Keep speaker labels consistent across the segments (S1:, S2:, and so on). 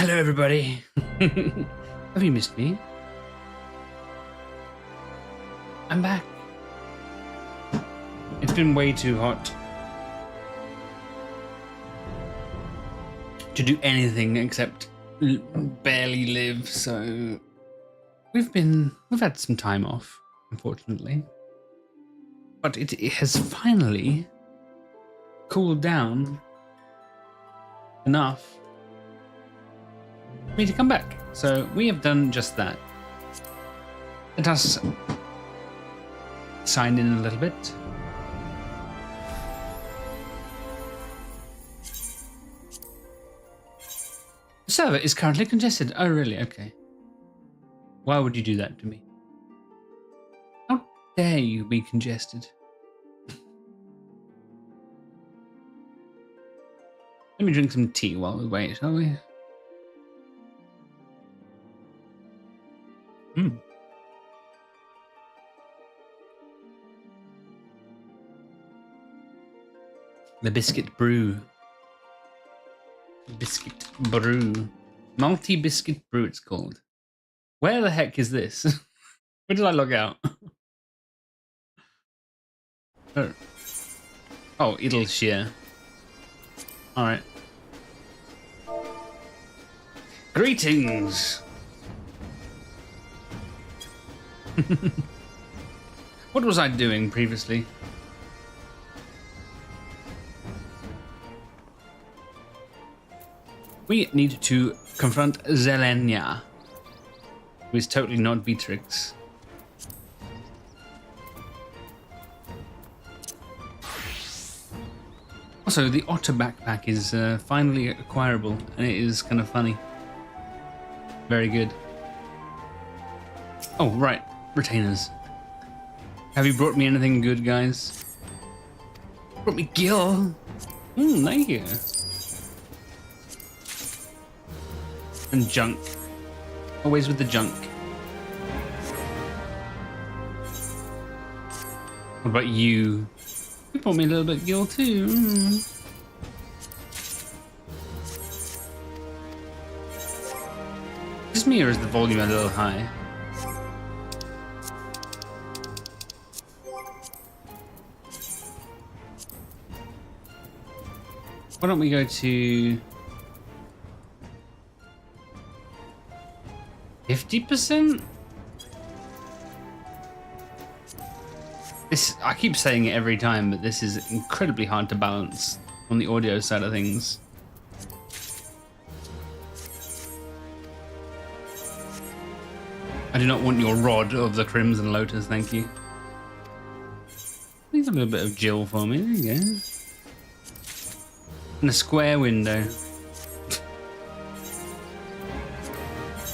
S1: Hello, everybody. Have you missed me? I'm back. It's been way too hot to do anything except barely live, so we've had some time off, unfortunately. But it has finally cooled down enough for me to come back. So we have done just that. Let us sign in a little bit. The server is currently congested. Oh, really? Okay. Why would you do that to me? How dare you be congested? Let me drink some tea while we wait, shall we? The biscuit brew. Biscuit brew. Multi-biscuit brew it's called. Where the heck is this? Where did I log out? Oh, it'll shear. Alright. Greetings! What was I doing previously? We need to confront Zelenia, who is totally not Beatrix. Also, the otter backpack is finally acquirable, and it is kind of funny. Very good. Oh, right. Retainers. Have you brought me anything good, guys? Brought me Gil. Thank you. And junk. Always with the junk. What about you? You brought me a little bit of Gil too. Just me, or is the volume a little high? Why don't we go to 50%? I keep saying it every time, but this is incredibly hard to balance on the audio side of things. I do not want your rod of the Crimson Lotus, thank you. Leave a little bit of Jill for me, there you go. And a square window.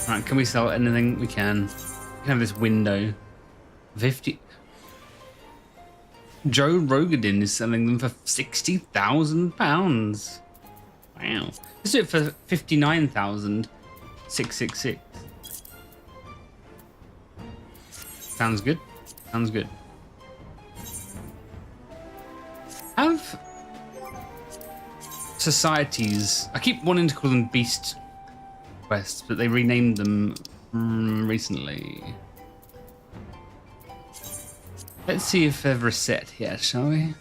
S1: Alright, can we sell anything? We can. We can have this window. 50. Joe Rogadin is selling them for £60,000. Wow. Let's do it for 59,666. Sounds good. Sounds good. Have societies, I keep wanting to call them beast quests, but they renamed them recently. Let's see if they've reset yet, shall we?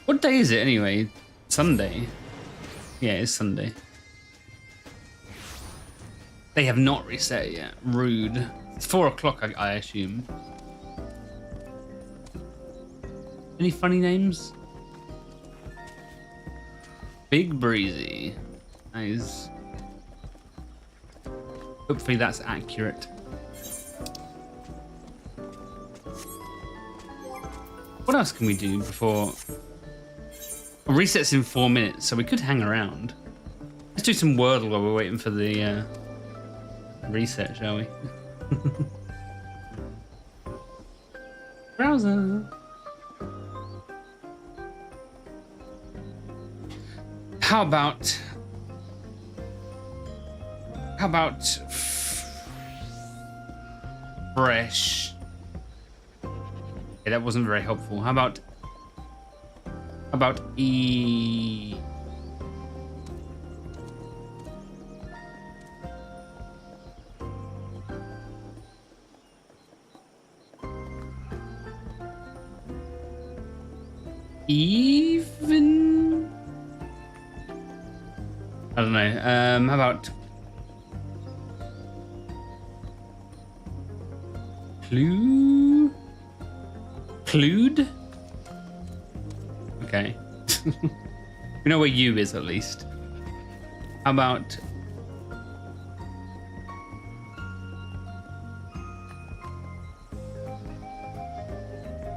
S1: What day is it anyway? Sunday. Yeah, it's Sunday. They have not reset yet. Rude. It's 4 o'clock, I assume. Any funny names? Big Breezy. Nice. Hopefully that's accurate. What else can we do before... Resets in 4 minutes, so we could hang around. Let's do some Wordle while we're waiting for the reset, shall we? Browser. How about fresh? Okay, that wasn't very helpful. How about E? Even. I don't know. How about Clued? Okay. We know where U is at least. How about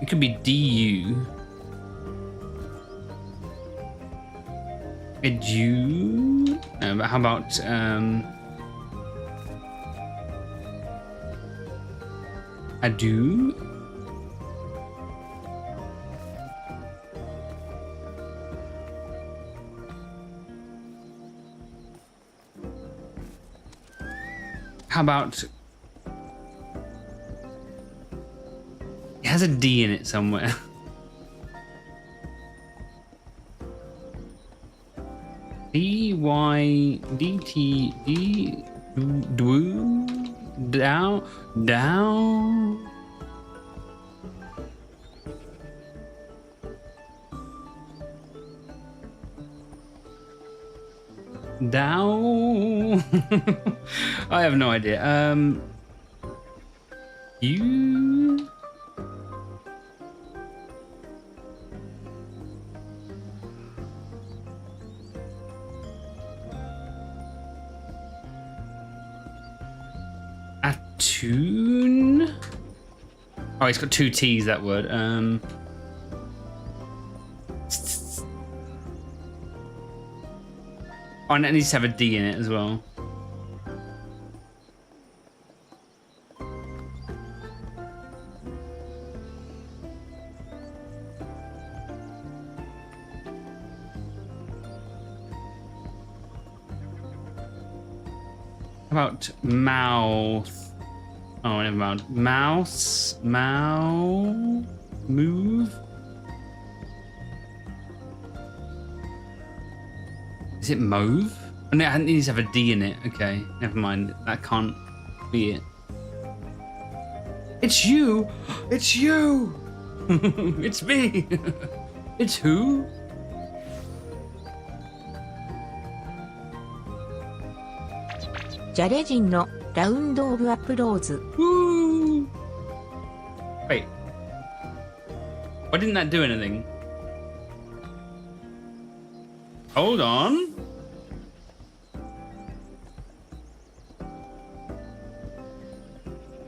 S1: it could be DU. Edu. But how about Adu? How about it has a D in it somewhere? DYDT down. I have no idea. You. Attune. Oh, it's got two T's, that word. Oh, and it needs to have a D in it as well. How about mouth? Oh, never mind. Mouse. Move. Is it mauve? Oh, no, it needs to have a D in it. Okay, never mind. That can't be it. It's you! It's you! It's me! It's who?
S2: Jarejin no Round of Applause.
S1: Woo! Wait. Why didn't that do anything? Hold on.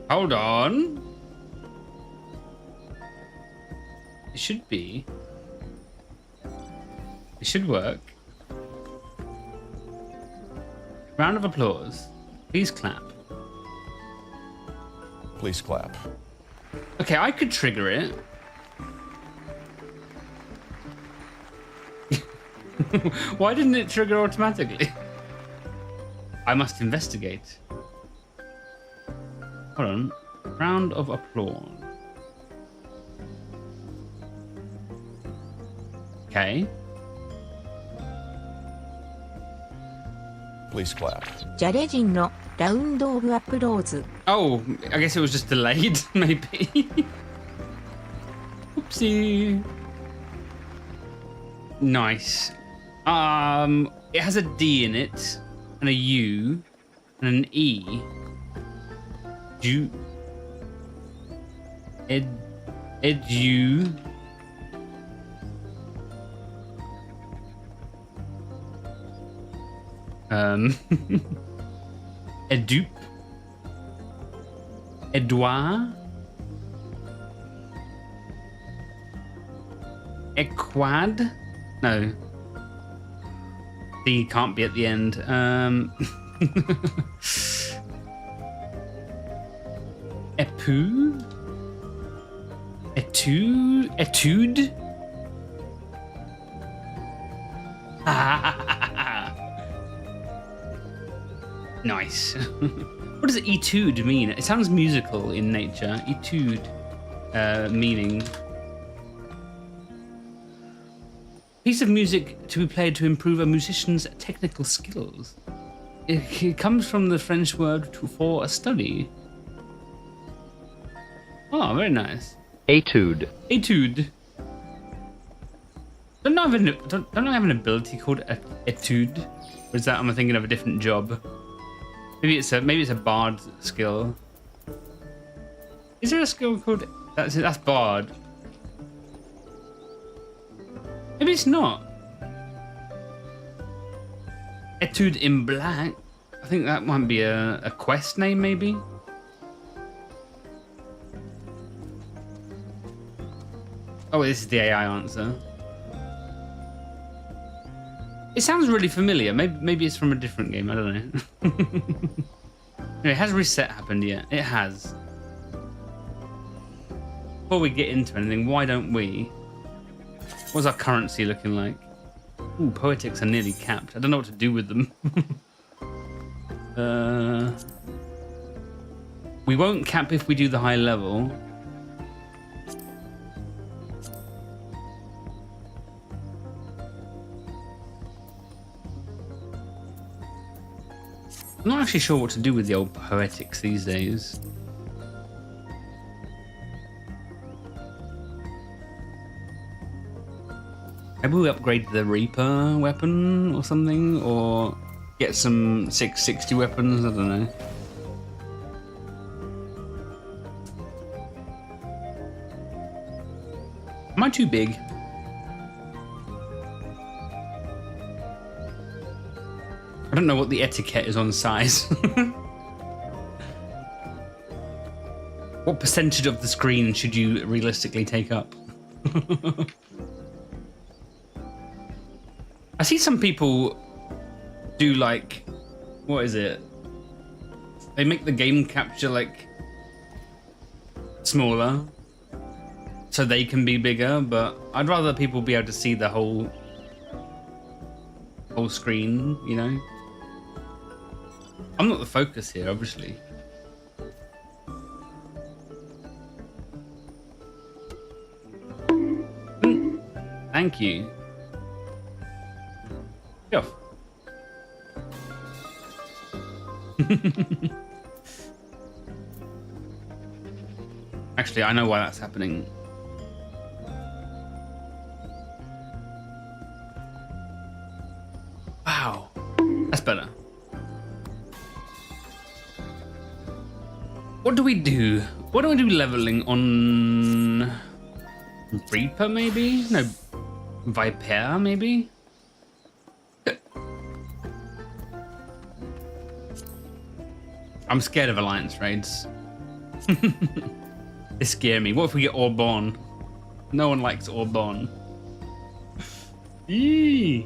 S1: Hold on. It should be. It should work. Round of applause. Please clap.
S3: Please clap.
S1: Okay, I could trigger it. Why didn't it trigger automatically? I must investigate. Hold on. Round of applause. Okay.
S3: Please clap.
S2: Jarejin no Round of Applause.
S1: Oh, I guess it was just delayed, maybe. Oopsie. Nice. It has a D in it, and a U, and an E. Edu. Edupe. Edouard. Equad. No. D can't be at the end. Epu. Etude. Nice. What does etude mean? It sounds musical in nature. Etude meaning piece of music to be played to improve a musician's technical skills. It comes from the French word for a study. Oh, very nice.
S4: Etude.
S1: Etude. Don't I have an ability called Etude? Or is that, am I thinking of a different job? Maybe it's a bard skill. Is there a skill called that's bard? Maybe it's not. Etude in Black. I think that might be a quest name, maybe. Oh, this is the AI answer. It sounds really familiar. Maybe it's from a different game. I don't know. Anyway, has reset happened yet? It has. Before we get into anything, why don't we? What's our currency looking like? Ooh, poetics are nearly capped. I don't know what to do with them. We won't cap if we do the high level. I'm not actually sure what to do with the old poetics these days. Maybe we upgrade the Reaper weapon or something, or get some 660 weapons, I don't know. Am I too big? I don't know what the etiquette is on size. What percentage of the screen should you realistically take up? I see some people do like, what is it? They make the game capture like smaller so they can be bigger, but I'd rather people be able to see the whole screen, you know? I'm not the focus here, obviously. Thank you. Get off. Actually, I know why that's happening. Wow. That's better. What do we do? What do we do leveling on Reaper, maybe? No, Viper, maybe? I'm scared of alliance raids. They scare me. What if we get Orborn? No one likes Orborn. Eee.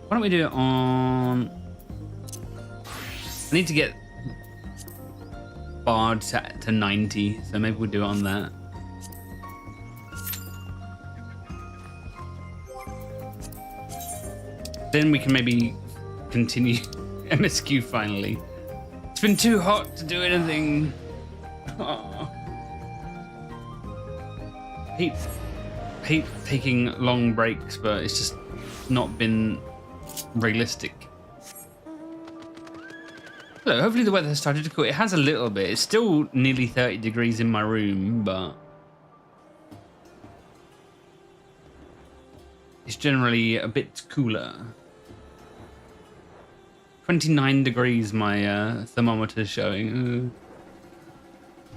S1: Why don't we do it on... I need to get Bard to 90, so maybe we'll do it on that. Then we can maybe continue MSQ finally. It's been too hot to do anything. Oh. Hate taking long breaks, but it's just not been realistic. Hello, hopefully the weather has started to cool. It has a little bit. It's still nearly 30 degrees in my room, but it's generally a bit cooler. 29 degrees my thermometer is showing.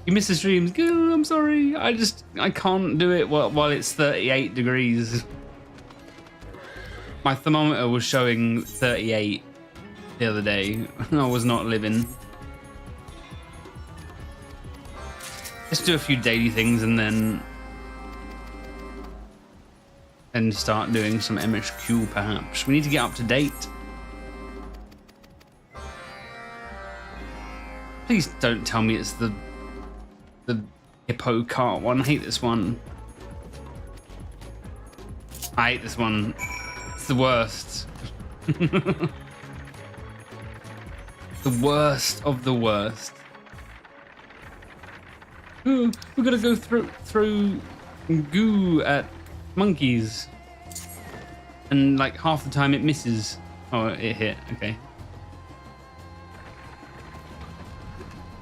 S1: You missed the streams. Oh, I'm sorry. I can't do it while it's 38 degrees. My thermometer was showing 38 the other day. I was not living. Let's do a few daily things and then start doing some MSQ perhaps. We need to get up to date. Please don't tell me it's the hippo cart one. I hate this one. I hate this one. It's the worst. The worst of the worst. Ooh, we're gonna go throw goo at monkeys, and like half the time it misses. Oh, it hit. Okay.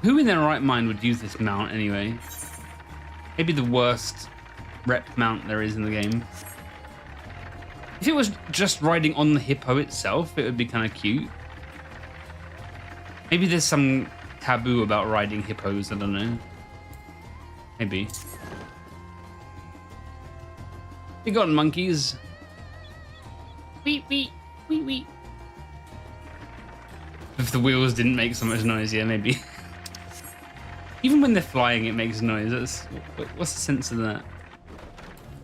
S1: Who in their right mind would use this mount anyway? Maybe the worst rep mount there is in the game. If it was just riding on the hippo itself, it would be kind of cute. Maybe there's some taboo about riding hippos, I don't know. Maybe. You got monkeys. Wee wee, wee wee. If the wheels didn't make so much noise, yeah, maybe. Even when they're flying, it makes noise. What's the sense of that?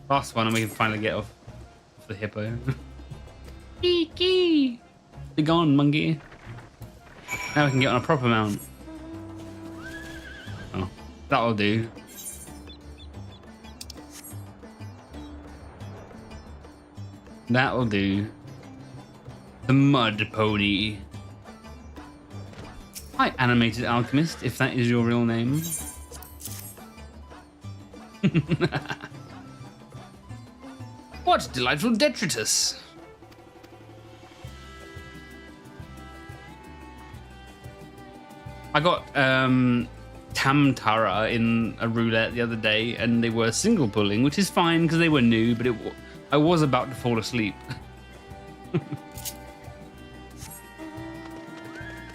S1: Last one, and we can finally get off the hippo. Kiki! Be gone, monkey. Now we can get on a proper mount. Oh, that'll do. That'll do. The mud pony. Hi, animated alchemist, if that is your real name. What delightful detritus! I got Tamtara in a roulette the other day, and they were single pulling, which is fine because they were new, but I was about to fall asleep.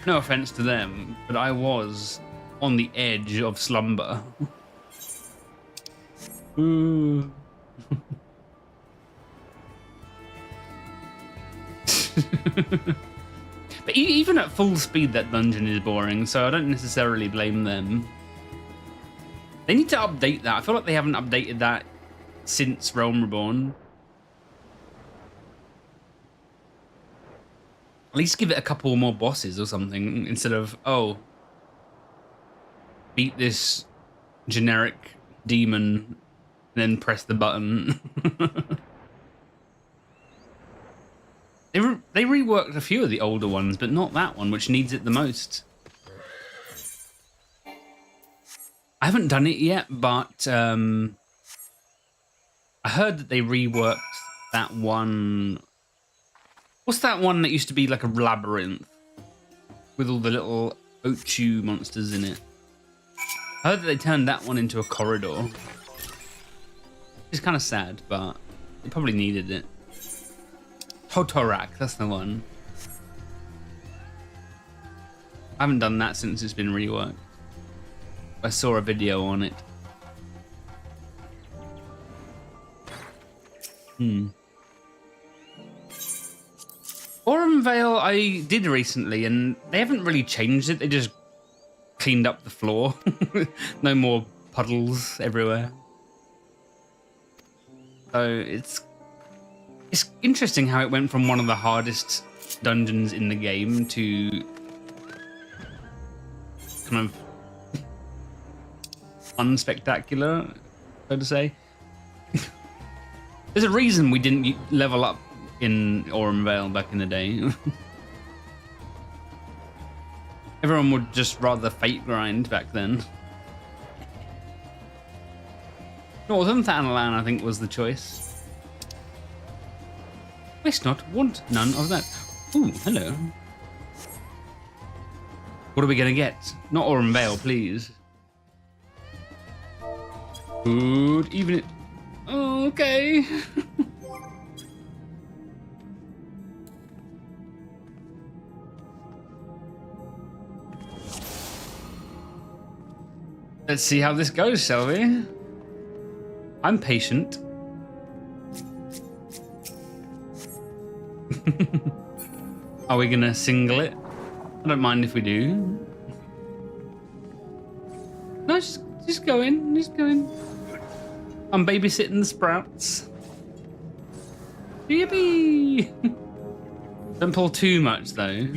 S1: No offense to them, but I was on the edge of slumber. Ooh. But even at full speed, that dungeon is boring, so I don't necessarily blame them. They need to update that. I feel like they haven't updated that since Realm Reborn. At least give it a couple more bosses or something, instead of, oh, beat this generic demon, then press the button. They reworked a few of the older ones, but not that one, which needs it the most. I haven't done it yet, but I heard that they reworked that one. What's that one that used to be like a labyrinth with all the little Ochu monsters in it? I heard that they turned that one into a corridor. It's kind of sad, but it probably needed it. Totorak, that's the one. I haven't done that since it's been reworked. I saw a video on it. Aurum Vale I did recently, and they haven't really changed it. They just cleaned up the floor. No more puddles everywhere. So it's interesting how it went from one of the hardest dungeons in the game to kind of unspectacular, so to say. There's a reason we didn't level up in Aurum Vale back in the day. Everyone would just rather fate grind back then. Northern Thanalan, I think, was the choice. Wish not, want none of that. Ooh, hello. What are we gonna get? Not Aurum Vale, please. Good evening. Oh, okay. Let's see how this goes, shall we? I'm patient. Are we gonna single it? I don't mind if we do. No, just go in. Just go in. I'm babysitting the sprouts. Yippee! Don't pull too much though.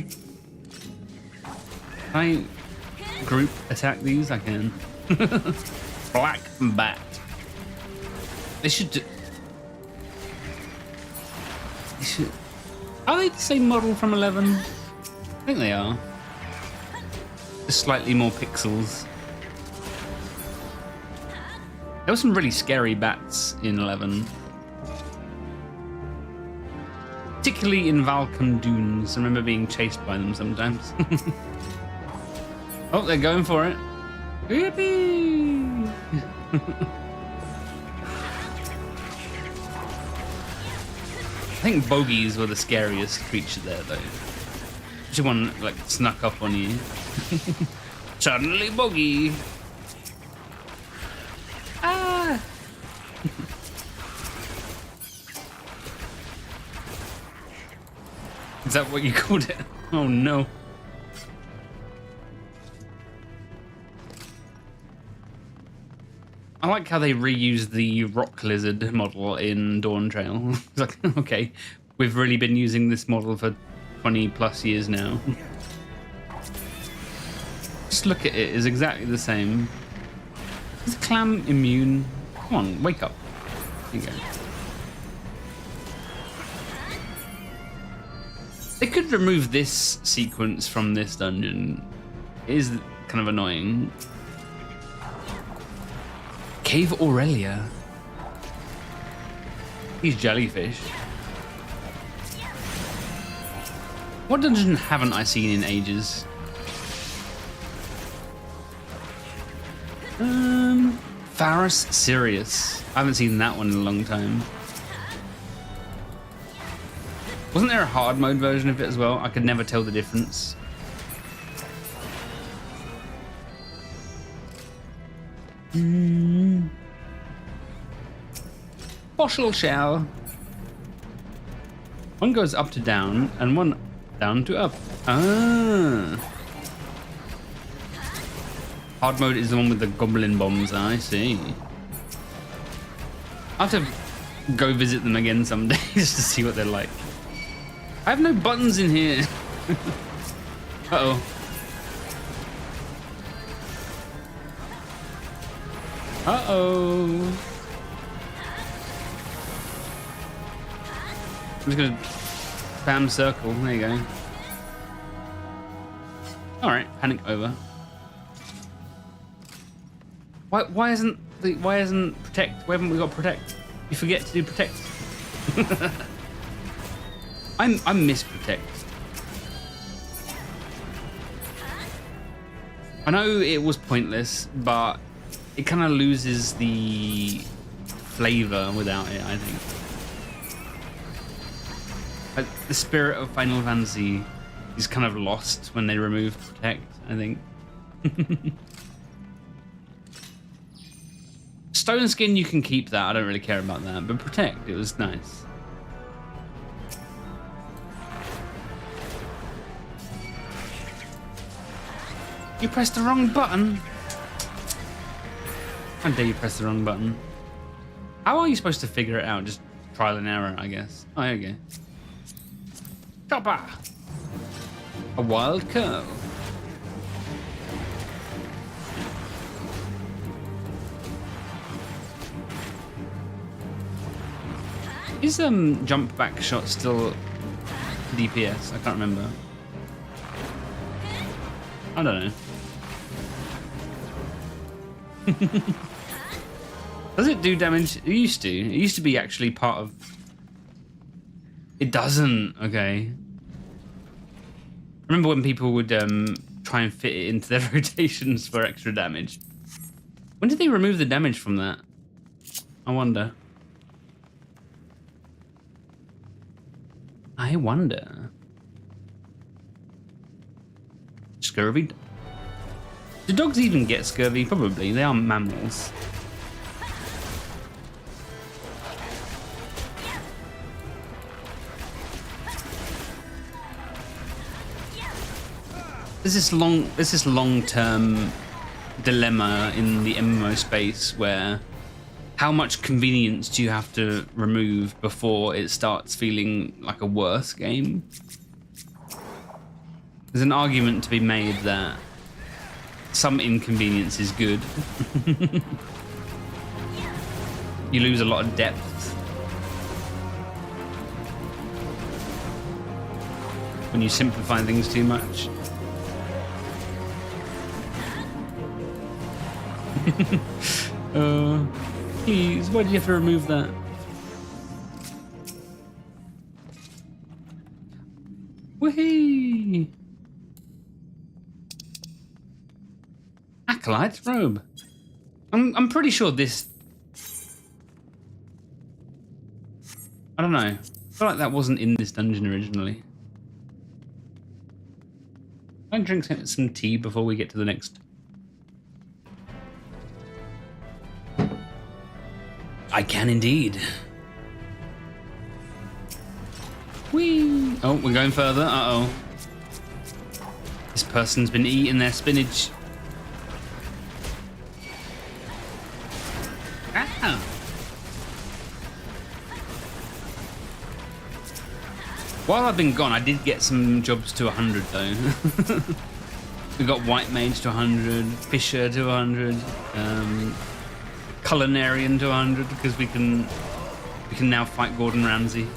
S1: Can I group attack these? I can. Black bat. They should. Are they the same model from 11? I think they are. Just slightly more pixels. There were some really scary bats in 11. Particularly in Valcon Dunes. I remember being chased by them sometimes. Oh, they're going for it. Yippee! think bogies were the scariest creature there, though. Which one like snuck up on you? Suddenly, bogey. Ah. Is that what you called it? Oh no. I like how they reused the rock lizard model in Dawntrail. It's like, okay, we've really been using this model for 20 plus years now. Just look at it, it's exactly the same. Is the clam immune? Come on, wake up. There you go. They could remove this sequence from this dungeon. It is kind of annoying. Cave Aurelia. These jellyfish. What dungeon haven't I seen in ages? Faris Sirius. I haven't seen that one in a long time. Wasn't there a hard mode version of it as well? I could never tell the difference. Fossil shell. One goes up to down, and one down to up. Ah. Hard mode is the one with the goblin bombs. I see. I'll have to go visit them again someday just to see what they're like. I have no buttons in here. Uh-oh. Uh-oh. I'm just gonna spam circle. There you go. Alright, panic over. Why isn't protect? Why haven't we got protect? You forget to do protect. I miss protect. I know it was pointless, but it kind of loses the flavor without it, I think. Like, the spirit of Final Fantasy is kind of lost when they remove protect, I think. Stone skin, you can keep that. I don't really care about that, but protect, it was nice. You pressed the wrong button. How dare you press the wrong button? How are you supposed to figure it out? Just trial and error, I guess. Oh, there you go. Chopper! A wild curve. Is jump back shot still DPS? I can't remember. I don't know. Does it do damage? It used to. It used to be actually part of... It doesn't. Okay. Remember when people would try and fit it into their rotations for extra damage? When did they remove the damage from that? I wonder. I wonder. Scurvy? Do dogs even get scurvy? Probably. They are mammals. There's this long-term dilemma in the MMO space where how much convenience do you have to remove before it starts feeling like a worse game? There's an argument to be made that some inconvenience is good. You lose a lot of depth when you simplify things too much. Please, why do you have to remove that? Whee! Acolyte robe. I'm pretty sure this... I don't know. feel like that wasn't in this dungeon originally. Can I drink some tea before we get to the next? I can indeed. Whee! Oh, we're going further. Uh-oh. This person's been eating their spinach. Ah! While I've been gone, I did get some jobs to 100 though. We got White Mage to 100, Fisher to 100, Culinarian to 100 because we can now fight Gordon Ramsay.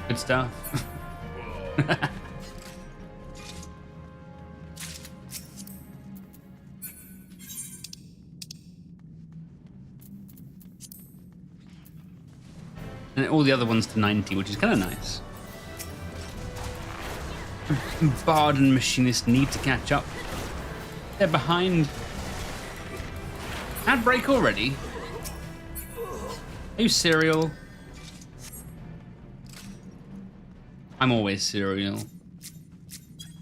S1: Good stuff. And all the other ones to 90, which is kind of nice. Bard and Machinist need to catch up. They're behind. Ad break already? Are you cereal? I'm always cereal.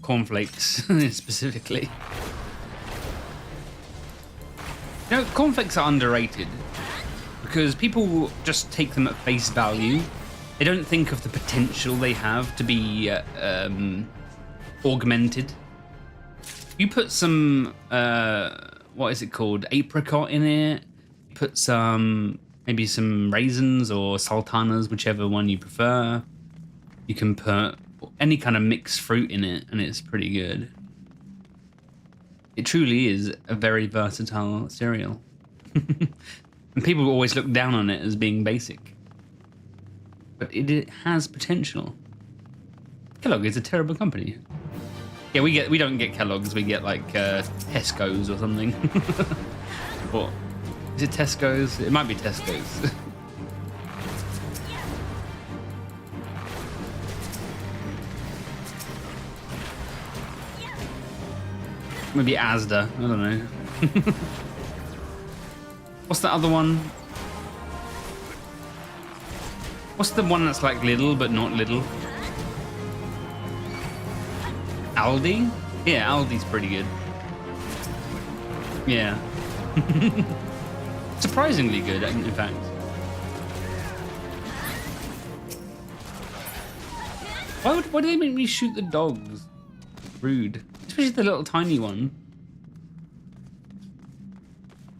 S1: Cornflakes, specifically. You know, cornflakes are underrated because people just take them at face value. They don't think of the potential they have to be augmented. You put some, what is it called? Apricot in it. Put some, maybe some raisins or sultanas, whichever one you prefer. You can put any kind of mixed fruit in it, and it's pretty good. It truly is a very versatile cereal. And people always look down on it as being basic. But it has potential. Kellogg is a terrible company. Yeah, we don't get Kellogg's, we get like Tesco's or something. What? Is it Tesco's? It might be Tesco's. Maybe Asda, I don't know. What's the other one? What's the one that's like Lidl but not Lidl? Aldi? Yeah, Aldi's pretty good. Yeah. Surprisingly good, in fact. Why do they make me shoot the dogs? Rude. Especially the little tiny one.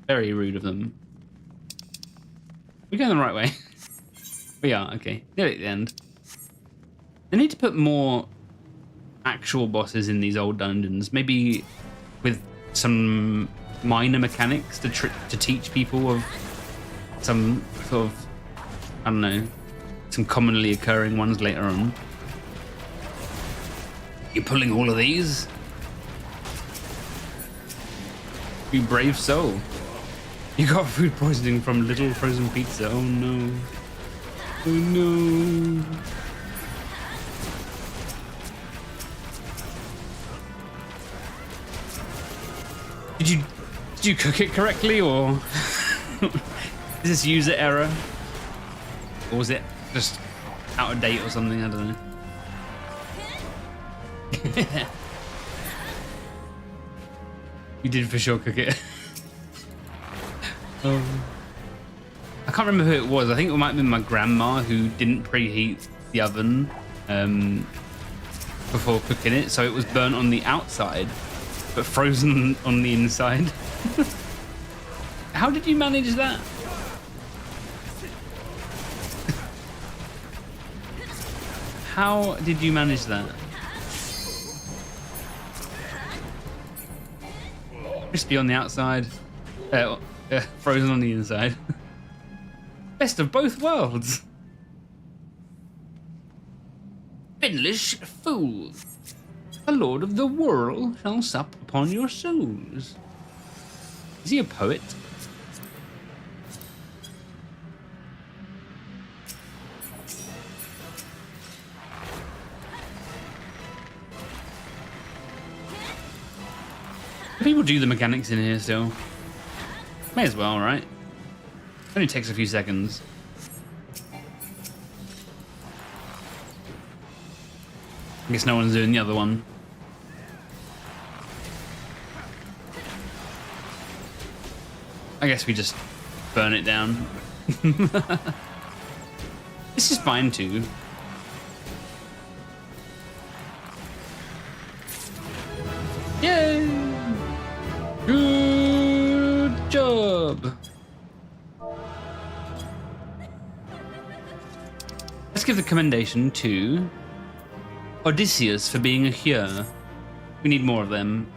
S1: Very rude of them. We're going the right way. We are, okay. Nearly at the end. They need to put more actual bosses in these old dungeons. Maybe with some minor mechanics to teach people of some sort of, I don't know, some commonly occurring ones later on. You're pulling all of these? You brave soul. You got food poisoning from little frozen pizza. Oh no. Oh no. Did you cook it correctly, or is this user error? Or was it just out of date or something? I don't know. You did for sure cook it. I can't remember who it was. I think it might have been my grandma who didn't preheat the oven before cooking it, so it was burnt on the outside but frozen on the inside. How did you manage that? How did you manage that? Crispy on the outside, frozen on the inside. Best of both worlds. Finlish fool. The Lord of the Whirl shall sup upon your souls. Is he a poet? People do the mechanics in here still. May as well, right? Only takes a few seconds. I guess no one's doing the other one. I guess we just burn it down. This is fine too. Yay! Good job! Let's give the commendation to Odysseus for being a hero. We need more of them.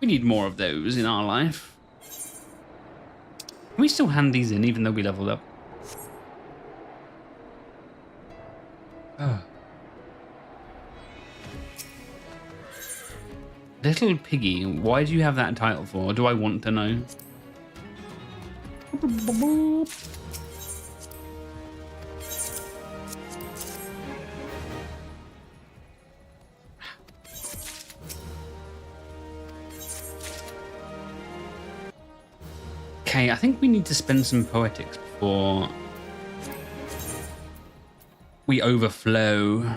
S1: We need more of those in our life. Can we still hand these in even though we leveled up? Oh. Little Piggy, why do you have that title for? Do I want to know? Okay, I think we need to spend some poetics before we overflow.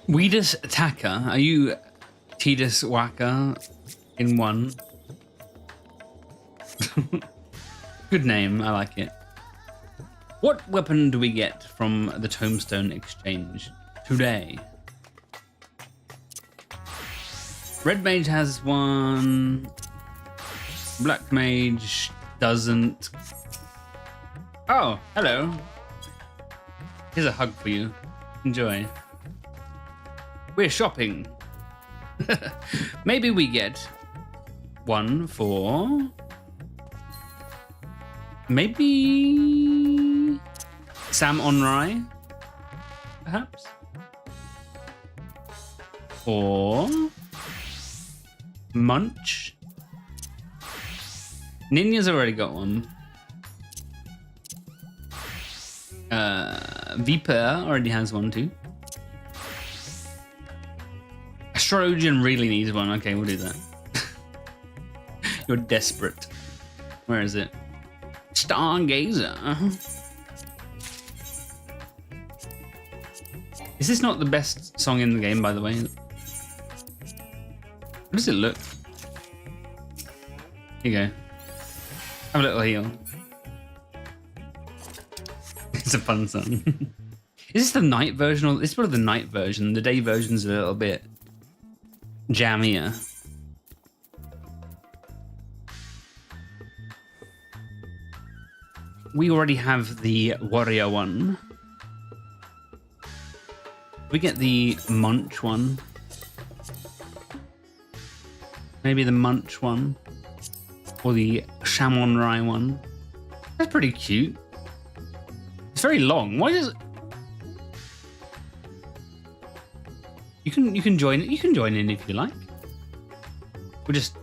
S1: Weedus Attacker, are you Tidus Waka in one? Good name, I like it. What weapon do we get from the Tombstone Exchange today? Red Mage has one. Black Mage doesn't. Oh, hello. Here's a hug for you. Enjoy. We're shopping. Maybe we get one for... Maybe... Sam Onrai, perhaps? Or... Munch? Ninja's already got one. Viper already has one too. Astrogen really needs one. Okay, we'll do that. You're desperate. Where is it? Stargazer. Is this not the best song in the game, by the way? What does it look? Here you go. Have a little heal. It's a fun song. Is this the night version? Or it's probably the night version. The day version's a little bit jammier. We already have the warrior one. We get the munch one. Maybe the munch one. Or the Shamonrai one. That's pretty cute. It's very long. Why does it... You can join it. You can join in if you like. We just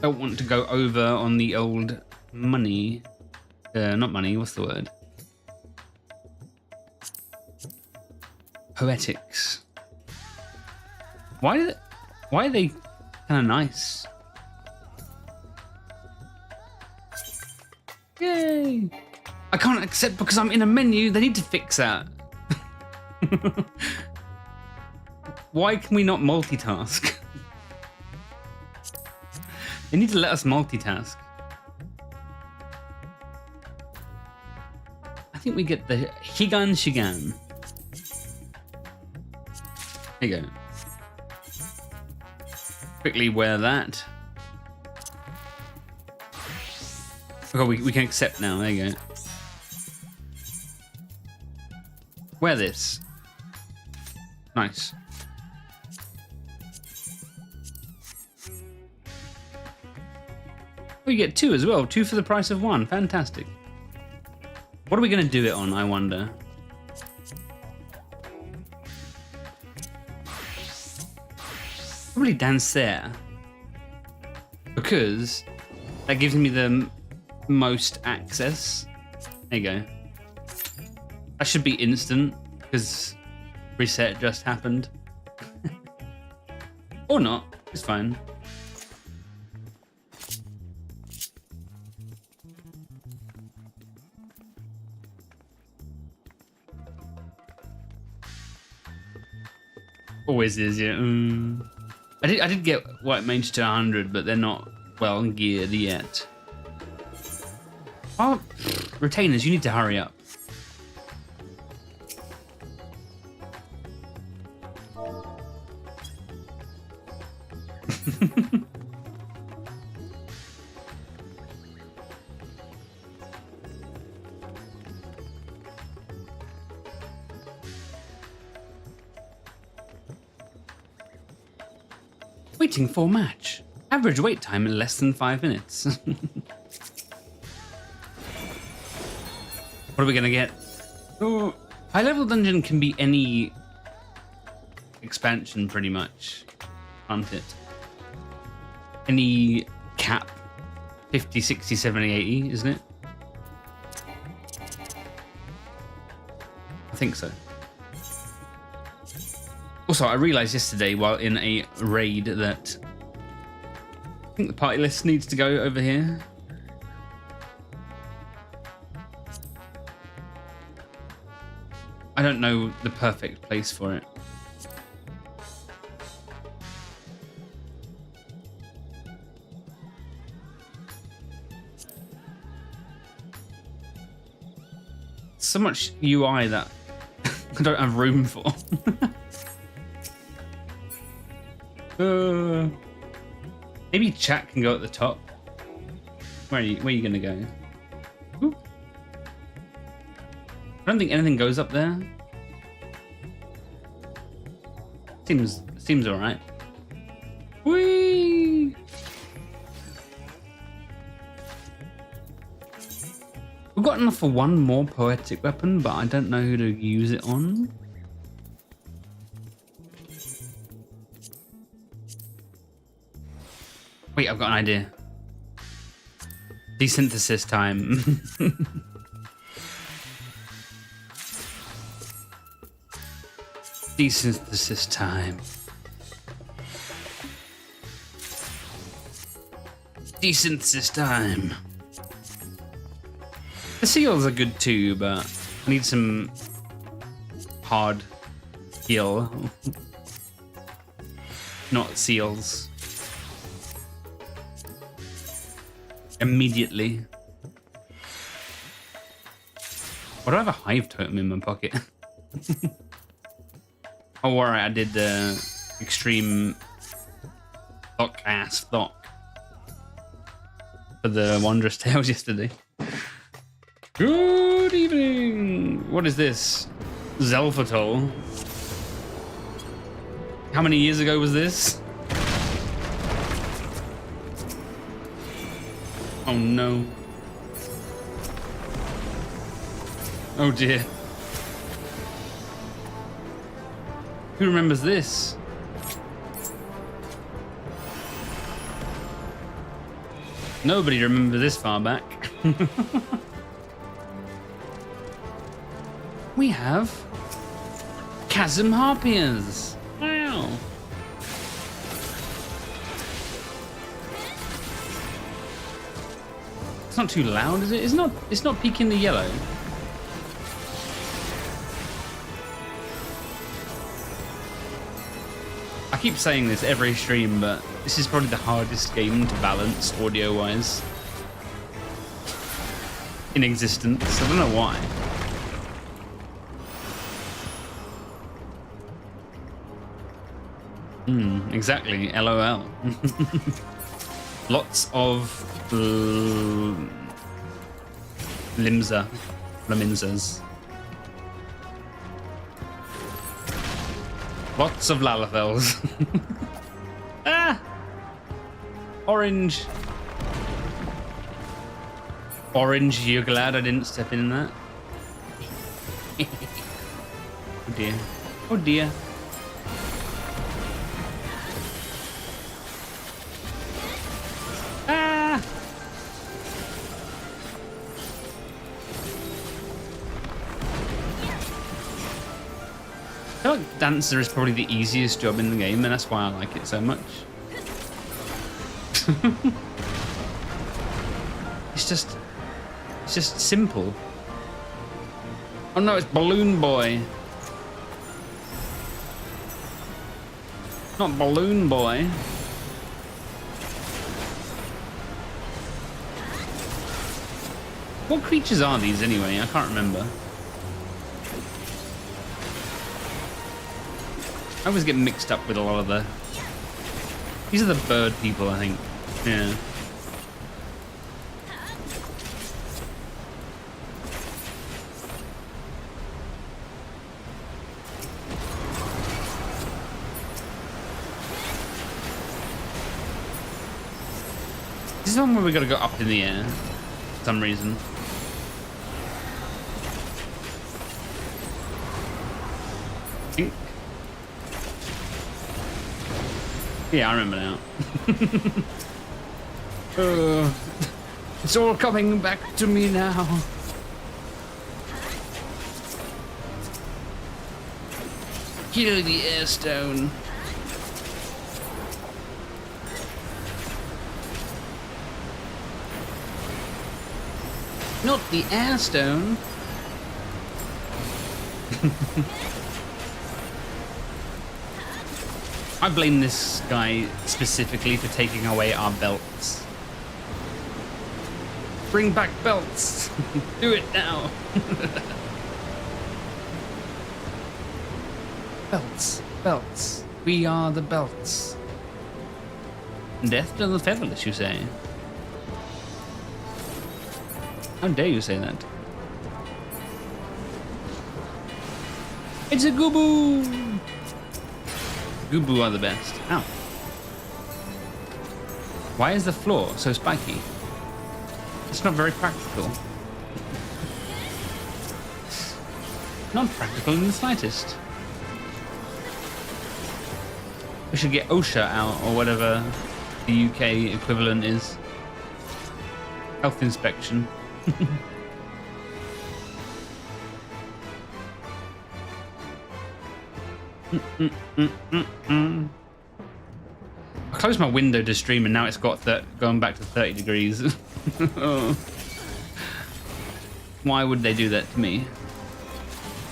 S1: don't want to go over on the old money. Not money. What's the word? Poetics. Why are they kind of nice? Yay! I can't accept because I'm in a menu. They need to fix that. Why can we not multitask? They need to let us multitask. I think we get the Higan Shigan. There you go. Quickly wear that. Okay, we can accept now. There you go. Wear this. Nice. We get two as well. Two for the price of one. Fantastic. What are we going to do it on, I wonder? Probably dance there. Because that gives me the most access. There you go. That should be instant because reset just happened. Or not. It's fine. Always is, yeah. I did get white mage to 100, but they're not well geared yet. Oh, retainers, you need to hurry up. Waiting for match. Average wait time in less than 5 minutes. What are we gonna get? Oh, high level dungeon can be any expansion pretty much, can't it? Any cap. 50, 60, 70, 80, isn't it? I think so. Also, I realized yesterday while in a raid that I think the party list needs to go over here. I don't know the perfect place for it. So much UI that I don't have room for. Maybe chat can go at the top. Where are you gonna go? Ooh. I don't think anything goes up there. Seems alright. Whee! We've got enough for one more poetic weapon, but I don't know who to use it on. Wait, I've got an idea. Desynthesis time. Desynthesis time. Desynthesis time. The seals are good too, but I need some hard heal. Not seals. Immediately. Why do I have a hive totem in my pocket? Oh, alright, I did the extreme thok for the Wondrous Tales yesterday. Good evening! What is this? Zelfatol. How many years ago was this? Oh no. Oh dear. Who remembers this? Nobody remembers this far back. We have Chasm Harpiers. Wow. It's not too loud, is it? It's not peaking the yellow. I keep saying this every stream, but this is probably the hardest game to balance audio-wise in existence. I don't know why. Exactly. LOL. Lots of Limzas. Lots of Lalafels. Ah! Orange. Orange, you're glad I didn't step in that? Oh dear. Oh dear. dancer is probably the easiest job in the game, and that's why I like it so much. It's just simple. Oh no, it's Balloon Boy. Not Balloon Boy. What creatures are these anyway? I can't remember. I always get mixed up with a lot of the... These are the bird people, I think. Yeah. This is one where we gotta go up in the air for some reason. I think. Yeah, I remember now. It's all coming back to me now. Kill the air stone. Not the air stone. I blame this guy specifically for taking away our belts. Bring back belts. Do it now. Belts. Belts. We are the belts. Death to the featherless, you say? How dare you say that? It's a Goobboo! Goobboo are the best. Ow. Why is the floor so spiky? It's not very practical. Not practical in the slightest. We should get OSHA out, or whatever the UK equivalent is. Health inspection. I closed my window to stream and now it's got going back to 30 degrees. Oh. Why would they do that to me?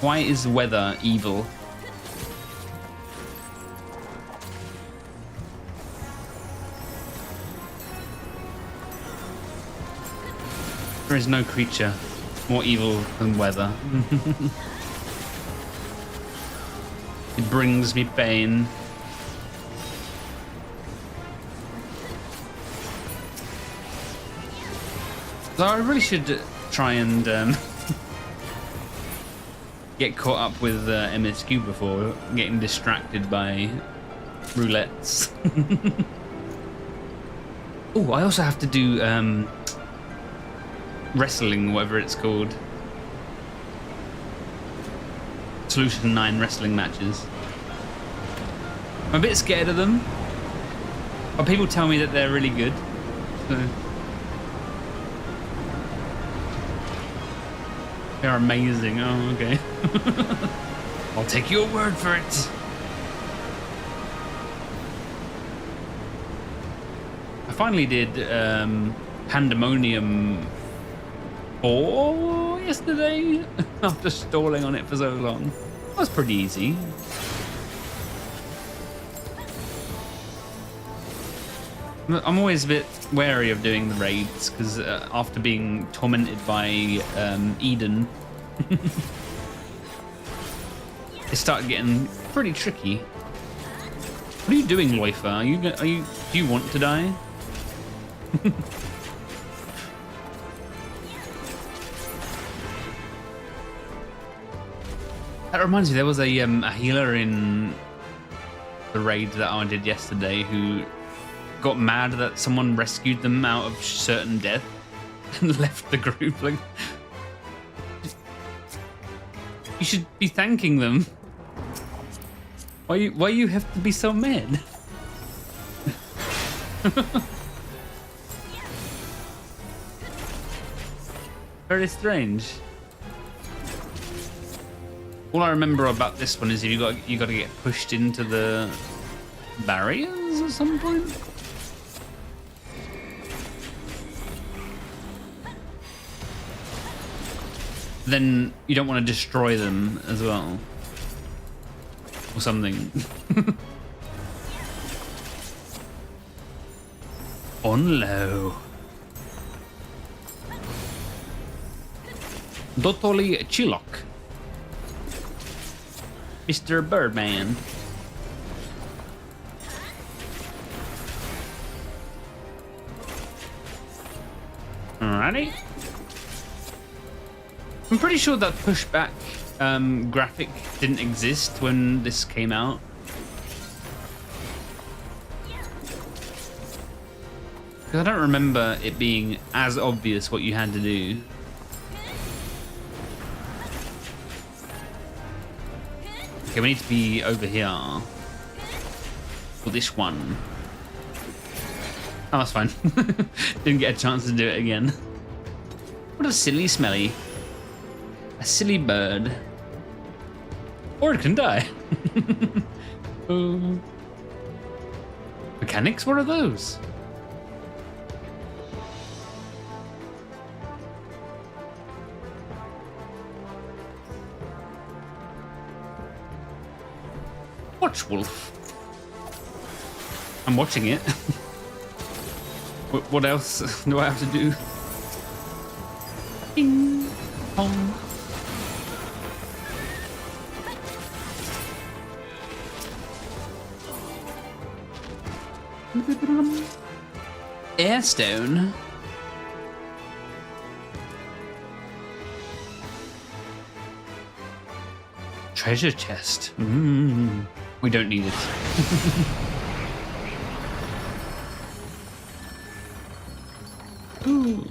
S1: Why is weather evil? There is no creature more evil than weather. It brings me pain. So I really should try and get caught up with MSQ before getting distracted by roulettes. Oh, I also have to do wrestling, whatever it's called. Solution 9 wrestling matches. I'm a bit scared of them, but people tell me that they're really good. So. They're amazing. Oh, okay. I'll take your word for it. I finally did Pandemonium 4 yesterday after stalling on it for so long. That was pretty easy. I'm always a bit wary of doing the raids because after being tormented by Eden, it started getting pretty tricky. What are you doing, Loifer? Do you want to die? That reminds me, there was a healer in the raid that I did yesterday who got mad that someone rescued them out of certain death and left the group. Like, you should be thanking them. Why you have to be so mad? Very strange. All I remember about this one is you got to get pushed into the barriers at some point. Then you don't want to destroy them as well, or something. On low. Dotoli Chilok. Mr. Birdman. Alrighty. I'm pretty sure that pushback graphic didn't exist when this came out. Because I don't remember it being as obvious what you had to do. Okay, we need to be over here. For this one. Oh, that's fine. Didn't get a chance to do it again. What a silly smelly. A silly bird. Or it can die. Mechanics? What are those? Watch Wolf. I'm watching it. What else do I have to do? Ding pong. Airstone. Treasure chest. We don't need it. Ooh.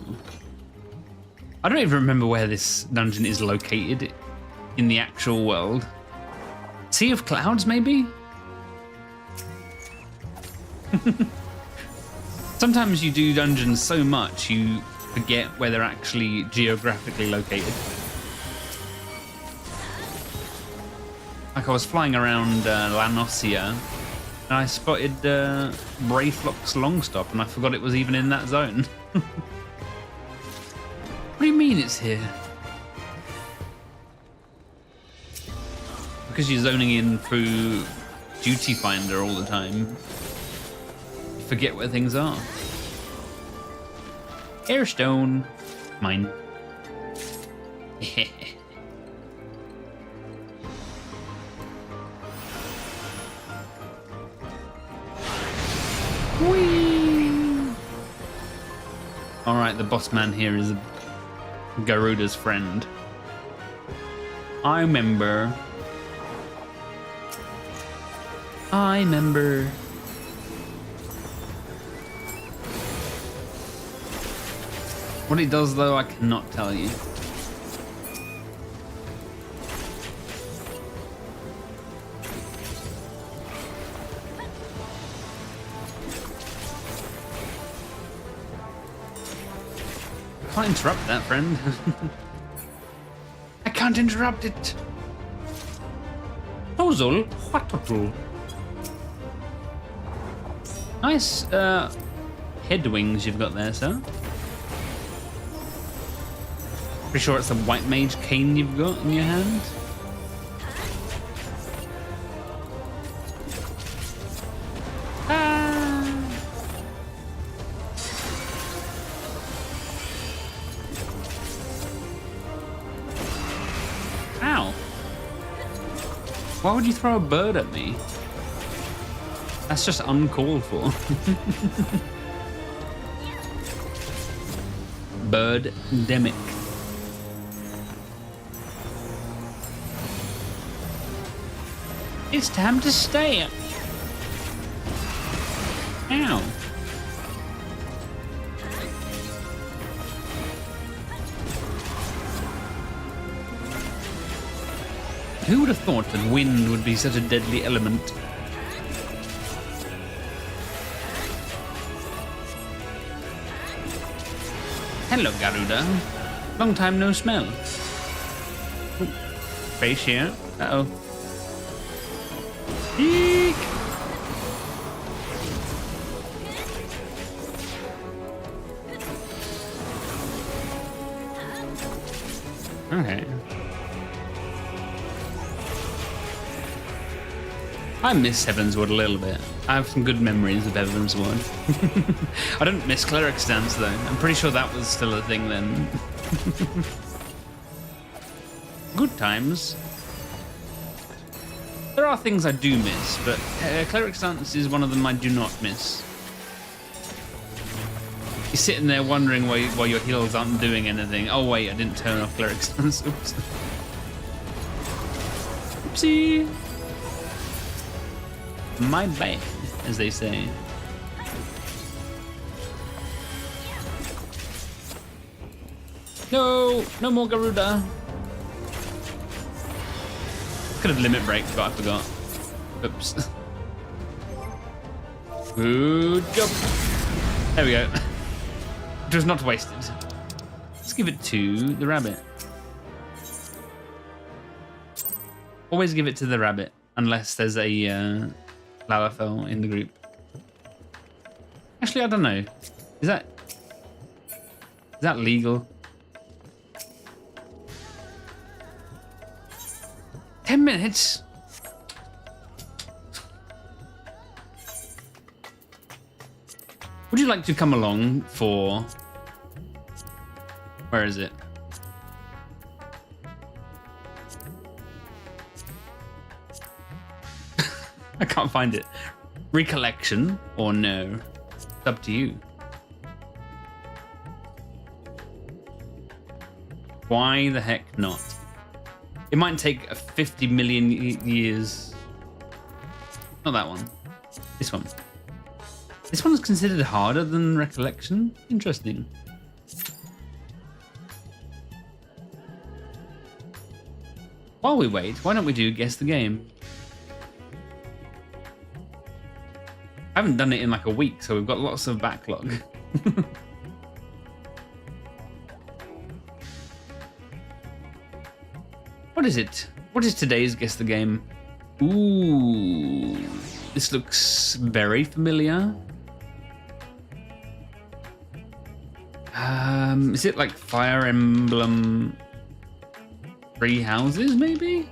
S1: I don't even remember where this dungeon is located in the actual world. Sea of Clouds, maybe? Sometimes you do dungeons so much you forget where they're actually geographically located. Like I was flying around Lanosia and I spotted Brayflock's Longstop and I forgot it was even in that zone. What do you mean it's here? Because you're zoning in through Duty Finder all the time. You forget where things are. Airstone. Mine. Whee! Alright, the boss man here is Garuda's friend. I remember. What he does, though, I cannot tell you. I can't interrupt that, friend. I can't interrupt it. Puzzle? What puzzle? Nice head wings you've got there, sir. Pretty sure it's a white mage cane you've got in your hand. Ow. Why would you throw a bird at me? That's just uncalled for. Bird-demic. It's time to stay up. Ow. Who would have thought that wind would be such a deadly element? Hello, Garuda. Long time no smell. Face here. Uh-oh. Eek! Okay. I miss Heavensward a little bit. I have some good memories of Heavensward. I don't miss Cleric's Dance though. I'm pretty sure that was still a thing then. Good times. There are things I do miss, but Cleric's Dance is one of them I do not miss. You're sitting there wondering why your heals aren't doing anything. Oh wait, I didn't turn off Cleric's Dance. Oops. Oopsie. My bad, as they say. No, no more Garuda. Could have limit break, but I forgot. Oops. Good job. There we go. It was not wasted. Let's give it to the rabbit. Always give it to the rabbit, unless there's a Lalafell in the group. Actually, I don't know. Is that legal? 10 minutes? Would you like to come along for... Where is it? I can't find it. Recollection or no? It's up to you. Why the heck not? It might take 50 million years. Not that one. This one. This one's considered harder than Recollection? Interesting. While we wait, why don't we do Guess the Game? I haven't done it in like a week, so we've got lots of backlog. What is it? What is today's Guess the Game? Ooh, this looks very familiar. Is it like Fire Emblem Three Houses, maybe?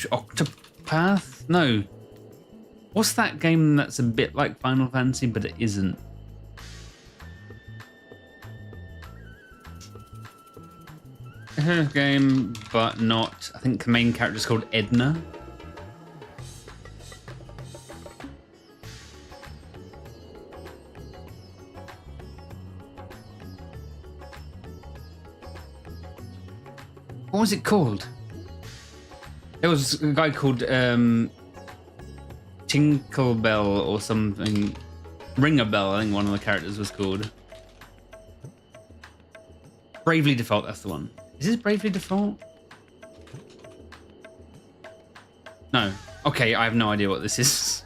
S1: Octopath? No. What's that game that's a bit like Final Fantasy, but it isn't? Game, but not. I think the main character is called Edna. What was it called? There was a guy called Tinklebell or something. Ring a Bell, I think one of the characters was called. Bravely Default, that's the one. Is this Bravely Default? No. Okay, I have no idea what this is.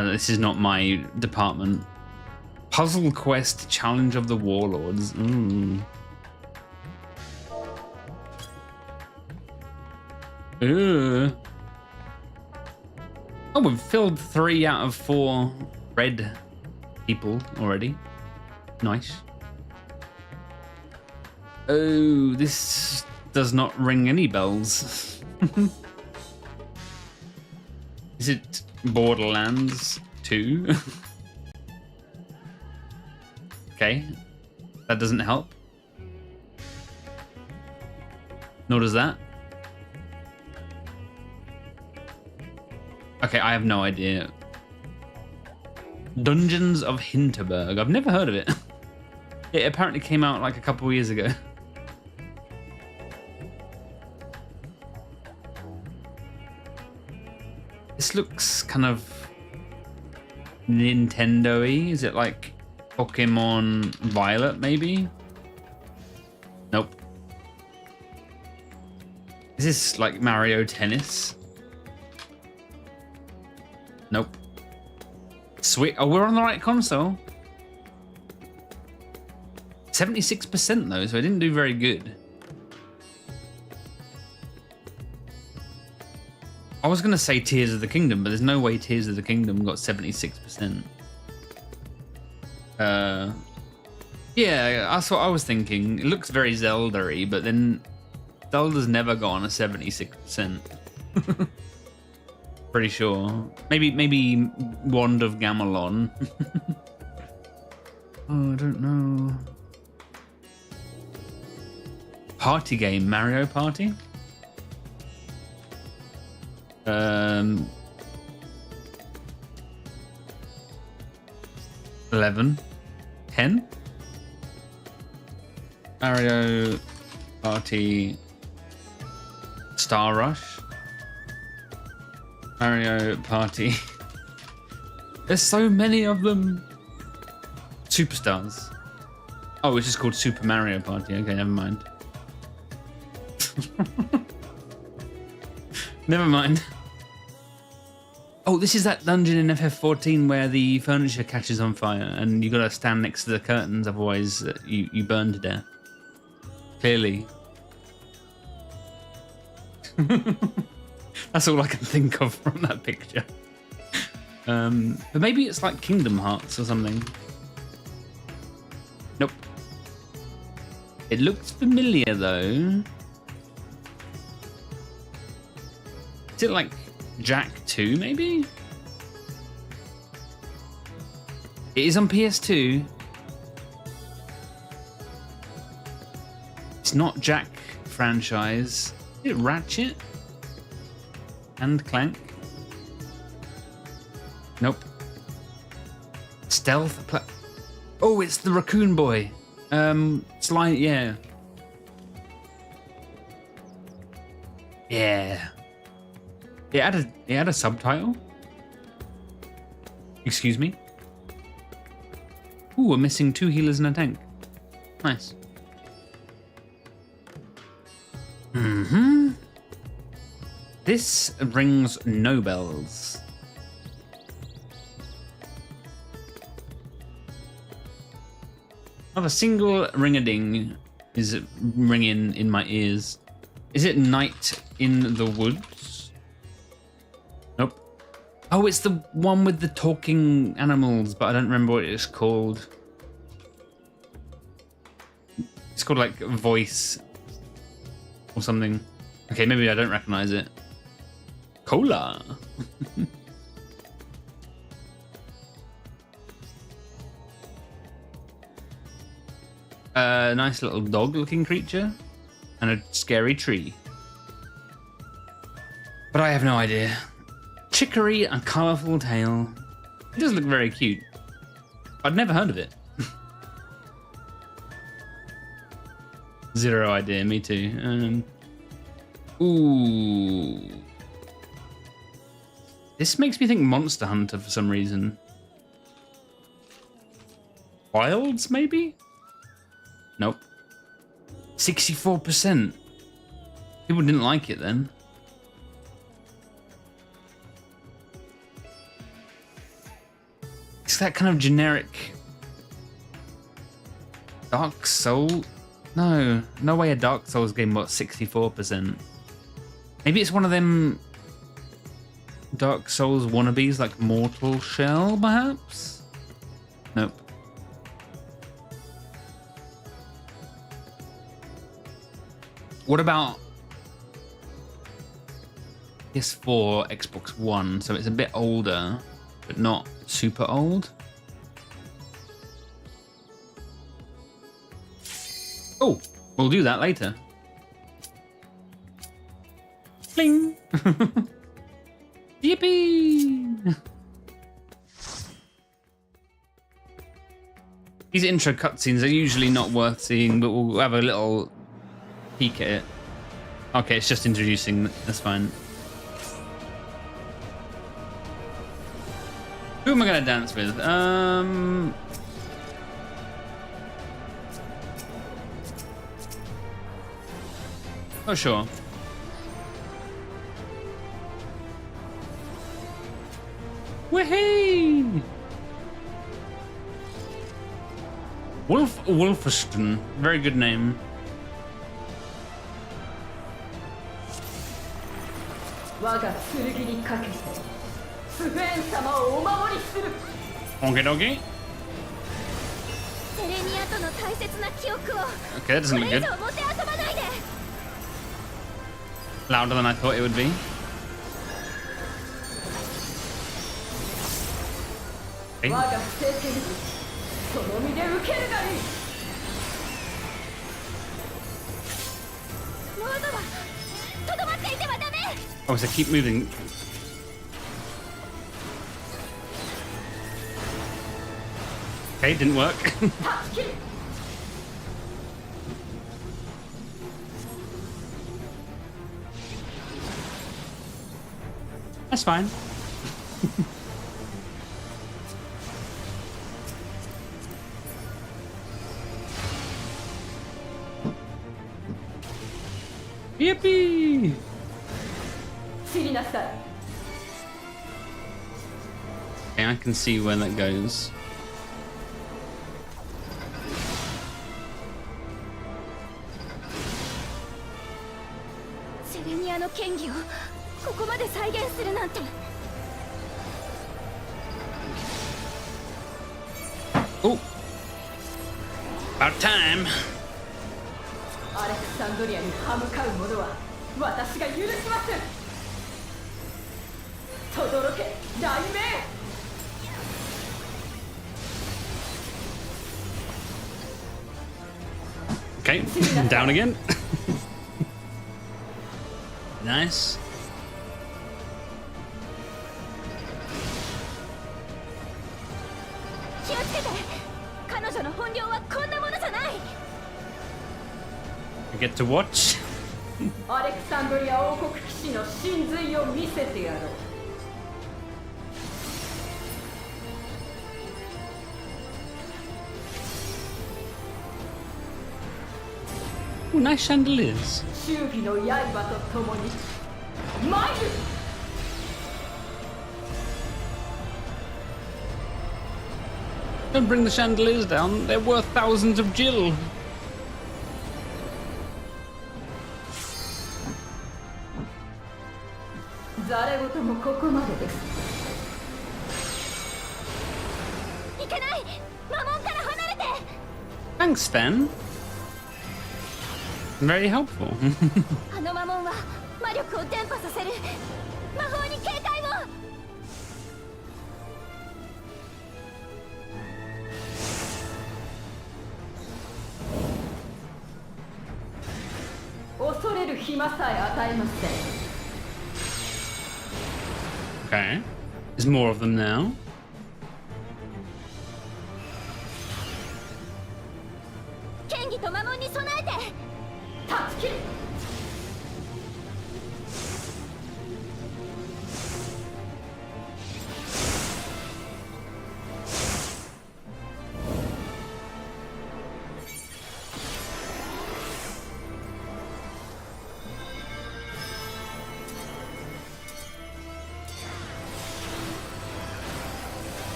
S1: This is not my department. Puzzle Quest Challenge of the Warlords. Ooh. Oh, we've filled 3 out of 4 red people already. Nice. Oh, this does not ring any bells. Is it Borderlands 2? Okay, that doesn't help. Nor does that. Okay, I have no idea. Dungeons of Hinterberg. I've never heard of it. It apparently came out like a couple of years ago. This looks kind of Nintendo-y. Is it like Pokemon Violet, maybe? Nope. Is this like Mario Tennis? Nope. Sweet. Oh, we're on the right console. 76% though, so I didn't do very good. I was going to say Tears of the Kingdom, but there's no way Tears of the Kingdom got 76%. Yeah, that's what I was thinking. It looks very Zelda-y, but then Zelda's never gone a 76%. Pretty sure. Maybe Wand of Gamelon. Oh, I don't know. Party game, Mario Party? 11, 10. Mario Party, Star Rush, Mario Party. There's so many of them. Superstars. Oh, it's just called Super Mario Party. Okay, never mind. Never mind. Oh, this is that dungeon in FF14 where the furniture catches on fire and you gotta stand next to the curtains, otherwise you burn to death. Clearly. That's all I can think of from that picture. But maybe it's like Kingdom Hearts or something. Nope. It looks familiar though. Is it like Jack 2 maybe? It is on PS2. It's not Jack franchise. Is it Ratchet? And Clank? Nope. Stealth? Oh, it's the Raccoon Boy. Slime, yeah. Yeah. It had a subtitle. Excuse me. Ooh, we're missing 2 healers in a tank. Nice. This rings no bells. Not a single ring-a-ding is ringing in my ears. Is it Night in the Woods? Nope. Oh, it's the one with the talking animals, but I don't remember what it's called. It's called like Voice or something. Okay, maybe I don't recognize it. Cola. Nice little dog-looking creature and a scary tree. But I have no idea. Chicory and colourful tail. It does look very cute. I'd never heard of it. Zero idea, me too. Ooh. This makes me think Monster Hunter for some reason. Wilds, maybe? Nope. 64%. People didn't like it then. It's that kind of generic Dark Soul. No way a Dark Souls game got 64%. Maybe it's one of them Dark Souls wannabes like Mortal Shell, perhaps? Nope. What about PS4, Xbox One? So it's a bit older, but not super old. Oh, we'll do that later. Bling! Yippee! These intro cutscenes are usually not worth seeing, but we'll have a little peek at it. Okay, it's just introducing. That's fine. Who am I gonna dance with? Oh, sure. Woohoo! Wolferston. Very good name. Okie dokie. Okay, that doesn't look good. Louder than I thought it would be. Okay. Oh, so keep moving. Okay, didn't work. That's fine. Yippee! Okay, I can see where that goes. Oh! About time! Okay, down again. Nice. I get to watch. Ooh, nice chandeliers. Don't bring the chandeliers down. They're worth thousands of Jill. Thanks, Fen. Very helpful. Okay. There's more of them now.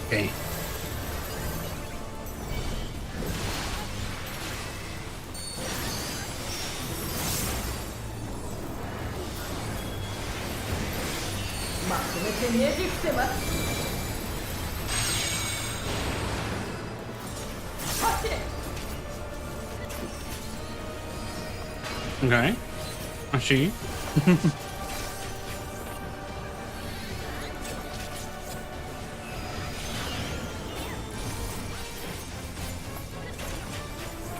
S1: Okay. Okay. I see.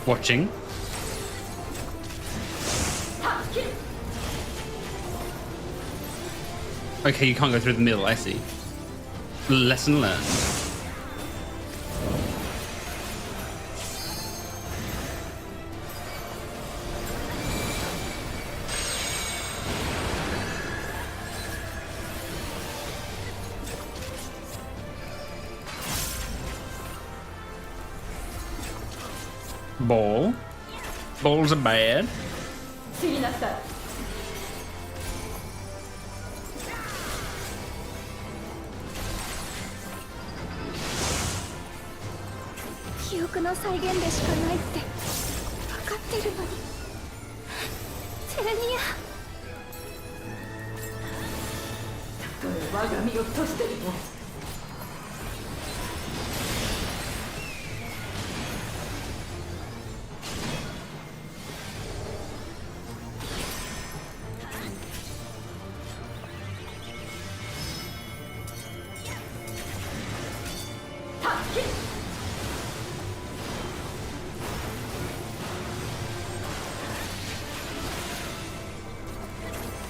S1: Watching. Okay, you can't go through the middle, I see. Lesson learned. Ball. Balls are bad.
S3: 知りなさい。記憶の再現でしかないって分かってるのに。セレニア。たとえ我が身を閉じてるも。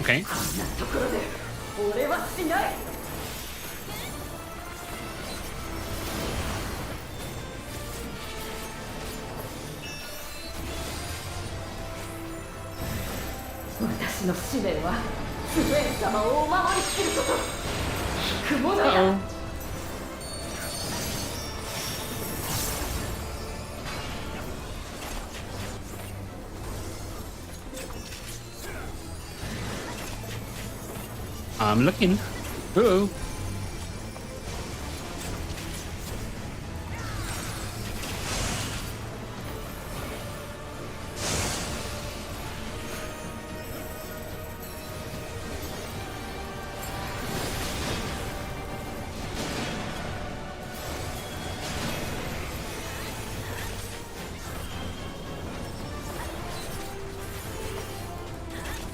S1: Okay.
S3: こんなところで俺はしない。私の使命はスウェーン様をお守りすること。引くものや。
S1: I'm looking. Uh-oh.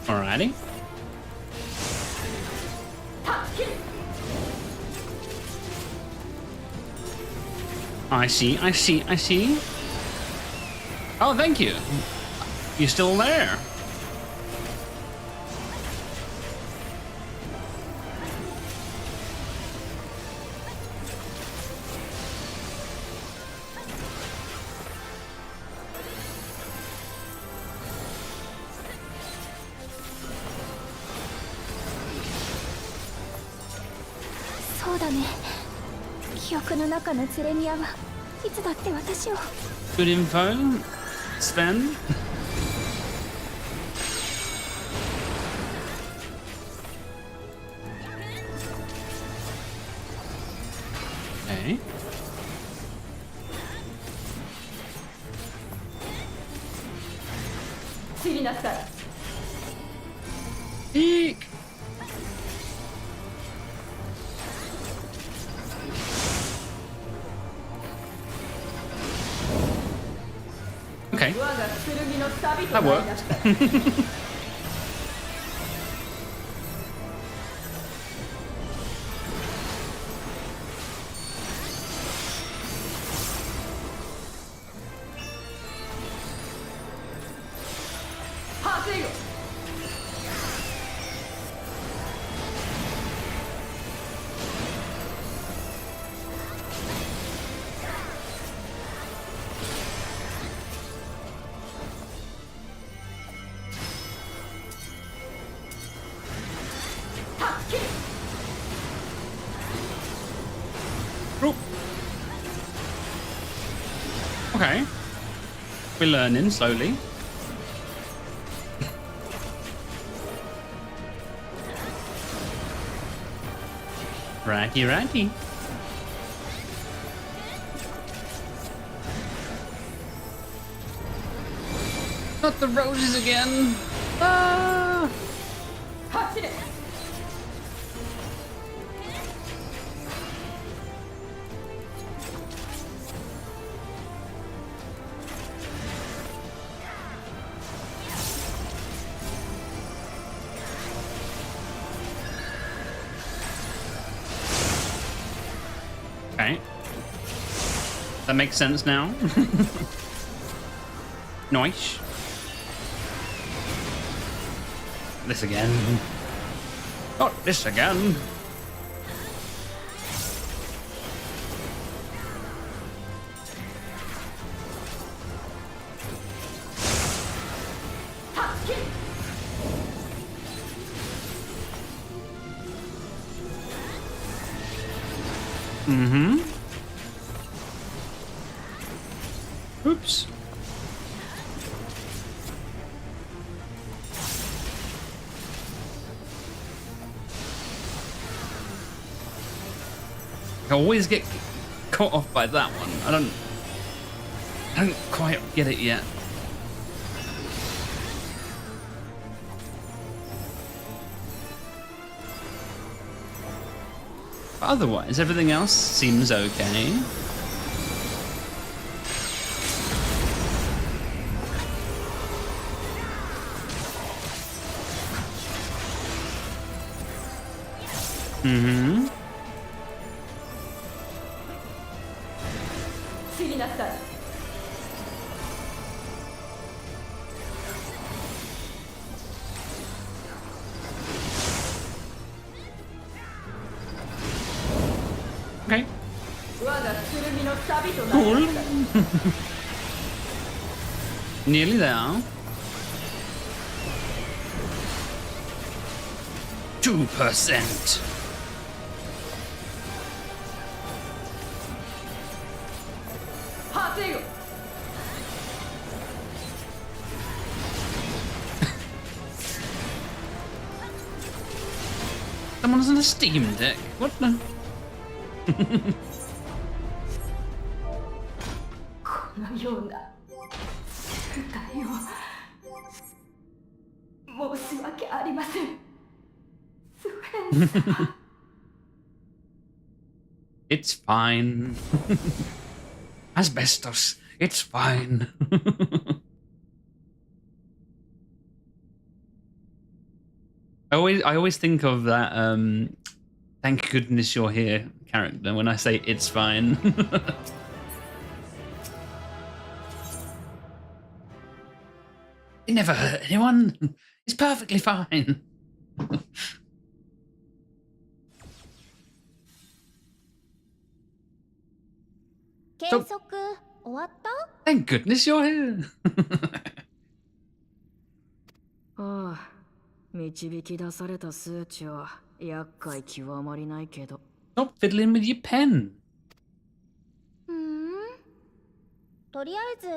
S1: Alrighty. I see, I see, I see. Oh, thank you. You're still there.
S3: そうだね。記憶の中のセレニアはいつだって私を。
S1: Good info, Sven. Okay.
S3: 知りなさい。
S1: Eek. Okay.
S3: 我が剣の旅と
S1: That
S3: なりな
S1: worked.
S3: さい。はせよ。
S1: Oh. Okay. We're learning slowly. Righty, righty. Not the roses again. Ah.
S3: 走れ。
S1: Okay. That makes sense now. Nice. This again. Not this again. Mm-hmm. Oops. always get caught off by that one. I don't quite get it yet. But otherwise, everything else seems okay. Mm-hmm. Okay. Cool. Nearly there. 2%. Someone's on a Steam Deck. What the?
S3: このような不快を申し訳ありません。スフェン様。
S1: It's fine. Asbestos. It's fine. I always think of that thank goodness you're here character when I say it's fine. It never hurt anyone. It's perfectly fine.
S3: 計測終わった？
S1: Thank goodness you're here.
S4: ああ、導き出された数値は厄介極まりないけど。
S1: Stop fiddling with your pen.
S3: とりあえず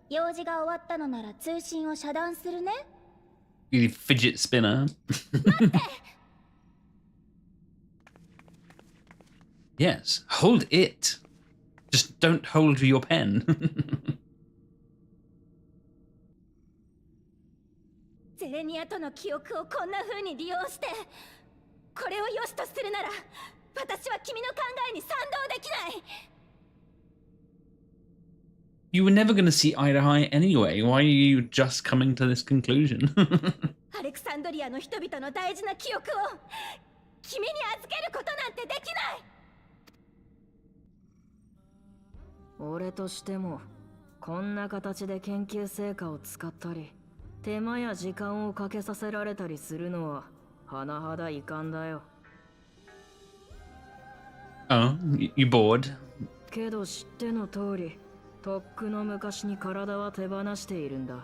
S3: 用事が終わったのなら通信を遮断するね。
S1: You fidget spinner. Yes, hold it. Just don't hold your pen.
S3: ゼレニアとの記憶をこんな風に利用して、これを良しとするなら、私は君の考えに賛同できない。
S1: You were never going to see eye to eye anyway. Why are you just coming to this conclusion?
S3: アレクサンドリアの人々の大事な記憶を君に預けることなんてできない。
S4: 俺としてもこんな形で研究成果を使ったり手間や時間をかけさせられたりするのは甚だ遺憾だよ。
S1: Oh, you bored?
S4: けど知っての通りとっくの昔に体は手放しているんだ。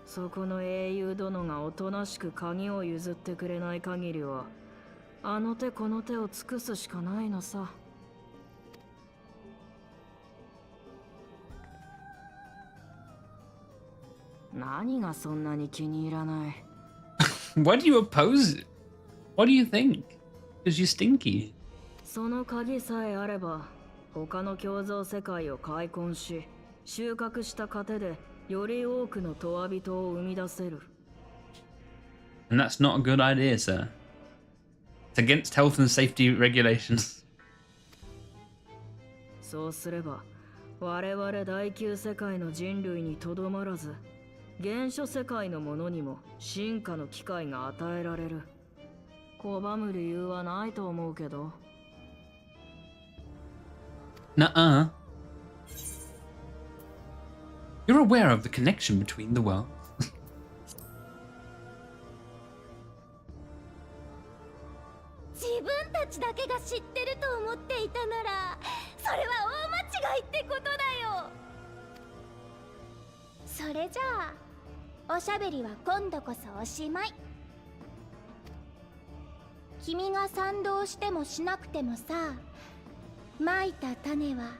S4: そこの英雄殿がおとなしく鍵を譲ってくれない限りはあの手この手を尽くすしかないのさ。何がそんなに気に入らない？
S1: Why do you oppose it? What do you think? Because you're stinky.
S4: その鍵さえあれば他の共造世界を開墾し収穫した糧でより多くのトワ人を生み出せる。
S1: And that's not a good idea, sir. It's against health and safety regulations.
S4: そうすれば我々第9世界の人類にとどまらず原初世界の者にも進化の機会が与えられる。拒む理由はないと思うけど。
S1: Nuh-uh. You're aware of the connection between the worlds.
S3: 自分たちだけが知ってると思っていたなら、それは大間違いってことだよ。それじゃあおしゃべりは今度こそおしまい。君が賛同してもしなくてもさ、まいた種は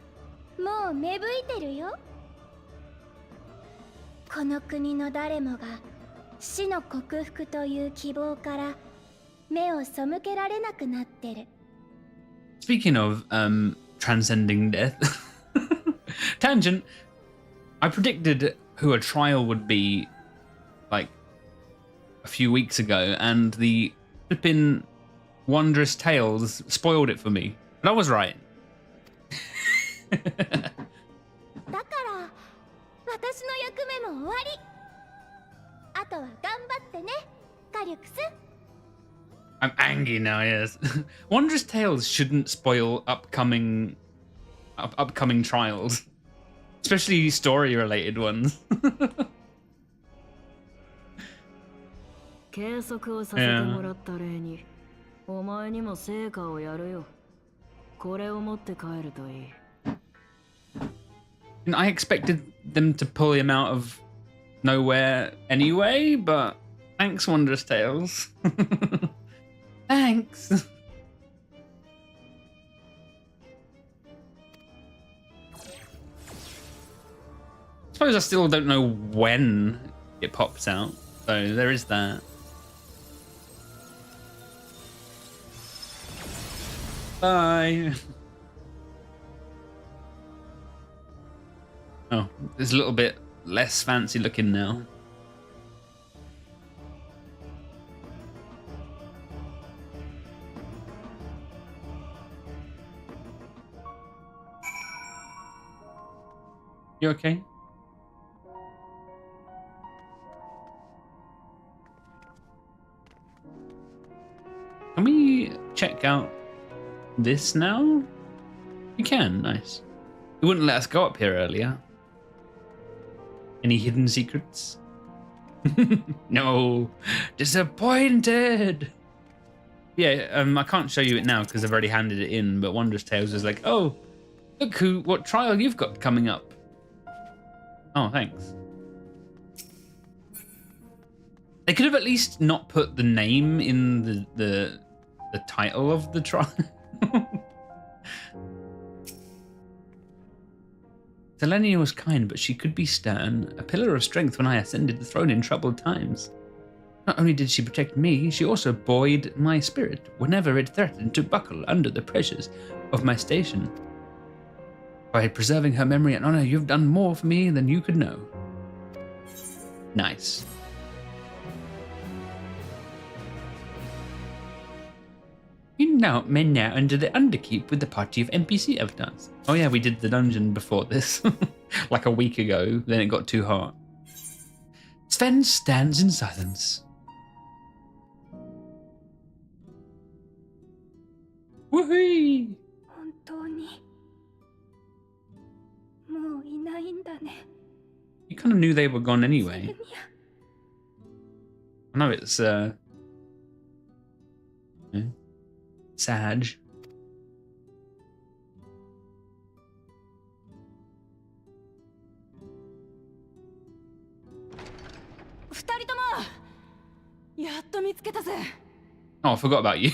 S3: もう芽吹いてるよ。この国の誰もが死の克服という希望から目を背けられなくなってる。
S1: Speaking of transcending death, tangent. I predicted who a trial would be like a few weeks ago, and the flipping Wondrous Tales spoiled it for me. But I was right.
S3: だから私の役目も終わり。あとは頑張ってね、カリュクス。
S1: I'm angry now, yes. Wondrous Tales shouldn't spoil upcoming trials. Especially story-related ones.
S4: 計測をさせてもらった例に、お前にも成果をやるよ。これを持って帰るといい。
S1: And I expected them to pull him out of nowhere anyway, but thanks, Wondrous Tales. Thanks. Suppose I still don't know when it pops out, so there is that. Bye. Oh, it's a little bit less fancy looking now. You okay? Can we check out this now? We can, nice. You wouldn't let us go up here earlier. Any hidden secrets? No, disappointed. Yeah, I can't show you it now because I've already handed it in, but Wondrous Tales is like, oh, look what trial you've got coming up. Oh, thanks. They could have at least not put the name in the title of the trial. Selenia was kind, but she could be stern, a pillar of strength when I ascended the throne in troubled times. Not only did she protect me, she also buoyed my spirit whenever it threatened to buckle under the pressures of my station. By preserving her memory and honor, you've done more for me than you could know. Nice. You now men now under the underkeep with the party of NPC avatars. Oh yeah, we did the dungeon before this, like a week ago. Then it got too hot. Sven stands in silence. Woohoo!
S3: 本当にもういないんだね。
S1: You kind of knew they were gone anyway. I know it's sad.
S3: 二人ともやっと見つけたぜ。
S1: Oh, I forgot about you.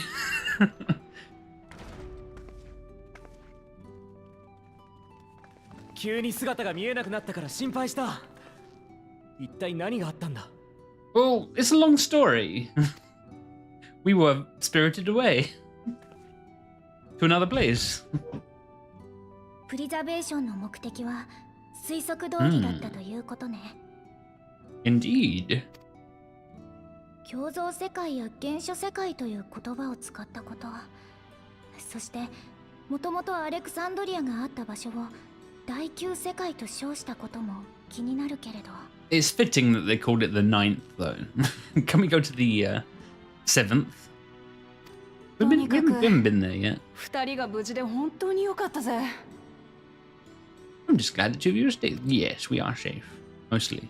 S5: 急に姿が見えなくなったから心配した。一体何があったんだ。
S1: Well, it's a long story. We were spirited away to another place.
S3: プリザベーションの目的は推測通りだったということね。
S1: Indeed.
S3: 共造世界や原初世界という言葉を使ったこと、そしてもともとアレクサンドリアがあった場所を第9世界と称したことも気になるけれど。
S1: It's fitting that they called it the 9th, though. Can we go to the 7th? We haven't been there yet.
S3: 二人が無事で本当に良かったぜ。
S1: I'm just glad the two of you are safe. Yes, we are safe. Mostly.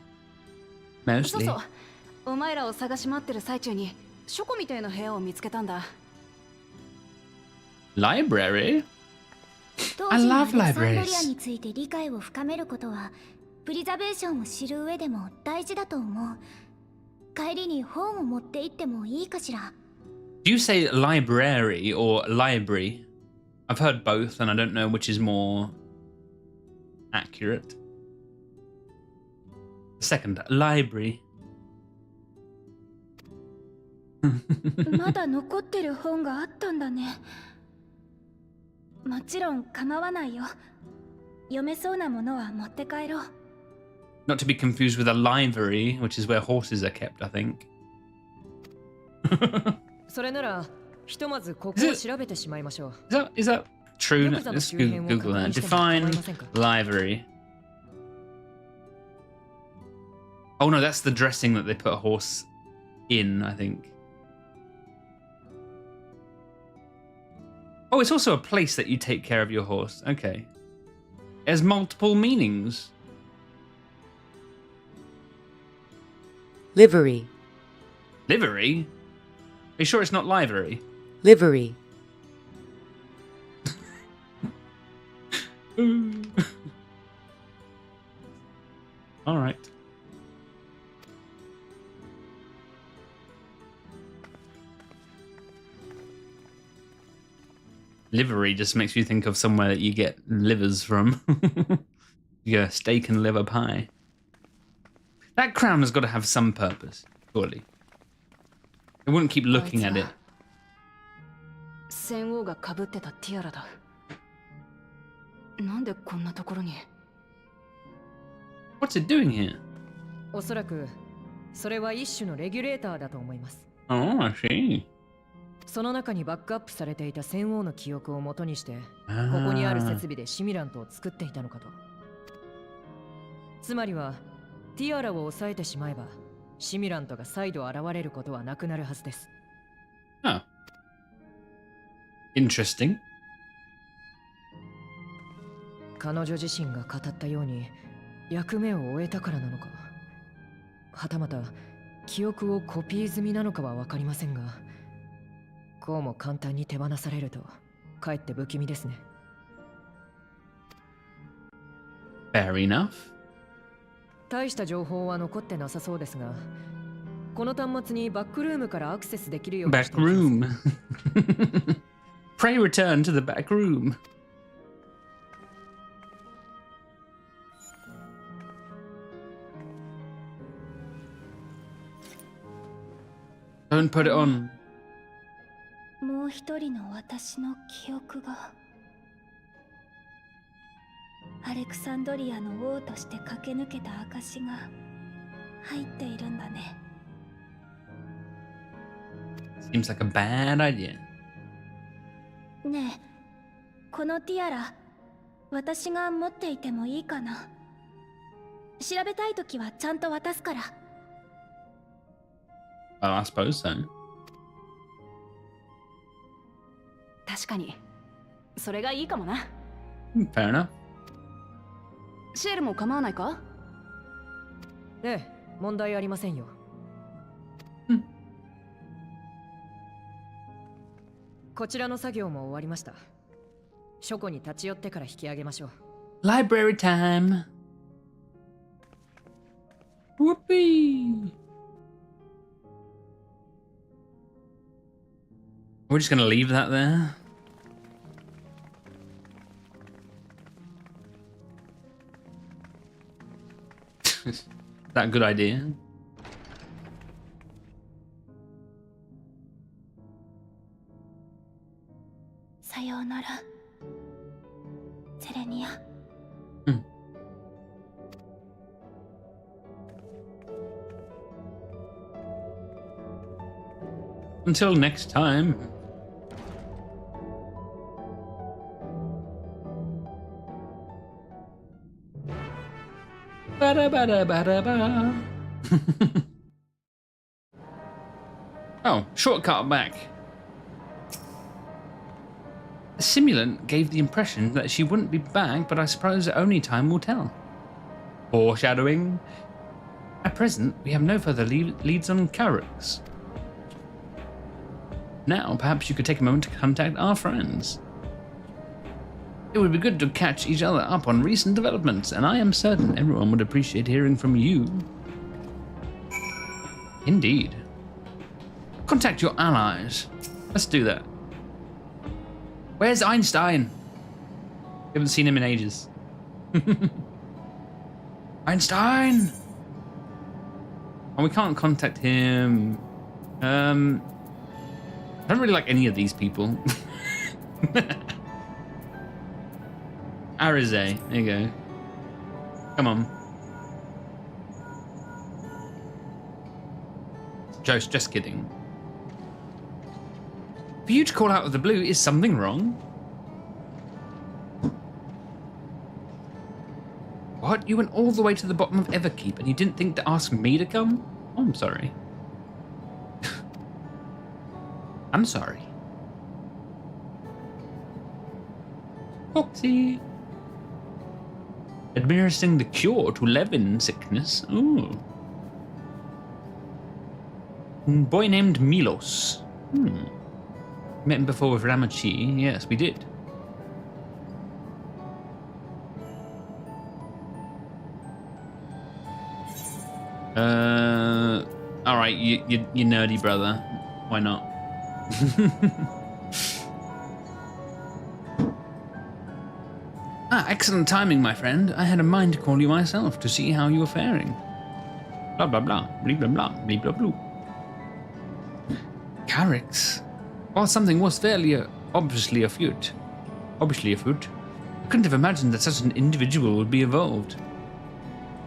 S3: そう
S1: Mostly.
S3: そう、お前らを探し回ってる最中に書庫みたいな部屋を見つけたんだ。
S1: Library?
S3: 当
S1: I
S3: 時のア
S1: love
S3: レクサンドリア
S1: libraries.
S3: について理解を深めることはプリザベーションを知る上でも大事だと思う。帰りに本を持って行ってもいいかしら。
S1: Do you say library or library? I've heard both, and I don't know which is more accurate. The second, library.
S3: まだ残ってる本があったんだね。もちろん構わないよ。読めそうなものは持って帰ろう。
S1: Not to be confused with a livery, which is where horses are kept, I think.
S4: それならひとまずここを調べてしまいましょう。
S1: Is that true?
S4: よくぞ
S1: Let's
S4: 周辺を
S1: Google
S4: 確
S1: that.
S4: 認しても構い
S1: Define
S4: ませんか？
S1: livery. Oh no, that's the dressing that they put a horse in, I think. Oh, it's also a place that you take care of your horse. Okay. It has multiple meanings.
S6: Livery.
S1: Livery? Are you sure it's not livery?
S6: Livery.
S1: All right. Livery just makes you think of somewhere that you get livers from. Yeah, steak and liver pie. That crown has got to have some purpose, surely. I wouldn't keep looking at it.
S4: 戦王が被ってたティアラだ。なんでこんなところに？
S1: What's it doing here?
S4: おそらくそれは一種のレギュレーターだと思います。
S1: Oh, I see.
S4: その中にバックアップされていた戦王の記憶を元にして、ここにある設備でシミラントを作っていたのかと。つまりはティアラを抑えてしまえば、シミラントが再度現れることはなくなるはずです。
S1: Oh. Interesting.
S4: 彼女自身が語ったように役目を終えたからなのか、はたまた記憶をコピー済みなのかは分かりませんが、こうも簡単に手放されるとかえって不気味ですね。
S1: Fair enough.
S4: 大した情報は残ってなさそうですが、この端末にバックルームからアクセスできるように
S1: Back
S4: しています。
S1: room. Pray return to the back room. Don't put it on.
S3: もう一人の私の記憶がアレクサンドリアの王として駆け抜けた証が入っているんだね。
S1: Seems like a bad idea.
S3: ねえ、このティアラ、私が持っていてもいいかな？調べたいときはちゃんと渡すから。
S1: Well, I suppose so.
S7: 確かにそれがいいかもな。
S1: Fair enough.
S7: シエルも構わないか？
S4: ええ、問題ありませんよ。こちらの作業も終わりました。書庫に立ち寄ってから引き上げましょう。
S1: Library time. Whoopee. We're just gonna leave that there. Is that a good idea?
S3: さようなら、セレニア。
S1: Until next time. Ba-da-ba-da-ba-da-ba. Oh, shortcut back. The simulant gave the impression that she wouldn't be back, but I suppose only time will tell. Foreshadowing. At present, we have no further leads on Carrix. Now, perhaps you could take a moment to contact our friends. It would be good to catch each other up on recent developments, and I am certain everyone would appreciate hearing from you. Indeed. Contact your allies. Let's do that. Where's Einstein? We haven't seen him in ages. Einstein! Oh, we can't contact him. I don't really like any of these people. Arize. There you go. Come on. Just kidding. For you to call out of the blue, is something wrong? What? You went all the way to the bottom of Everkeep and you didn't think to ask me to come? Oh, I'm sorry. I'm sorry. Foxy. Administering the cure to Levin sickness. Ooh. Boy named Milos. Met him before with Ramachi. Yes, we did. Alright, you nerdy brother. Why not? Excellent timing, my friend. I had a mind to call you myself to see how you were faring. Blah blah blah, blah blah blah, blah blah blah. Carrix. While something was fairly obviously afoot, I couldn't have imagined that such an individual would be evolved.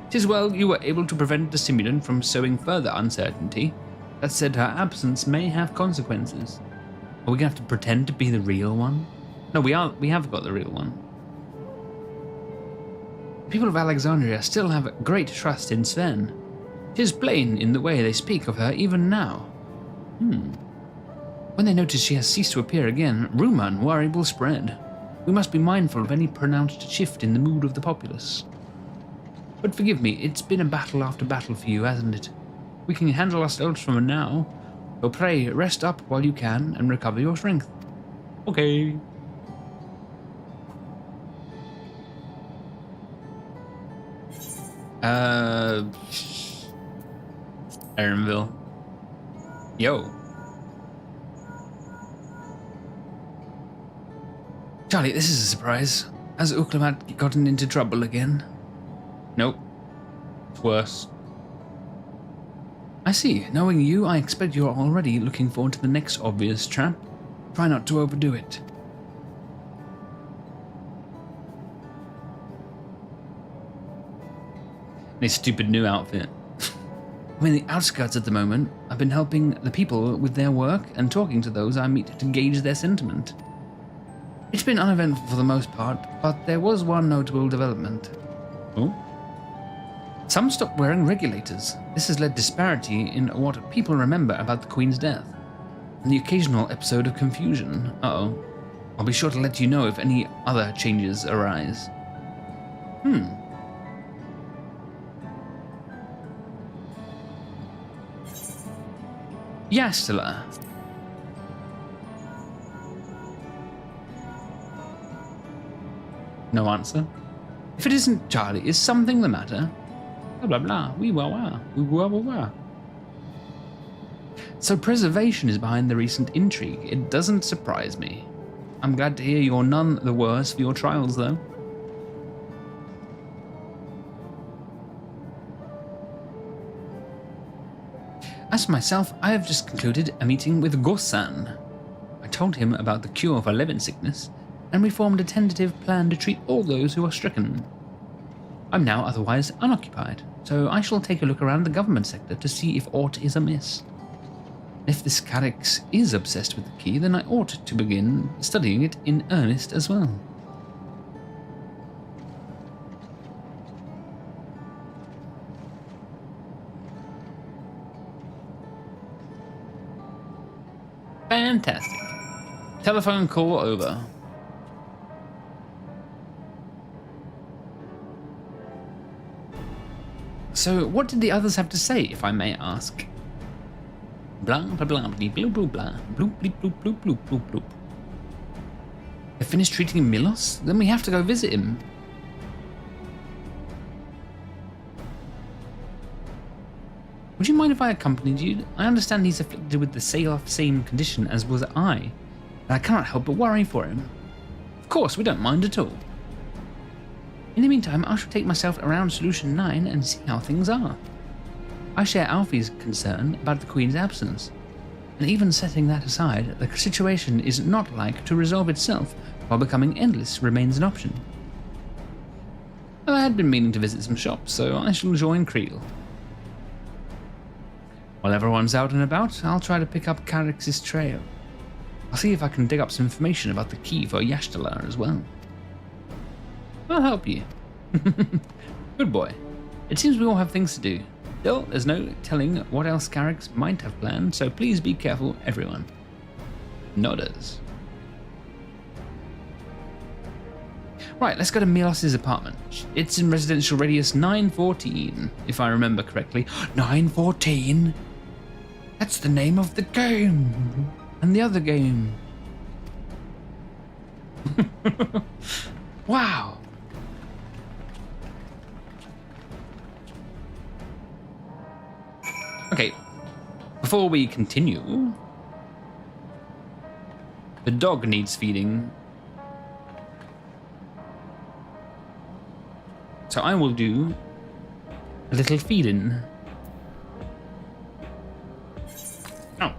S1: 'Tis well you were able to prevent the simulant from sowing further uncertainty. That said, her absence may have consequences. Are we gonna have to pretend to be the real one? No, we have got the real one. The people of Alexandria still have great trust in Sven. 'Tis plain in the way they speak of her even now. When they notice she has ceased to appear again, rumor and worry will spread. We must be mindful of any pronounced shift in the mood of the populace. But forgive me, it's been a battle after battle for you, hasn't it? We can handle ourselves from now, so pray rest up while you can and recover your strength. Okay. Aaronville. Yo. Charlie, this is a surprise. Has Uklamat gotten into trouble again? Nope. It's worse. I see. Knowing you, I expect you're already looking forward to the next obvious trap. Try not to overdo it. This stupid new outfit. I'm in the outskirts at the moment. I've been helping the people with their work and talking to those I meet to gauge their sentiment. It's been uneventful for the most part, but there was one notable development. Oh? Some stopped wearing regulators. This has led disparity in what people remember about the Queen's death, and the occasional episode of confusion. Uh-oh. I'll be sure to let you know if any other changes arise. Yastila. No answer. If it isn't Charlie, is something the matter? Blah blah blah. Wee wah wah. Wee wah wah wah. So preservation is behind the recent intrigue. It doesn't surprise me. I'm glad to hear you're none the worse for your trials, though. As for myself, I have just concluded a meeting with Gossan. I told him about the cure for Levin sickness, and we formed a tentative plan to treat all those who are stricken. I'm now otherwise unoccupied, so I shall take a look around the government sector to see if aught is amiss. If this Carrix is obsessed with the key, then I ought to begin studying it in earnest as well. Fantastic. Telephone call over. So, what did the others have to say, if I may ask? Blah blah blah blah blah blah blah bloop bleep bloop bloop bloop bloop bloop. They finished treating Milos? Then we have to go visit him. Would you mind if I accompanied you? I understand he's afflicted with the same condition as was I, and I cannot help but worry for him. Of course, we don't mind at all. In the meantime, I shall take myself around Solution 9 and see how things are. I share Alfie's concern about the Queen's absence, and even setting that aside, the situation is not like to resolve itself while becoming endless remains an option. Well, I had been meaning to visit some shops, so I shall join Creel. While everyone's out and about, I'll try to pick up Carix's trail. I'll see if I can dig up some information about the key for Yashtalar as well. I'll help you. Good boy. It seems we all have things to do. Still, there's no telling what else Carix might have planned, so please be careful, everyone. Nodders. Right, let's go to Milos's apartment. It's in residential radius 914, if I remember correctly. 914? That's the name of the game. And the other game. Wow. Okay, before we continue, the dog needs feeding. So I will do a little feeding. Oh.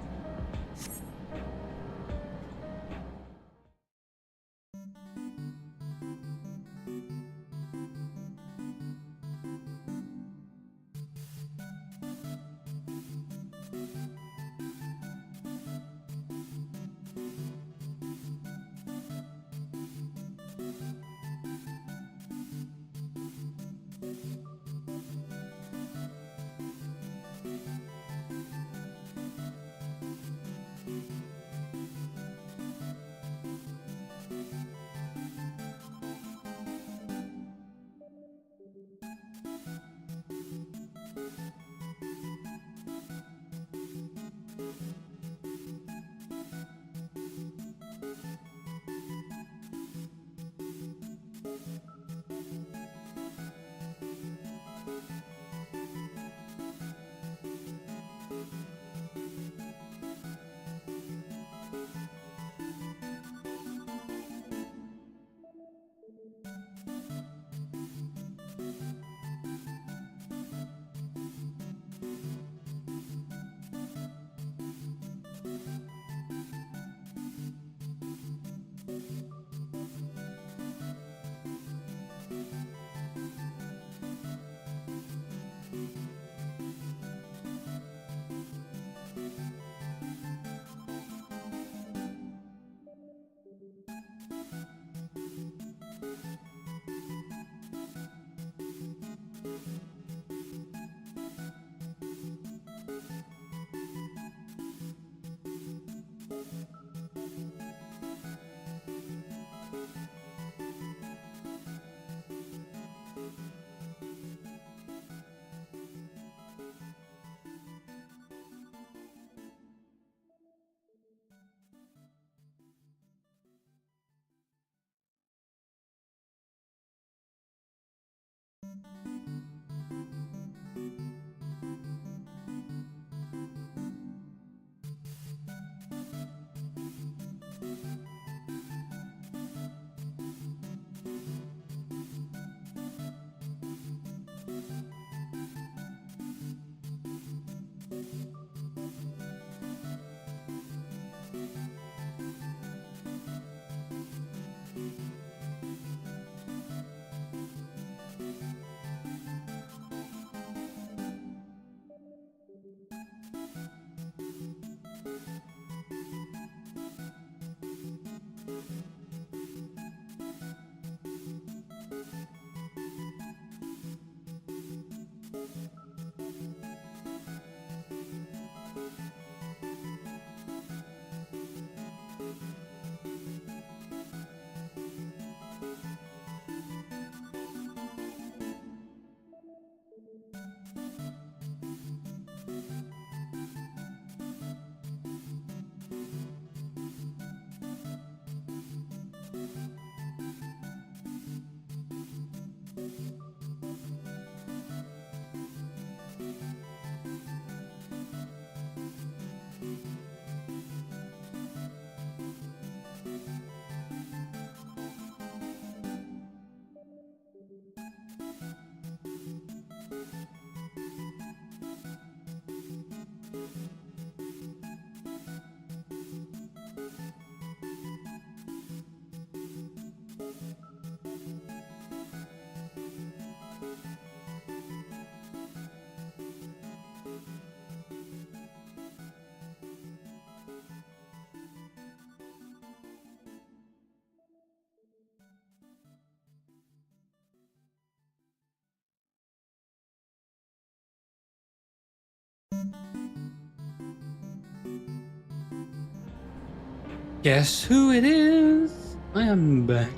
S1: Guess who it is? I am back.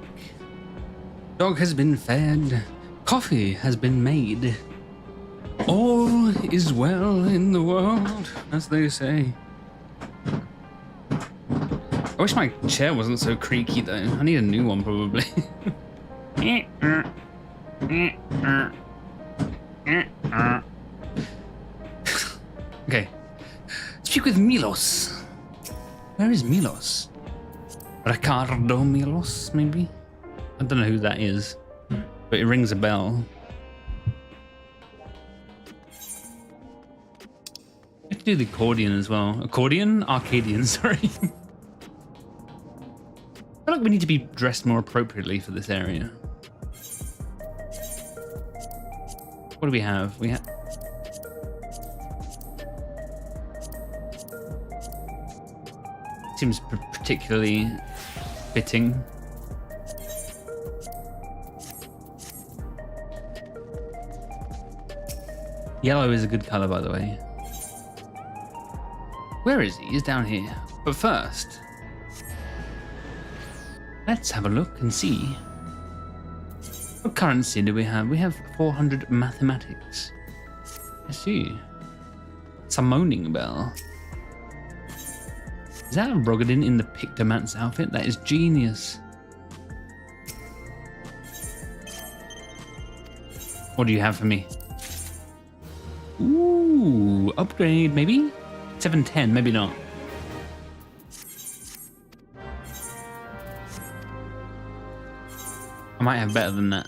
S1: Dog has been fed. Coffee has been made. All is well in the world, as they say. I wish my chair wasn't so creaky though. I need a new one probably. Okay. Speak with Milos. Where is Milos? Ricardo Milos, maybe? I don't know who that is, but it rings a bell. I have to do the accordion as well. Accordion? Arcadian, sorry. I feel like we need to be dressed more appropriately for this area. What do we have? We have... Seems particularly fitting. Yellow is a good color, by the way. Where is he? He's down here. But first, let's have a look and see. What currency do we have? We have 400 mathematics. I see. Summoning bell. Is that a Rogadin in the Pictoman's outfit? That is genius. What do you have for me? Ooh, upgrade maybe? 710, maybe not. I might have better than that.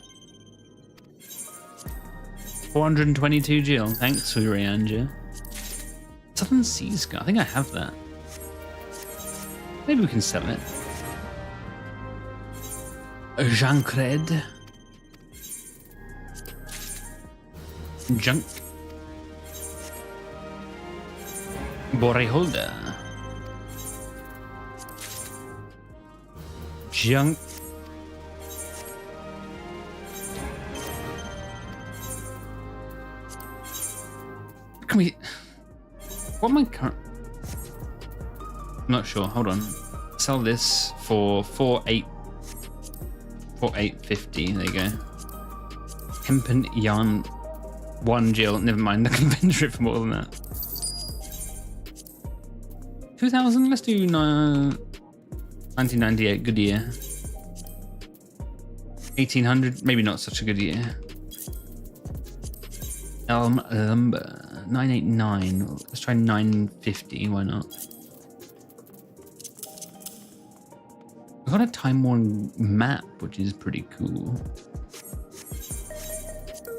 S1: 422 Jill. Thanks, Urianja. Southern Seas Scar. I think I have that. Maybe we can sell it. Jean-Cred. Junk. Boreholder. Junk. Can we... What am I current... I'm not sure. Hold on. Sell this for 4850. There you go. Hempen yarn 1 Jill. Never mind. I can vendor it for more than that. 2000. Let's do 1998. Good year. 1800. Maybe not such a good year. Elm lumber. 989. Let's try 950. Why not? I've got a Time Worn map, which is pretty cool.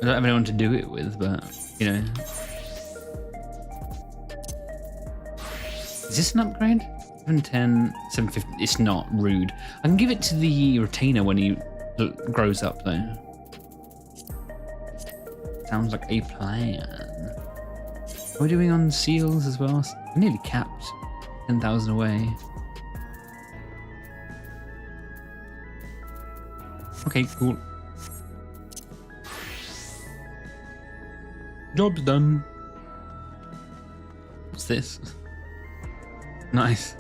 S1: I don't have anyone to do it with, but you know. Is this an upgrade? 710, 750. It's not rude. I can give it to the retainer when he grows up, though. Sounds like a plan. Are we doing on seals as well? We're nearly capped. 10,000 away. Okay, cool. Job's done. What's this? Nice.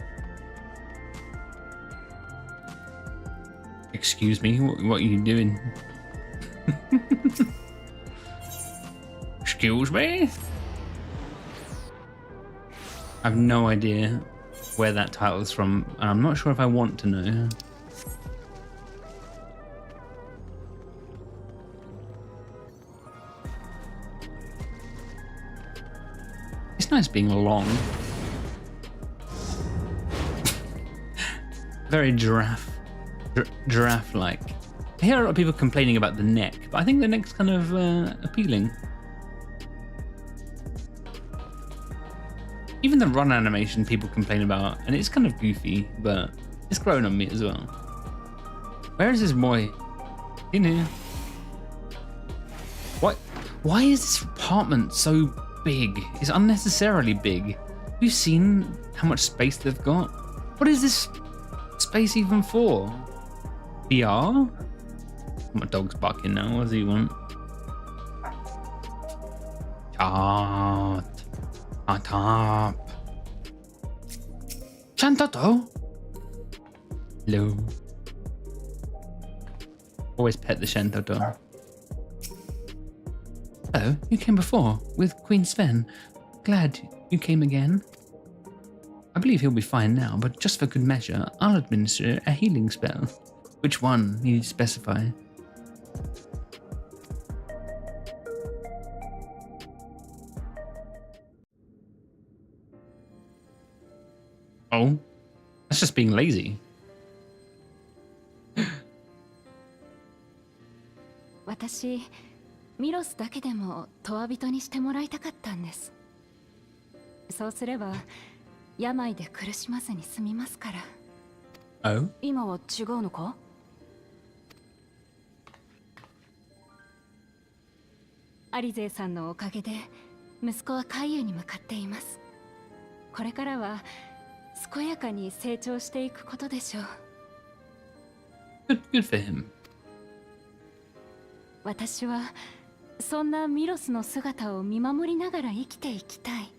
S1: Excuse me, what are you doing? Excuse me? I have no idea where that title is from, and I'm not sure if I want to know. It's nice being long. Very giraffe-like. I hear a lot of people complaining about the neck, but I think the neck's kind of appealing. Even the run animation people complain about, and it's kind of goofy, but it's grown on me as well. Where is this boy? In here. What? Why is this apartment so big? It's unnecessarily big. Have you seen how much space they've got? What is this space even for? VR? My dog's barking now. What does he want? Top. Chantato? Hello. Always pet the Shanto dog. Oh, you came before with Queen Sven. Glad you came again. I believe he'll be fine now, but just for good measure, I'll administer a healing spell. Which one need you specify? Oh, that's just being lazy.
S7: 私ミロスだけでもトワ人にしてもらいたかったんです。そうすれば病で苦しまずに済みますから。
S1: Oh?
S7: 今は違うのか？アリゼーさんのおかげで息子は海遊に向かっています。これからは健やかに成長していくことでしょう。
S1: Good for him.
S7: 私はそんなミロスの姿を見守りながら生きていきたい。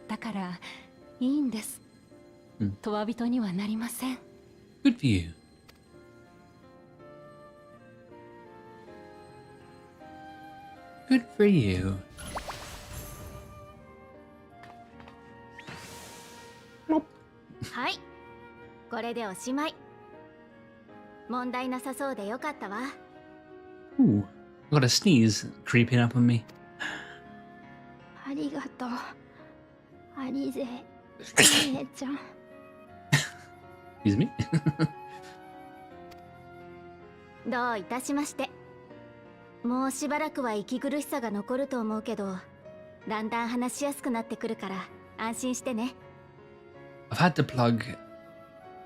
S7: だからいいんです。トワ人にはなりません。
S1: Good for you. Good for you.
S3: はい、これでおしまい。問題なさそうでよかったわ。
S1: Ooh, I got a sneeze creeping up on me.
S3: ありがとう、アリゼ姉ちゃん。
S1: Excuse me?
S3: どういたしまして。もうしばらくは息苦しさが残ると思うけど、だんだん話しやすくなってくるから安心してね。
S1: I've had to plug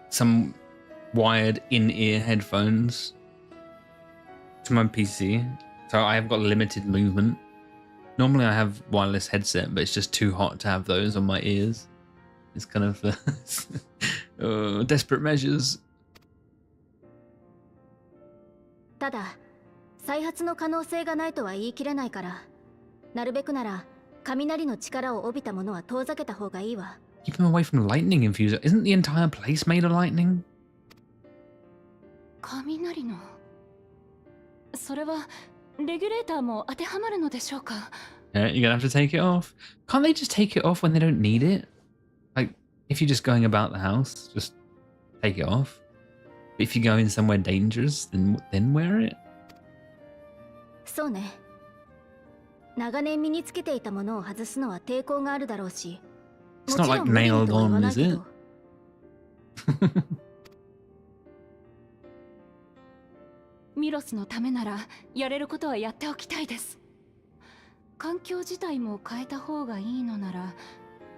S1: some wired in-ear headphones to my PC, so I've got limited movement. Normally I have wireless headset, but it's just too hot to have those on my ears. It's kind of desperate measures.
S3: ただ、再発の可能性がないとは言い切れないから、なるべくなら雷の力を帯びたものは遠ざけた方がいいわ。
S1: Keep him away from lightning infuser. Isn't the entire place made of lightning?
S7: 雷のそれはレギュレーターも当てはまるのでしょうか？
S1: Yeah, you're gonna have to take it off. Can't they just take it off when they don't need it? Like, if you're just going about the house, just take it off. But if you're going somewhere dangerous, then wear it.
S3: そうね。長年身につけていたものを外すのは抵抗があるだろうし。
S1: It's not like nailed on, is it?
S7: ミロスのためならやれることはやっておきたいです。環境自体も変えた方がいいのなら、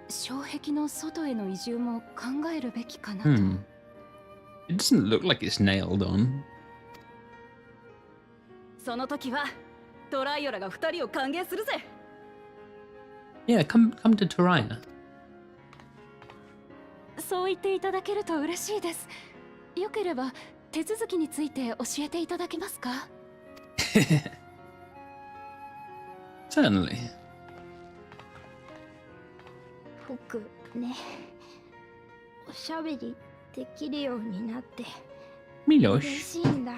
S7: 障壁の外への移住も考えるべきかなと。
S1: It doesn't look like it's nailed on.
S4: その時はトライオラが2人を歓迎するぜ。
S1: Yeah, come to Toraya.
S7: そう言っていただけると嬉しいです。よければ手続きについて教えていただけますか？
S1: Certainly.
S3: 僕ね、おしゃべりできるようになって嬉
S1: Milosh.
S3: しいんだ。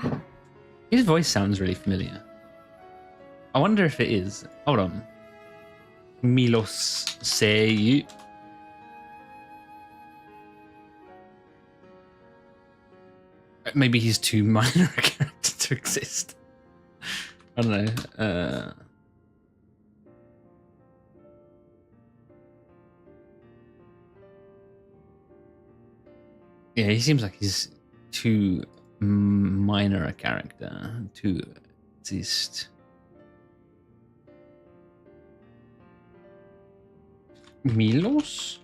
S1: His voice sounds really familiar. I wonder if it is. Hold on. Milos say you. Maybe he's too minor a character to exist. I don't know. Yeah, he seems like he's too minor a character to exist. Milos?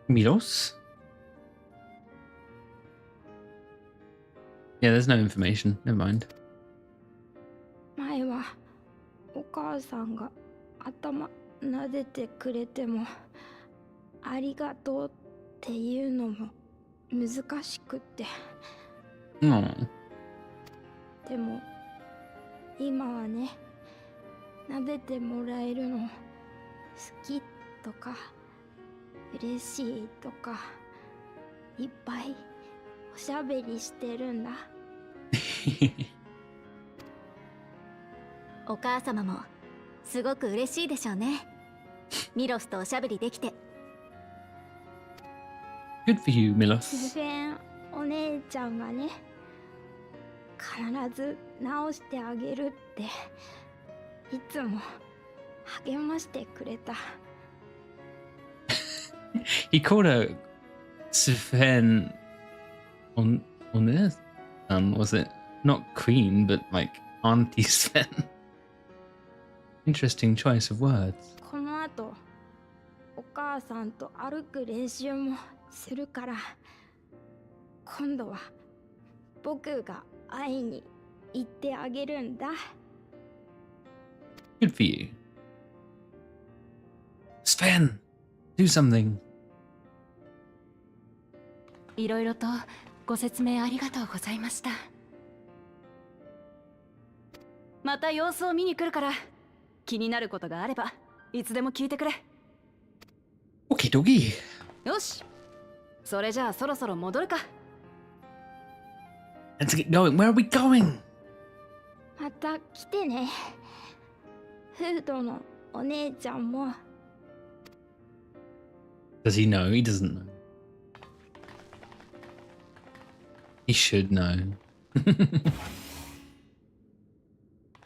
S1: Milos? Yeah, there's no information. Never mind.
S6: 前はお母さんが頭撫でてくれてもありがとうっていうのも難しくって。
S1: Oh.
S6: でも今はね、撫でてもらえるの好きとか嬉しいとかいっぱいおしゃべりしてるんだ。
S3: お母様もすごく嬉しいでしょうね。ミロスとおしゃべりできて。
S1: Good for you,
S6: ス
S1: Milos.
S6: フェンお姉ちゃんがね、必ず直してあげるっていつも励ましてくれた。
S1: He called her Sven on Earth. Was it not Queen, but like Auntie Sven? Interesting choice of words.
S6: この後お母さんと歩く練習もするから、今度は僕が会いに行ってあげるんだ。
S1: Good for you. Sven, do something.
S7: いろいろとご説明ありがとうございました。また様子を見に来るから、気になることがあればいつでも聞いてくれ。
S1: Okie dokie.
S7: よし、それじゃあそろそろ戻るか。
S1: Let's get going. Where are we going?
S6: また来てね。フードのお姉ちゃんも。
S1: Does he know? He doesn't know. He should know.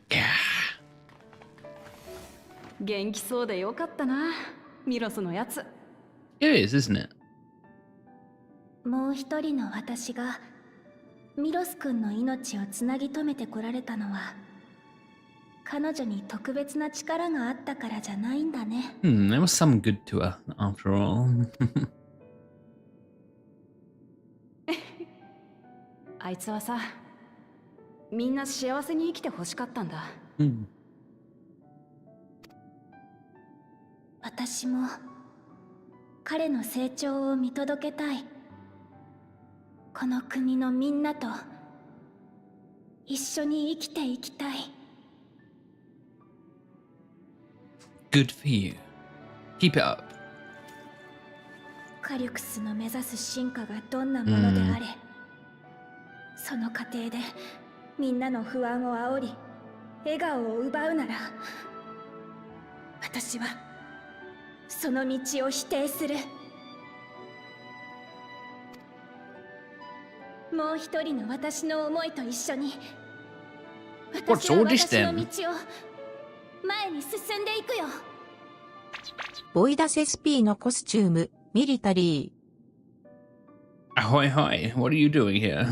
S1: Yeah.
S7: 元気そうでよかったな、ミロスのやつ。
S1: It is, isn't it?
S3: もう一人の私がミロス君の命をつなぎ止めてこられたのは、彼女に特別な力があったからじゃないんだね。
S1: There was some good to her, after all.
S7: あいつはさ、みんな幸せに生きてほしかったんだ。
S3: 私も彼の成長を見届けたい。この国のみんなと一緒に生きていきたい。
S1: Good for you. Keep it up.
S3: カリュクスの目指す進化がどんなものであれ、その過程でみんなの不安を煽り笑顔を奪うなら、私はその道を否定する。もう一人の私の思いと一緒に、私は私の道を前に進んでいくよ。
S2: ボイダス SP のコスチューム、ミリタリー。
S1: Ahoy, hoy. What are you doing here?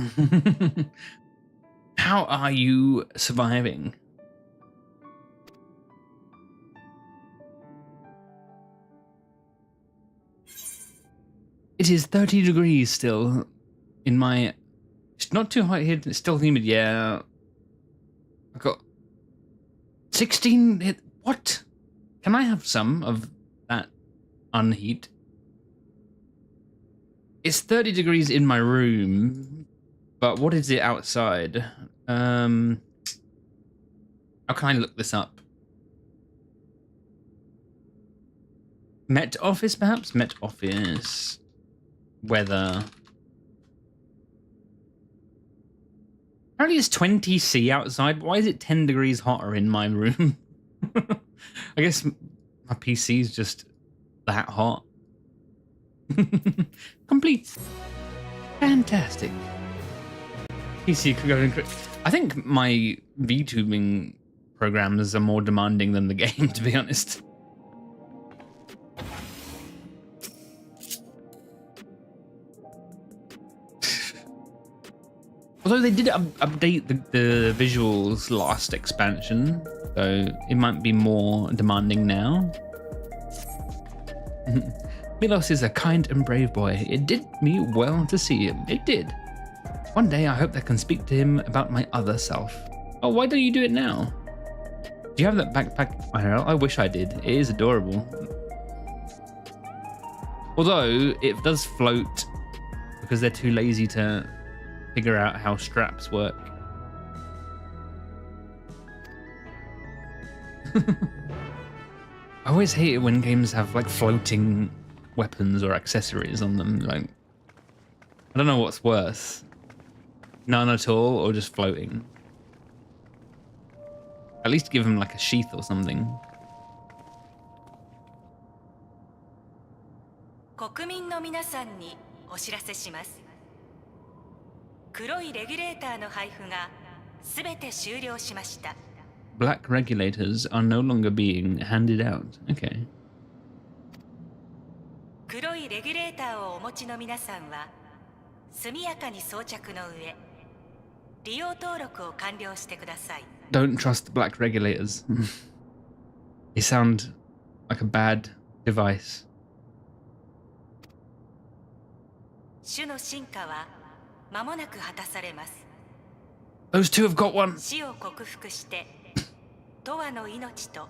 S1: How are you surviving? It is 30 degrees still in my... It's not too hot here. It's still humid. Yeah. I got 16... What? Can I have some of that unheat? It's 30 degrees in my room, but what is it outside? How can I look this up? Met Office, perhaps? Met Office. Weather. Apparently it's 20 C outside. Why is it 10 degrees hotter in my room? I guess my PC is just that hot. Complete. Fantastic. PC could go in. I think my VTubing programs are more demanding than the game, to be honest. Although they did update the visuals last expansion, so it might be more demanding now. Milos is a kind and brave boy. It did me well to see him. It did. One day I hope I can speak to him about my other self. Oh, why don't you do it now? Do you have that backpack? I wish I did. It is adorable. Although it does float because they're too lazy to figure out how straps work. I always hate it when games have like floating weapons or accessories on them. Like, I don't know what's worse, none at all or just floating. At least give them like a sheath or something.
S8: 国民の皆さんにお知らせします。黒いレギュレーターの配布がすべて終了しました。
S1: Black regulators are no longer being handed out. Okay.
S8: 黒いレギュレーターをお持ちの皆さんは速やかに装着の上、利用登録を完了してください。
S1: Don't trust black regulators. They sound like a bad device.
S8: 種の進化は間もなく果たされます。
S1: Those two have got one.
S8: 死を克服して永遠の命と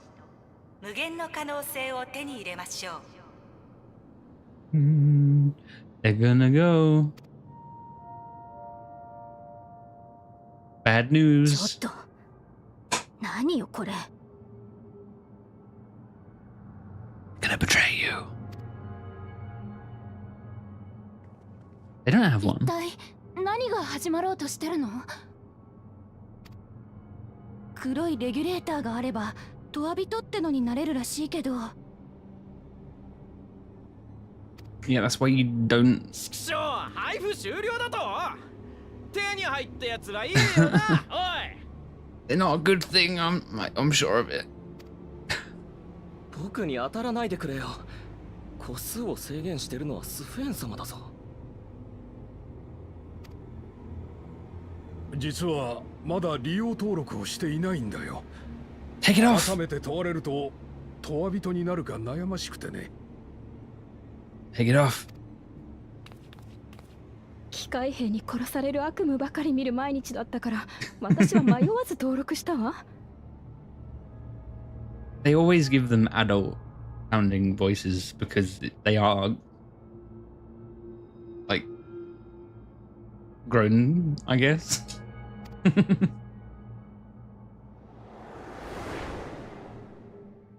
S8: 無限の可能性を手に入れましょう。
S1: They're gonna go. Bad
S3: ちょ
S1: news.
S3: っと何よこれ。
S1: Gonna betray you. They don't have
S7: 一
S1: one.
S7: 体何が始まろうとしてるの？黒いレギュレーターがあればトワビトってのになれるらしいけど。
S1: Yeah, that's why you don't.
S5: ちくしょう、配布終了だと。手に入ったやつらいいよな。おい。
S1: They're not a good thing. I'm sure of it.
S5: 僕に当たらないでくれよ。個数を制限してるのはスフェーン様だぞ。
S9: 実はまだ利用登録をしていないんだよ。
S1: Take it off.
S9: 改めて問われると、問わ人になるか悩ましくてね。
S1: Take it off.
S6: 機械兵に殺される悪夢ばかり見る毎日だったから私は迷わず登録したわ。
S1: They always give them adult sounding voices because they are like grown, I guess.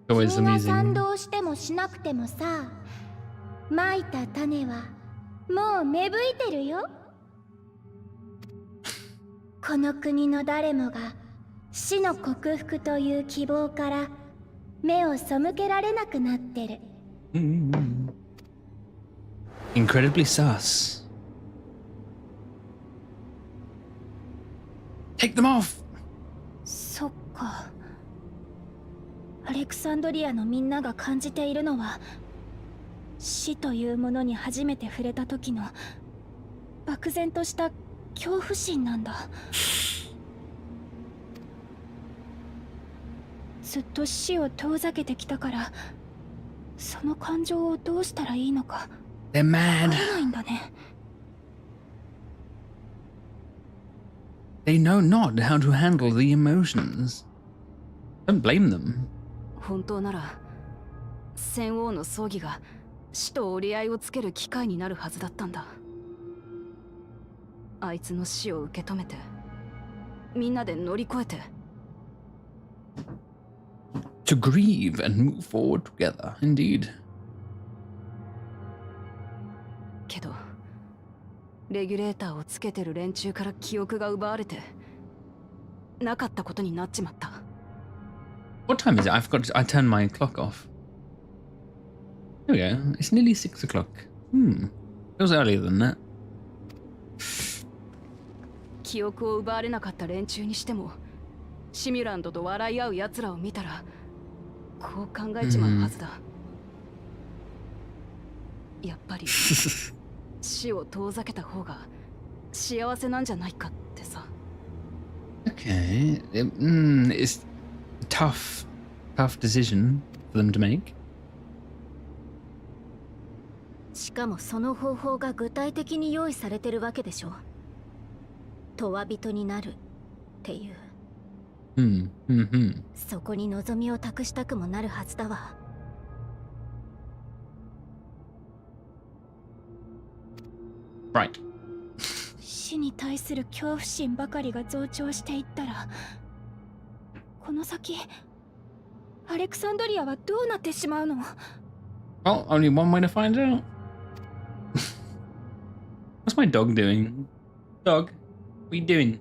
S1: Always
S3: 君が
S1: amusing.
S3: 賛同してもしなくてもさ、まいた種はもう芽吹いてるよ。この国の誰もが死の克服という希望から目を背けられなくなってる。
S1: Incredibly sus. Take them off.
S6: そっか。アレクサンドリアのみんなが感じているのは死というものに初めて触れた時の漠然とした恐怖心なんだ。ずっと死を遠ざけてきたからその感情をどうしたらいいのか
S1: They're
S6: わ
S1: mad.
S6: からないんだね。
S1: They know not how to handle the emotions. Don't blame them.
S7: 本当なら戦王の葬儀が死と折り合いをつける機会になるはずだったんだ。あいつの死を受け止めてみんなで乗り越えて。
S1: To grieve and move forward together, indeed.
S7: けどレギュレーターをつけてる連中から記憶が奪われてなかったことになっちまった。
S1: What time is it? I turned my clock off. There we go. It's nearly 6 o'clock. Feels earlier than that.
S7: 記憶を奪われなかった連中にしてもシミュランドと笑い合う奴らを見たらこう考えちまうはずだ。やっぱり死を遠ざけた方が幸せなんじゃないかってさ。
S1: Okay. It's a tough decision for them to make.
S3: しかもその方法が具体的に用意されてるわけでしょ。問わ人になるっていう。そこに望みを託したくもなるはずだわ。
S1: Right.
S6: 死に対する恐怖心ばかりが増長していったら、この先アレクサンドリアはどうなってしまうの？
S1: Well, only one way to find out. What's my dog doing? Dog, what are you doing?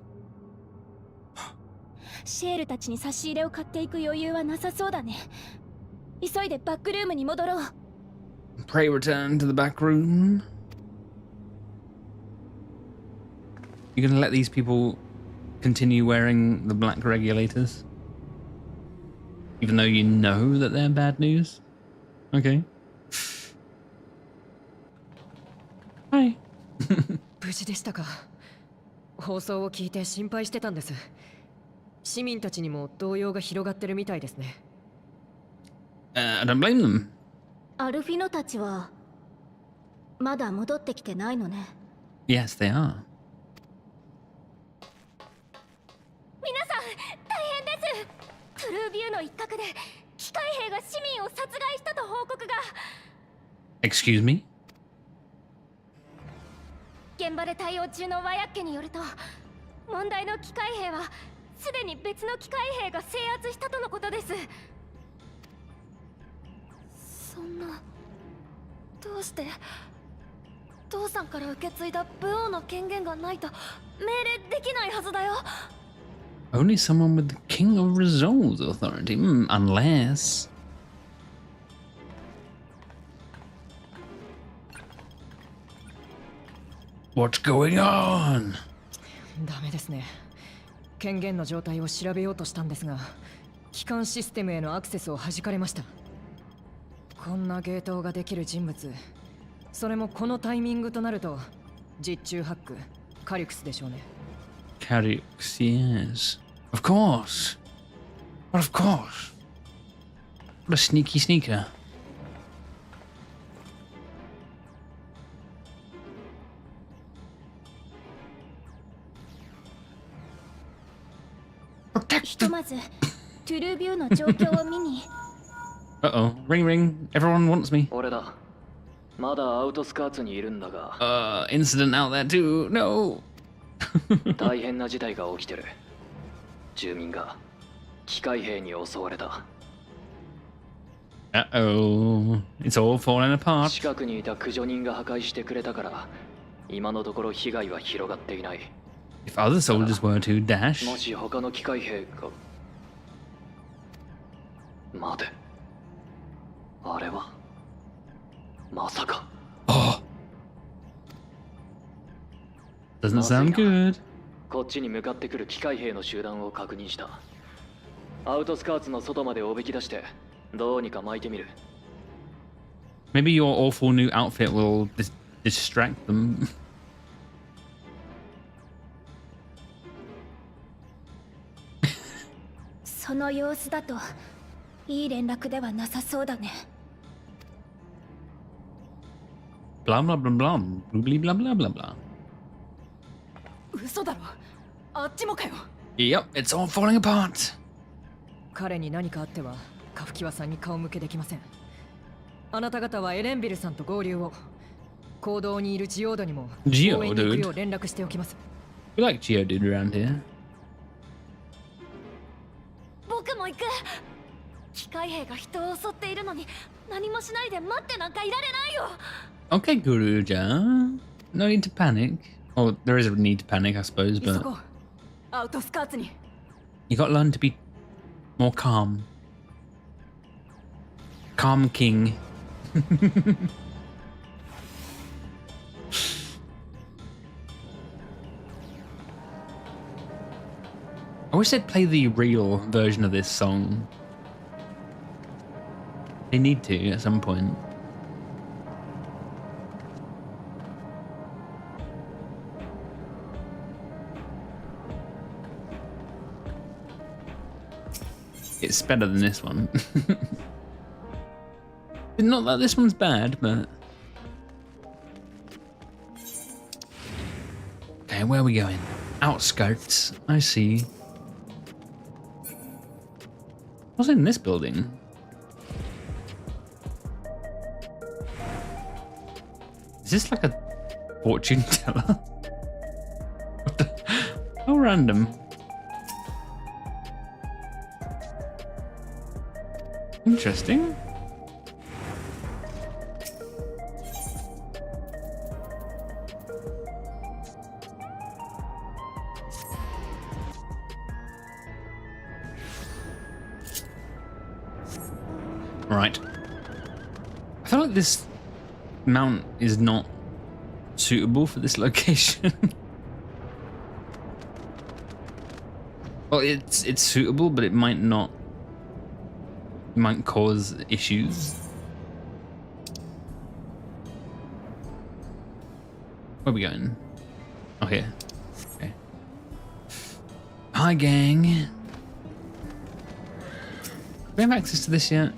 S6: シエルたちに差し入れを買っていく余裕はなさそうだね。急いでバックルームに戻ろう。
S1: Pray return to the back room. You're gonna let these people continue wearing the black regulators? Even though you know that they're bad news? Okay. Hi.
S5: 無事でしたか。放送を聞いて心配してたんです。市民たちにも動揺が広がってるみたいですね。
S1: I don't blame them.
S3: アルフィノたちはまだ戻ってきてないのね。
S1: Yes, they are.
S6: 皆さん大変です。トゥルービューの一角で機械兵が市民を殺害したと報告が。
S1: Excuse me?
S6: 現場で対応中のワヤッケによると、問題の機械兵はすでに別の機械兵が制圧したとのことです。そんな、どうして父さんから受け継いだ武王の権限がないと命令できないはずだよ。
S1: Only someone with the King of Resolve's authority. Unless... What's going on?
S5: ダメですね。権限の状態を調べようとしたんですが、機関システムへのアクセスを弾かれました。こんなゲートができる人物、それもこのタイミングとなると、実中ハック、カリクスでしょうね。
S1: Calyx, yes. Of course. But of course. What a sneaky sneaker. Protect
S6: ひとまずトゥルービューの状況を見に。
S1: Uh-oh. Ring ring. Everyone wants me.
S5: 俺だ。まだアウトスカーツにいるんだが。
S1: Incident out there too. No.
S5: 大変な事態が起きてる。住民が機械兵に襲われた。
S1: Uh-oh. It's all falling apart.
S5: 近くにいた駆除人が破壊してくれたから、今のところ被害は広がっていない。
S1: If other soldiers were to dash.
S5: もし他の機械兵が。待て。あれはまさか。
S1: Oh. Doesn't sound good.
S5: こっちに向かってくる機械兵の集団を確認した。アウトスカーツの外までおびき出してどうにか巻いてみる。
S1: Maybe your awful new outfit will distract them.
S6: その様子だといい連絡ではなさそうだね。
S1: Blah blah blah blah blah blah blah blah blah.
S4: 嘘だろ。あっちもかよ。
S1: Yep, it's all falling apart.
S5: 彼に何かあってはカフキワさんに顔向けできません。あなた方はエレンビルさんと合流を。行動にいるジオードにも応援に行くよう連絡しておきます。
S1: We like Geodude around here.
S6: 僕も行く。機械兵が人を襲っているのに何もしないで待ってなんかいられないよ。
S1: Okay, Guruja. No need to panic. Well, there is a need to panic, I suppose,
S4: 急
S1: but
S4: ごう。アウトスカーツに。
S1: you got to learn to be more calm. Calm King. I wish they'd play the real version of this song. They need to at some point. It's better than this one. Not that this one's bad, but... Okay, where are we going? Outskirts. I see. What's in this building? Is this like a fortune teller? How random. Interesting. Right. I feel like this mount is not suitable for this location. Well, it's suitable, but it might not. It might cause issues. Where are we going? Oh, here. Okay. Hi, gang. Do we have access to this yet?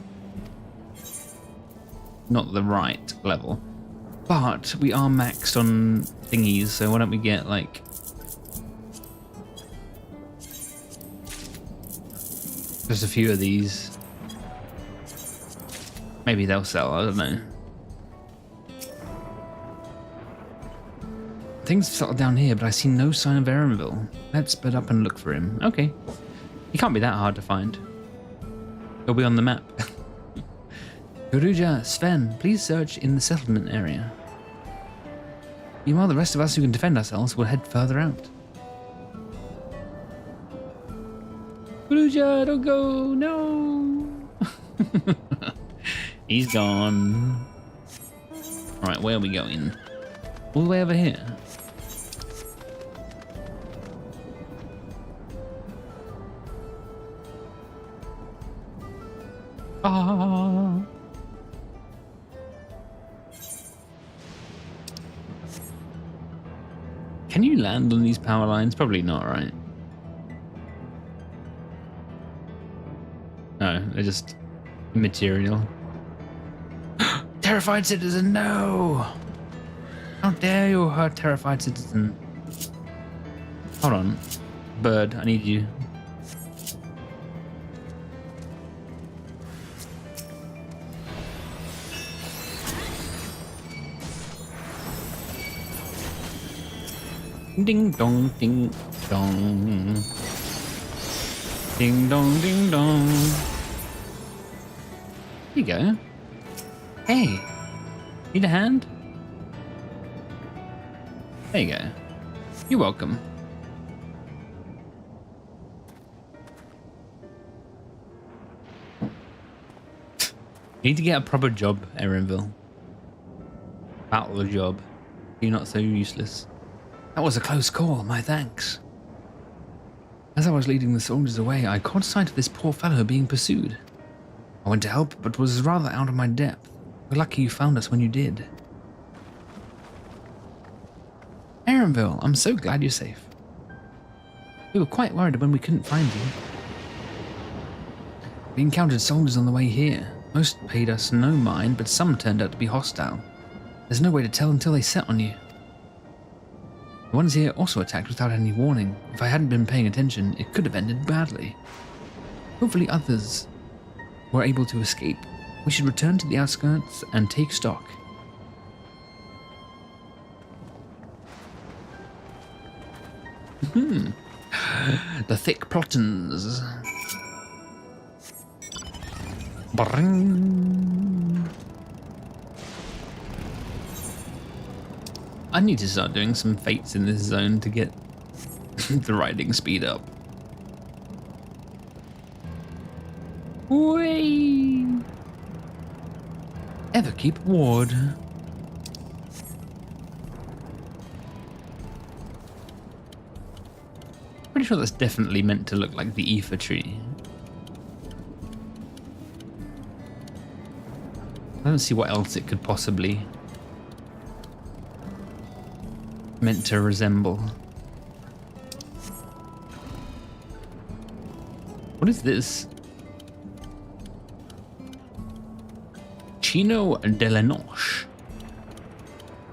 S1: Not the right level. But we are maxed on thingies, so why don't we get, like... just a few of these. Maybe they'll sell, I don't know. Things have settled down here, but I see no sign of Erenville. Let's split up and look for him. Okay. He can't be that hard to find. He'll be on the map. Guruja, Sven, please search in the settlement area. Meanwhile, the rest of us who can defend ourselves will head further out. Guruja, don't go, no! He's gone. Alright, where are we going? All the way over here. Ah. Can you land on these power lines? Probably not, right? No, they're just immaterial. Terrified citizen, no! How dare you hurt terrified citizen? Hold on. Bird, I need you. Ding dong, ding dong. Ding dong, ding dong. Here you go. Hey, need a hand? There you go. You're welcome. You need to get a proper job, Erenville. Battle job. You're not so useless. That was a close call, my thanks. As I was leading the soldiers away, I caught sight of this poor fellow being pursued. I went to help, but was rather out of my depth. We're lucky you found us when you did. Erenville, I'm so glad you're safe. We were quite worried when we couldn't find you. We encountered soldiers on the way here. Most paid us no mind, but some turned out to be hostile. There's no way to tell until they set on you. The ones here also attacked without any warning. If I hadn't been paying attention, it could have ended badly. Hopefully others were able to escape. We should return to the outskirts and take stock. The thick plottons. Bring. I need to start doing some fates in this zone to get the riding speed up. Whee! Ever keep ward. Pretty sure that's definitely meant to look like the ether tree. I don't see what else it could possibly meant to resemble. What is this? Chino de la Noche.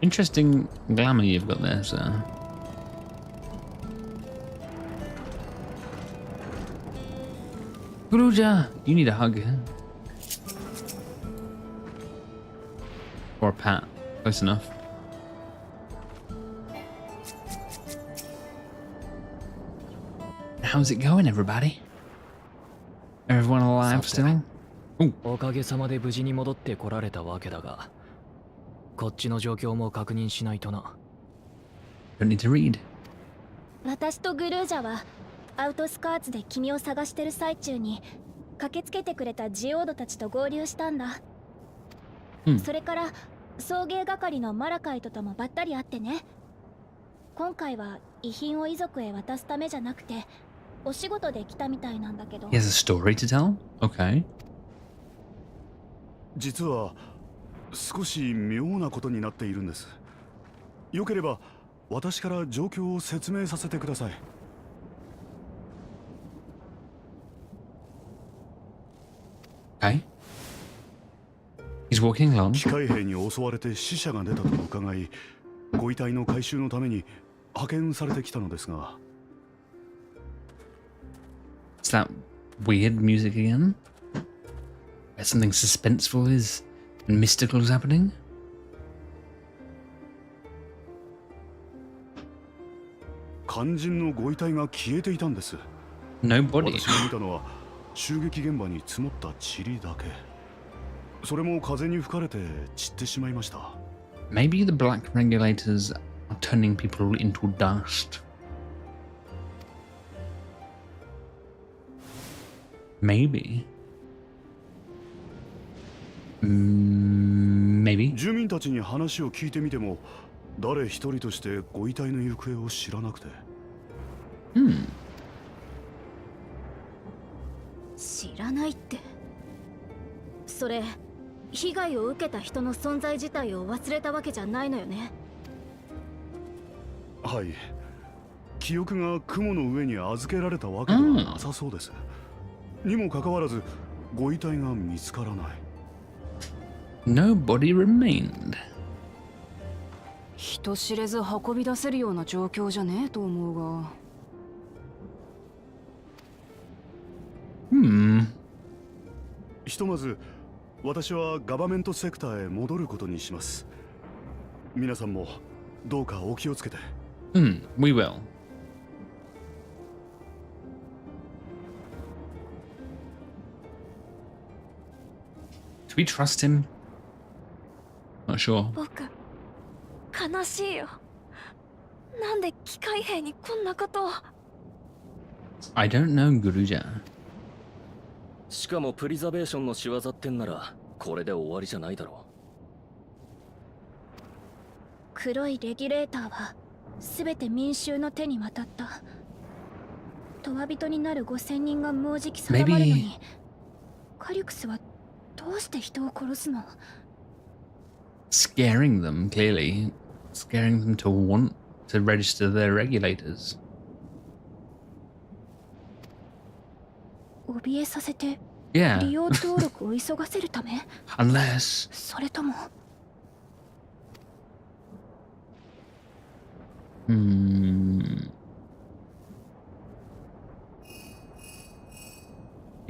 S1: Interesting glamour you've got there, sir. Guruja, you need a hug. Or a pat. Close enough. How's it going, everybody? Everyone alive still?
S10: おかげさまで無事に戻ってこられたわけだが、こっちの状況も確認しないとな。
S1: Don't need to read.
S3: 私とグルージャはアウトスカーツで君を探してる最中に駆けつけてくれたジオードたちと合流したんだ。それから送迎係のマラカイトともばったり会ってね。今回は遺品を遺族へ渡すためじゃなくてお仕事で来たみたいなんだけど。
S1: He has a story to tell? Okay.
S11: 実は少し妙なことになっているんです。よければ私から状況を説明させてください。
S1: Okay. He's walking along.
S11: 機械兵に襲われて死者が出たと伺い、ご遺体の回収のために派遣されてきたのですが。
S1: Is that weird music again? Where something suspenseful is and mystical is happening?
S11: 肝心のご遺体が消えていたんです。
S1: No body.
S11: 私が見たのは襲撃現場に積もった塵だけ。それも風に吹かれて散ってしまいました。
S1: Maybe the black regulators are turning people into dust. Maybe. Maybe.
S11: 住民たちに話を聞いてみても、誰一人としてご遺体の行方を知らなくて。
S3: 知らないって。それ被害を受けた人の存在自体を忘れたわけじゃないのよね。
S11: はい。記憶が雲の上に預けられたわけではなさそうです。にもかかわらずご遺体が見つからない。
S1: Nobody remained.
S7: 人知れず運び出せるような状況じゃねえと思うが。
S11: ひとまず私はガバメントセクターへ戻ることにします。皆さんもどうかお気をつけて。
S1: We will. Do we trust him? Not sure.
S6: 僕悲しいよ。なんで機械兵にこんなことを。
S1: I don't know, Guruja.
S10: しかもプリザベーションの仕業ってんならこれで終わりじゃないだろう。
S3: 黒いレギュレーターは全て民衆の手に渡った。トワ人になる5000人がもうじき定まるのに、カリュクスはどうして人を殺すの？
S1: Scaring them, clearly. Scaring them to want to register their regulators.
S3: 怯えさせて
S1: Yeah.
S3: 利用登録を急がせるため？
S1: Unless...
S3: それとも
S1: Bing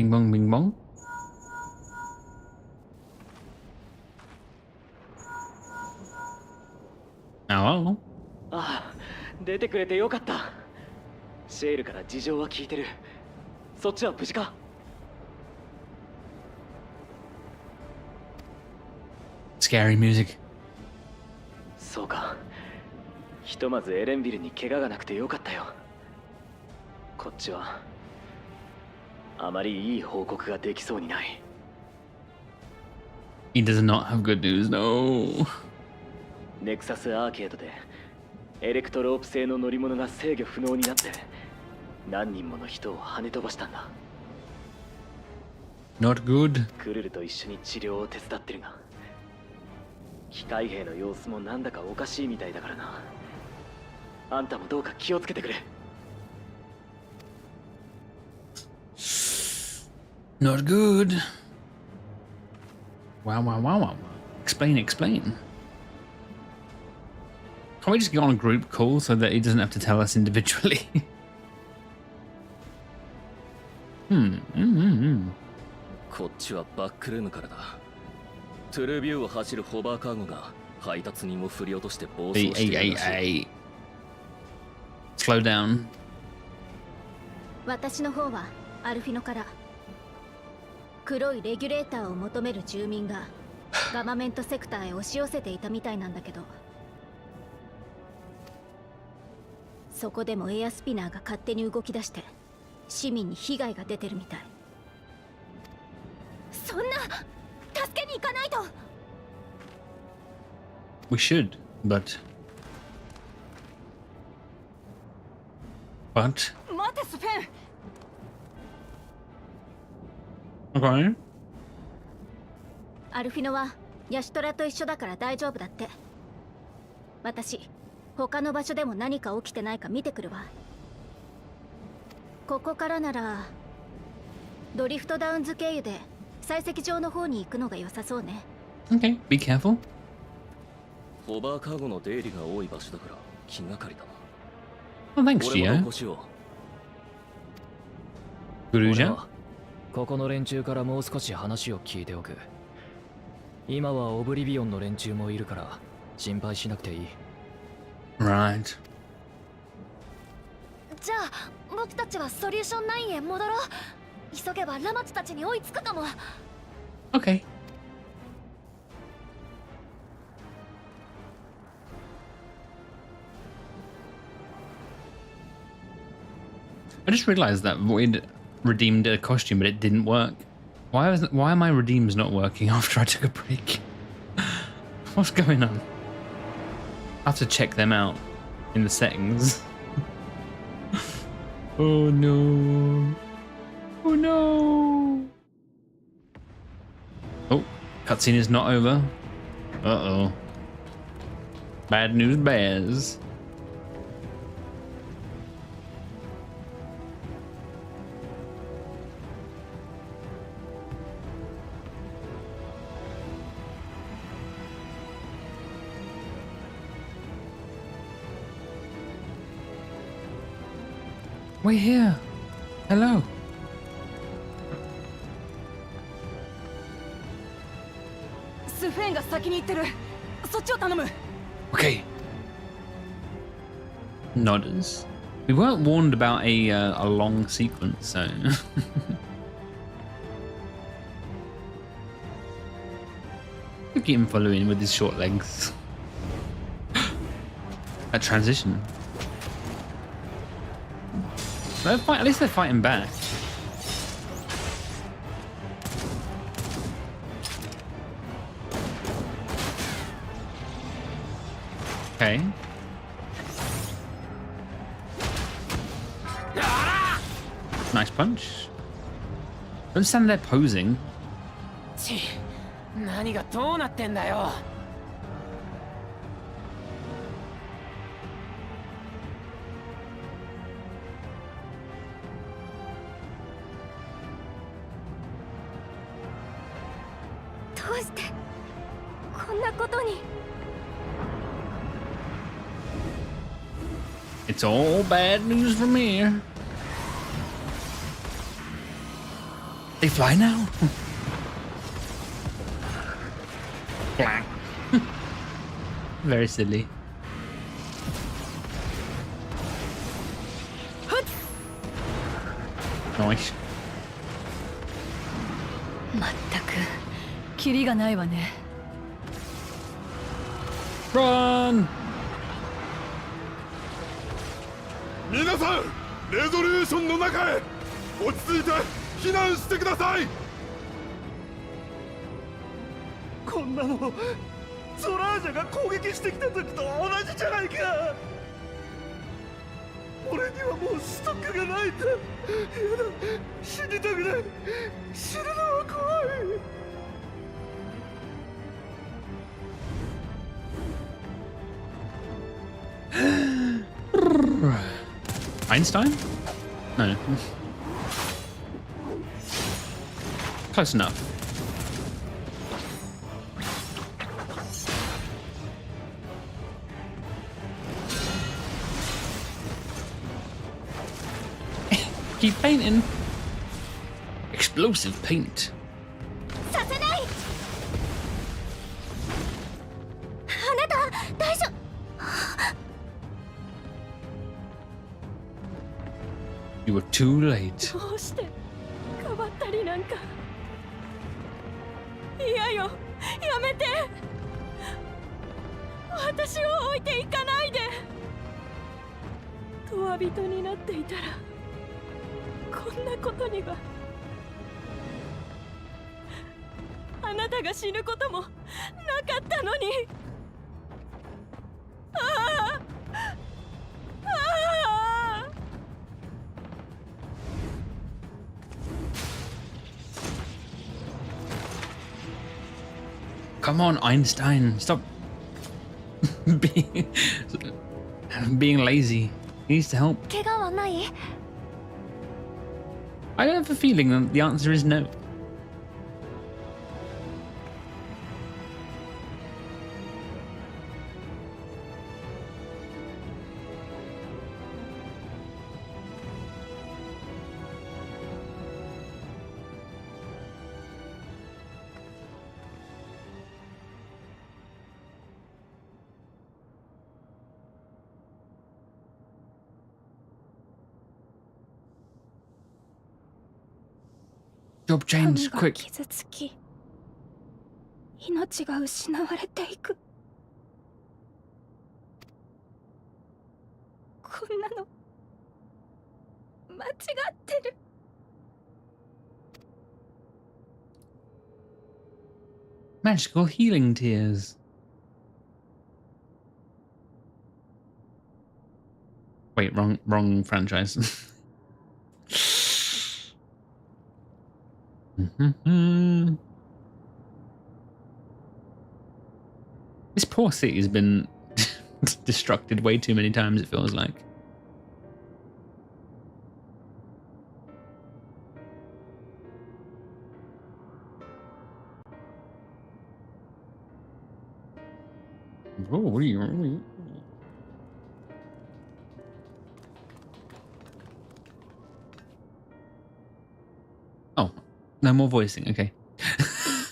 S1: bong, bing bong. Hello?
S10: ああ、出てくれてよかった。シェールから事情は聞いてる。そっちは無事か？
S1: Scary music.
S10: そうか。ひとまずエレンビルに怪我がなくてよかったよ。こっちはあまりいい報告ができそうにない。
S1: He does not have good news, no.
S10: ネクサスアーケードでエレクトロープ製の乗り物が制御不能になって何人もの人を跳ね飛ばしたんだ。
S1: Not good.
S10: クルルと一緒に治療を手伝ってるが、機械兵の様子もなんだかおかしいみたいだからな。あんたもどうか気をつけてくれ。
S1: Not good. Wow, wow, wow, wow. Explain, explain. Can't we just get on a group call so that he doesn't have to tell us individually?
S10: こっちはバックルームからだ。トゥルービューを走るホバーカーゴが配達人を振り落として暴走しているらしい。
S1: Slow down.
S3: 私の方はアルフィノから黒いレギュレーターを求める住民がガバメントセクターへ押し寄せていたみたいなんだけど、そこでもエアスピナーが勝手に動き出して市民に被害が出てるみたい。そんな助けに行かないと。
S1: We should, but
S7: 待てスフェン。
S1: okay.
S3: アルフィノはヤシトラと一緒だから大丈夫だって。私他の場所でも何か起きてないか見てくるわ。ここからならドリフトダウンズ経由で採石場の方に行くのが良さそうね。
S1: Okay, be careful.
S10: ホバーカーゴの出入りが多い場所だから気がかりだな。
S1: Well, thanks,
S10: 俺も
S1: Gio.
S10: 同行しよう。
S1: Guruja?
S12: ここの連中からもう少し話を聞いておく。今はオブリビオンの連中もいるから心配しなくていい。
S1: Right.
S3: じゃあ僕たちはソリューション9へ戻ろう。急げばラマチたちに追いつくかも。
S1: Okay. I just realized that Void redeemed a costume, but it didn't work. Why are my redeems not working after I took a break? What's going on? I have to check them out in the settings. Oh no. Oh no. Oh, cutscene is not over. Uh-oh. Bad news bears. We're here. Hello.
S7: スフェンが先に行ってる。そっちを頼む。
S1: Okay. Nodders. We weren't warned about a long sequence, so. Look at him following with his short legs. That transition. At least they're fighting back. Okay. Nice punch. Don't stand there posing.
S12: 何がどうなってんだよ。
S3: どうしてこんなことに。
S1: It's all bad news from here. They fly now? Very silly. Nice.
S7: まったくキリがないわね。
S1: Run!
S9: 皆さん、レゾリューションの中へ落ち着いて避難してください。
S13: こんなのゾラージャが攻撃してきた時と同じじゃないか。俺にはもうストックがないんだ。やだ、死にたくない。死ぬのは怖い。
S1: Einstein? No. Close enough. Keep painting. Explosive paint.
S3: させない。あなた大丈夫。
S1: You were too late.
S4: どうしてかばったりなんか。嫌よ、やめて。私を置いていかないで。とわ人になっていたらこんなことには。あなたが死ぬこともなかったのに。ああああ。
S1: Come on, Einstein, stop being lazy. He needs to help.
S3: 怪我はない？
S1: I have a feeling that the answer is no. Job change,
S6: が
S1: quick.
S6: 傷つき、命が失われていく。こんなの間違ってる。
S1: Magical healing tears. Wait, wrong franchise. This poor city has been destructed way too many times, it feels like. Oh, no more voicing, okay.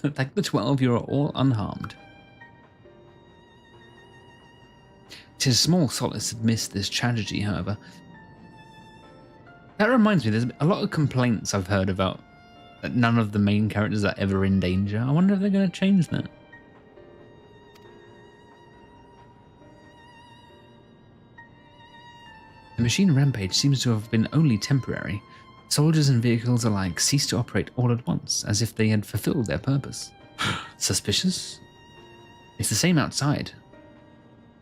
S1: Like the 12, you are all unharmed. Tis small solace amidst this tragedy, however. That reminds me, there's a lot of complaints I've heard about that none of the main characters are ever in danger. I wonder if they're going to change that. The machine rampage seems to have been only temporary. Soldiers and vehicles alike ceased to operate all at once, as if they had fulfilled their purpose. Suspicious? It's the same outside,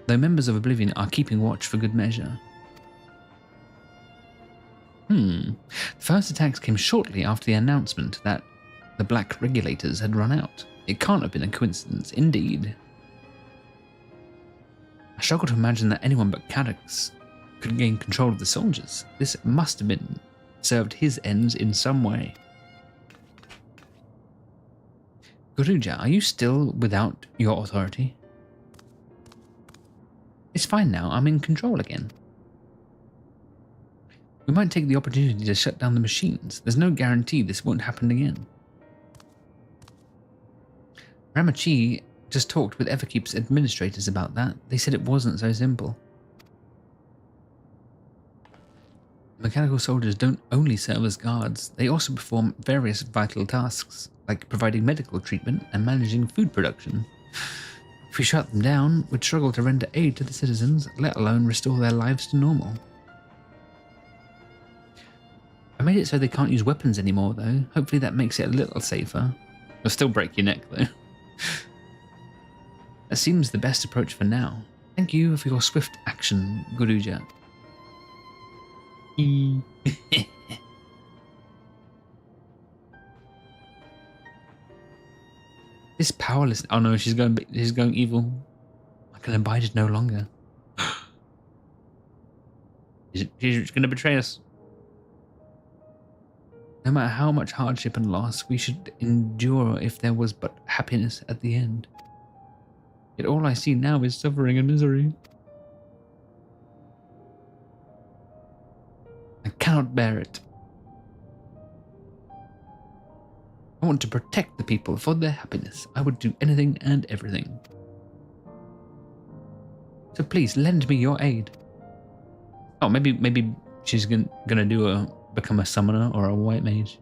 S1: though members of Oblivion are keeping watch for good measure. The first attacks came shortly after the announcement that the black regulators had run out. It can't have been a coincidence, indeed. I struggle to imagine that anyone but Cadix could gain control of the soldiers. This must have been served his ends in some way. Guruja, are you still without your authority? It's fine now, I'm in control again. We might take the opportunity to shut down the machines. There's no guarantee this won't happen again. Ramachi just talked with Everkeep's administrators about that. They said it wasn't so simple. Mechanical soldiers don't only serve as guards, they also perform various vital tasks, like providing medical treatment and managing food production. If we shut them down, we'd struggle to render aid to the citizens, let alone restore their lives to normal. I made it so they can't use weapons anymore, though. Hopefully that makes it a little safer. It'll still break your neck, though. That seems the best approach for now. Thank you for your swift action, Guruja. This powerless. Oh no, she's going evil. I can abide it no longer. She's going to betray us. No matter how much hardship and loss we should endure if there was but happiness at the end. Yet all I see now is suffering and misery. I cannot bear it. I want to protect the people for their happiness. I would do anything and everything. So please lend me your aid. Oh, maybe she's gonna do become a summoner or a white mage.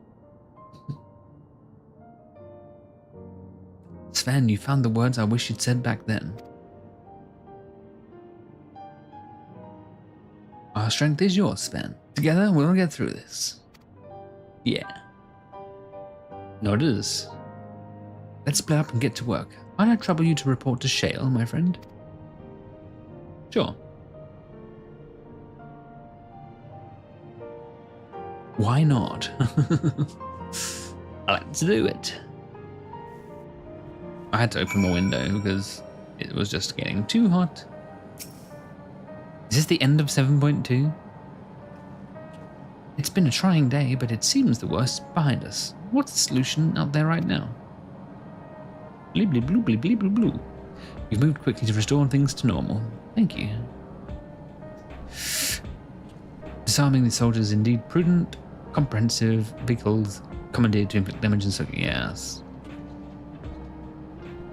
S1: Sven, you found the words I wish you'd said back then. Our strength is yours, Sven. Together, we'll get through this. Yeah. No, it is. Let's split up and get to work. Might I trouble you to report to Shale, my friend? Sure. Why not? I like to do it. I had to open the window because it was just getting too hot. Is this the end of 7.2? It's been a trying day, but it seems the worst is behind us. What's the solution out there right now? Bleep, bleep, bloop, bleep, bleep, bloop, bloop. You've moved quickly to restore things to normal. Thank you. Disarming the soldiers is indeed prudent, comprehensive, vehicles commandeered to inflict damage and so yes.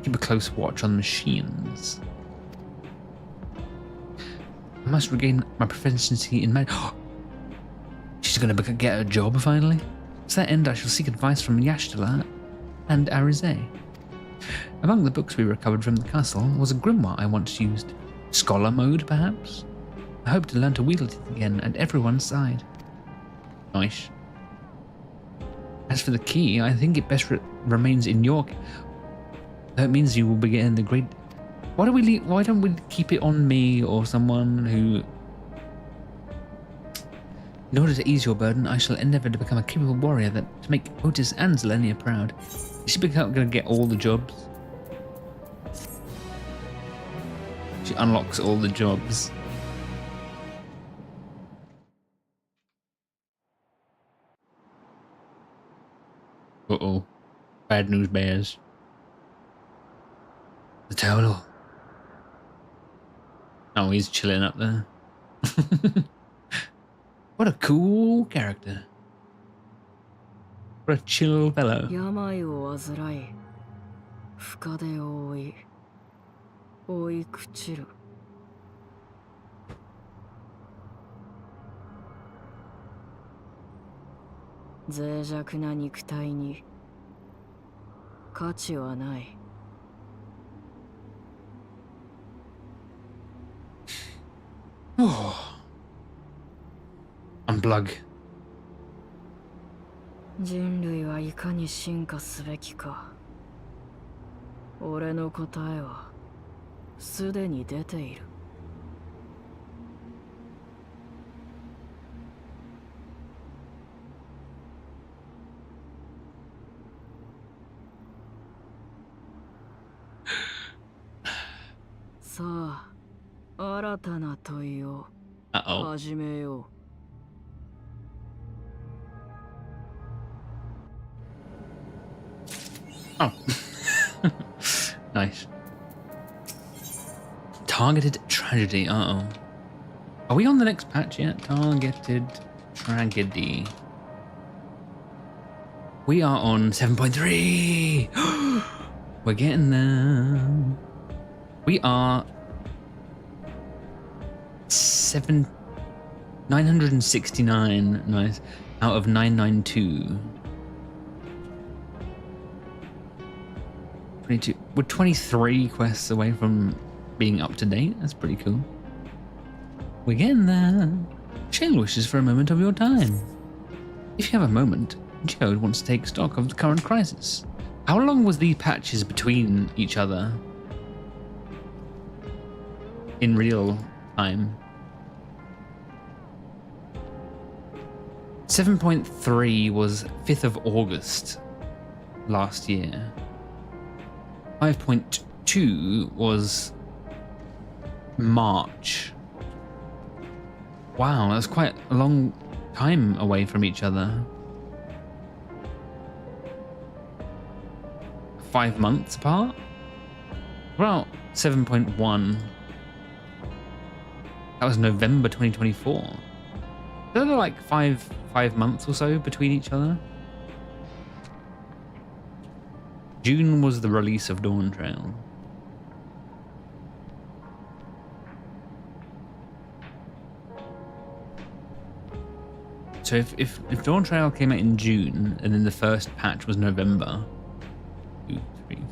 S1: Keep a close watch on the machines. I must regain my proficiency in magic. She's gonna get a job finally. To that end, I shall seek advice from Yashtala and Arize. Among the books we recovered from the castle was a grimoire I once used. Scholar mode, perhaps? I hope to learn to wield it again at everyone's side. Nice. As for the key, I think it best remains in your... That means you will be getting the great... Why don't we keep it on me or someone who... In order to ease your burden, I shall endeavor to become a capable warrior to make Otis and Zelenia proud. Is she going to get all the jobs? She unlocks all the jobs. Uh-oh. Bad news bears. The total. Oh, he's chilling up there. What a cool character. What a chill fellow.
S4: 病を患い、深手を負い、追い朽ちる。脆弱な肉体に価値はない。
S1: Unplug.
S4: 人類はいかに進化すべきか。俺の答えはすでに出ている。さあ、新たな問いを始めよう。
S1: Oh. Nice. Targeted tragedy. Uh-oh. Are we on the next patch yet? Targeted tragedy. We are on 7.3. We're getting there. We are 969. Nice. Out of 992. 22. We're 23 quests away from being up to date. That's pretty cool. We're getting there. Shale wishes for a moment of your time. If you have a moment, Geode wants to take stock of the current crisis. How long was the patches between each other? In real time. 7.3 was 5th of August last year. 5.2 was March. Wow, that's quite a long time away from each other. 5 months apart? Well, 7.1. That was November 2024. So they're like five months or so between each other. June was the release of Dawntrail. So if Dawntrail came out in June and then the first patch was November, 2, 3, 4,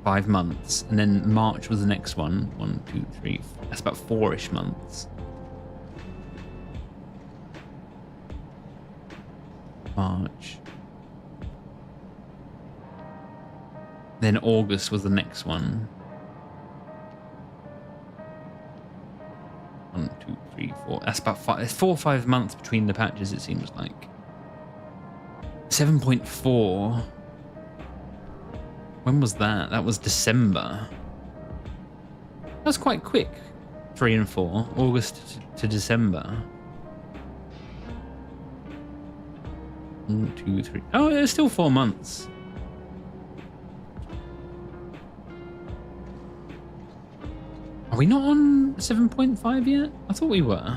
S1: 5 months, and then March was the next one. 1, 2, 3. That's about 4-ish months. March. Then August was the next one. 1, 2, 3, 4. That's about 5. There's 4 or 5 months between the patches, it seems like. 7.4. When was that? That was December. That's quite quick. 3 and 4. August to December. 1, 2, 3. Oh, it's still 4 months. Are we not on 7.5 yet? I thought we were.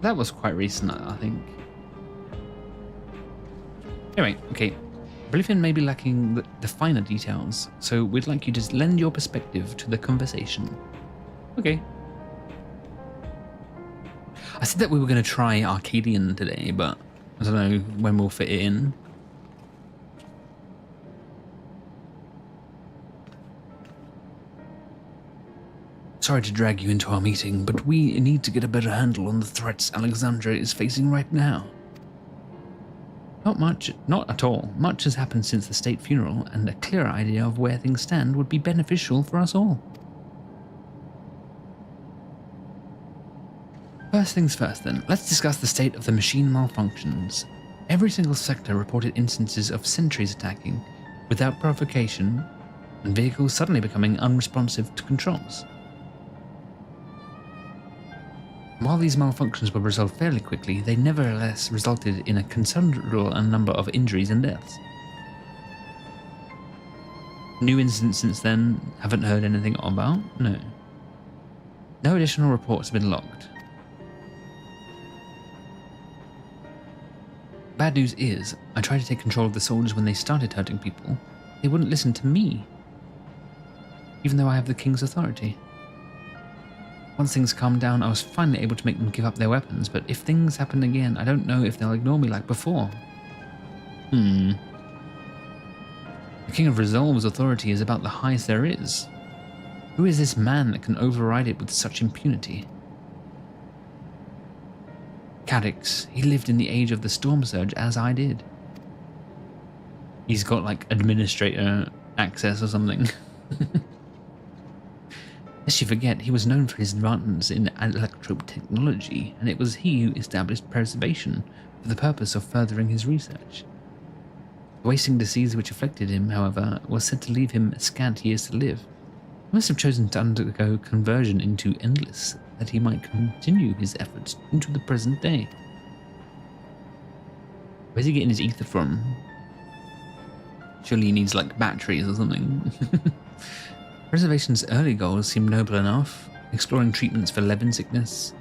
S1: That was quite recent, I think. Anyway, okay. Oblivion may be lacking the finer details, so we'd like you to lend your perspective to the conversation. Okay. I said that we were going to try Arcadian today, but I don't know when we'll fit it in. Sorry to drag you into our meeting, but we need to get a better handle on the threats Alexandria is facing right now. Not much, not at all. Much has happened since the state funeral, and a clearer idea of where things stand would be beneficial for us all. First things first then, let's discuss the state of the machine malfunctions. Every single sector reported instances of sentries attacking, without provocation, and vehicles suddenly becoming unresponsive to controls. While these malfunctions were resolved fairly quickly, they nevertheless resulted in a considerable number of injuries and deaths. New incidents since then, haven't heard anything about? No. No additional reports have been logged. Bad news is, I tried to take control of the soldiers when they started hurting people. They wouldn't listen to me, even though I have the king's authority. Once things calmed down, I was finally able to make them give up their weapons, but if things happen again, I don't know if they'll ignore me like before. The King of Resolve's authority is about the highest there is. Who is this man that can override it with such impunity? Cadix, he lived in the age of the Storm Surge as I did. He's got like administrator access or something. Lest you forget, he was known for his advancements in electrope technology, and it was he who established preservation for the purpose of furthering his research. The wasting disease which afflicted him, however, was said to leave him scant years to live. He must have chosen to undergo conversion into endless, that he might continue his efforts into the present day. Where's he getting his ether from? Surely he needs like batteries or something. Preservation's early goals seem noble enough, exploring treatments for Levin sickness,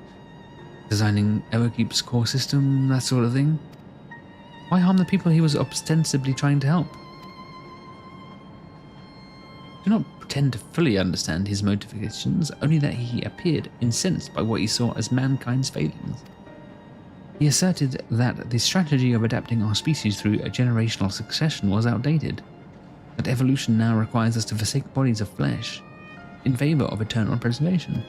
S1: designing Everkeep's core system, that sort of thing. Why harm the people he was ostensibly trying to help? Do not pretend to fully understand his motivations, only that he appeared incensed by what he saw as mankind's failings. He asserted that the strategy of adapting our species through a generational succession was outdated, that evolution now requires us to forsake bodies of flesh in favor of eternal preservation.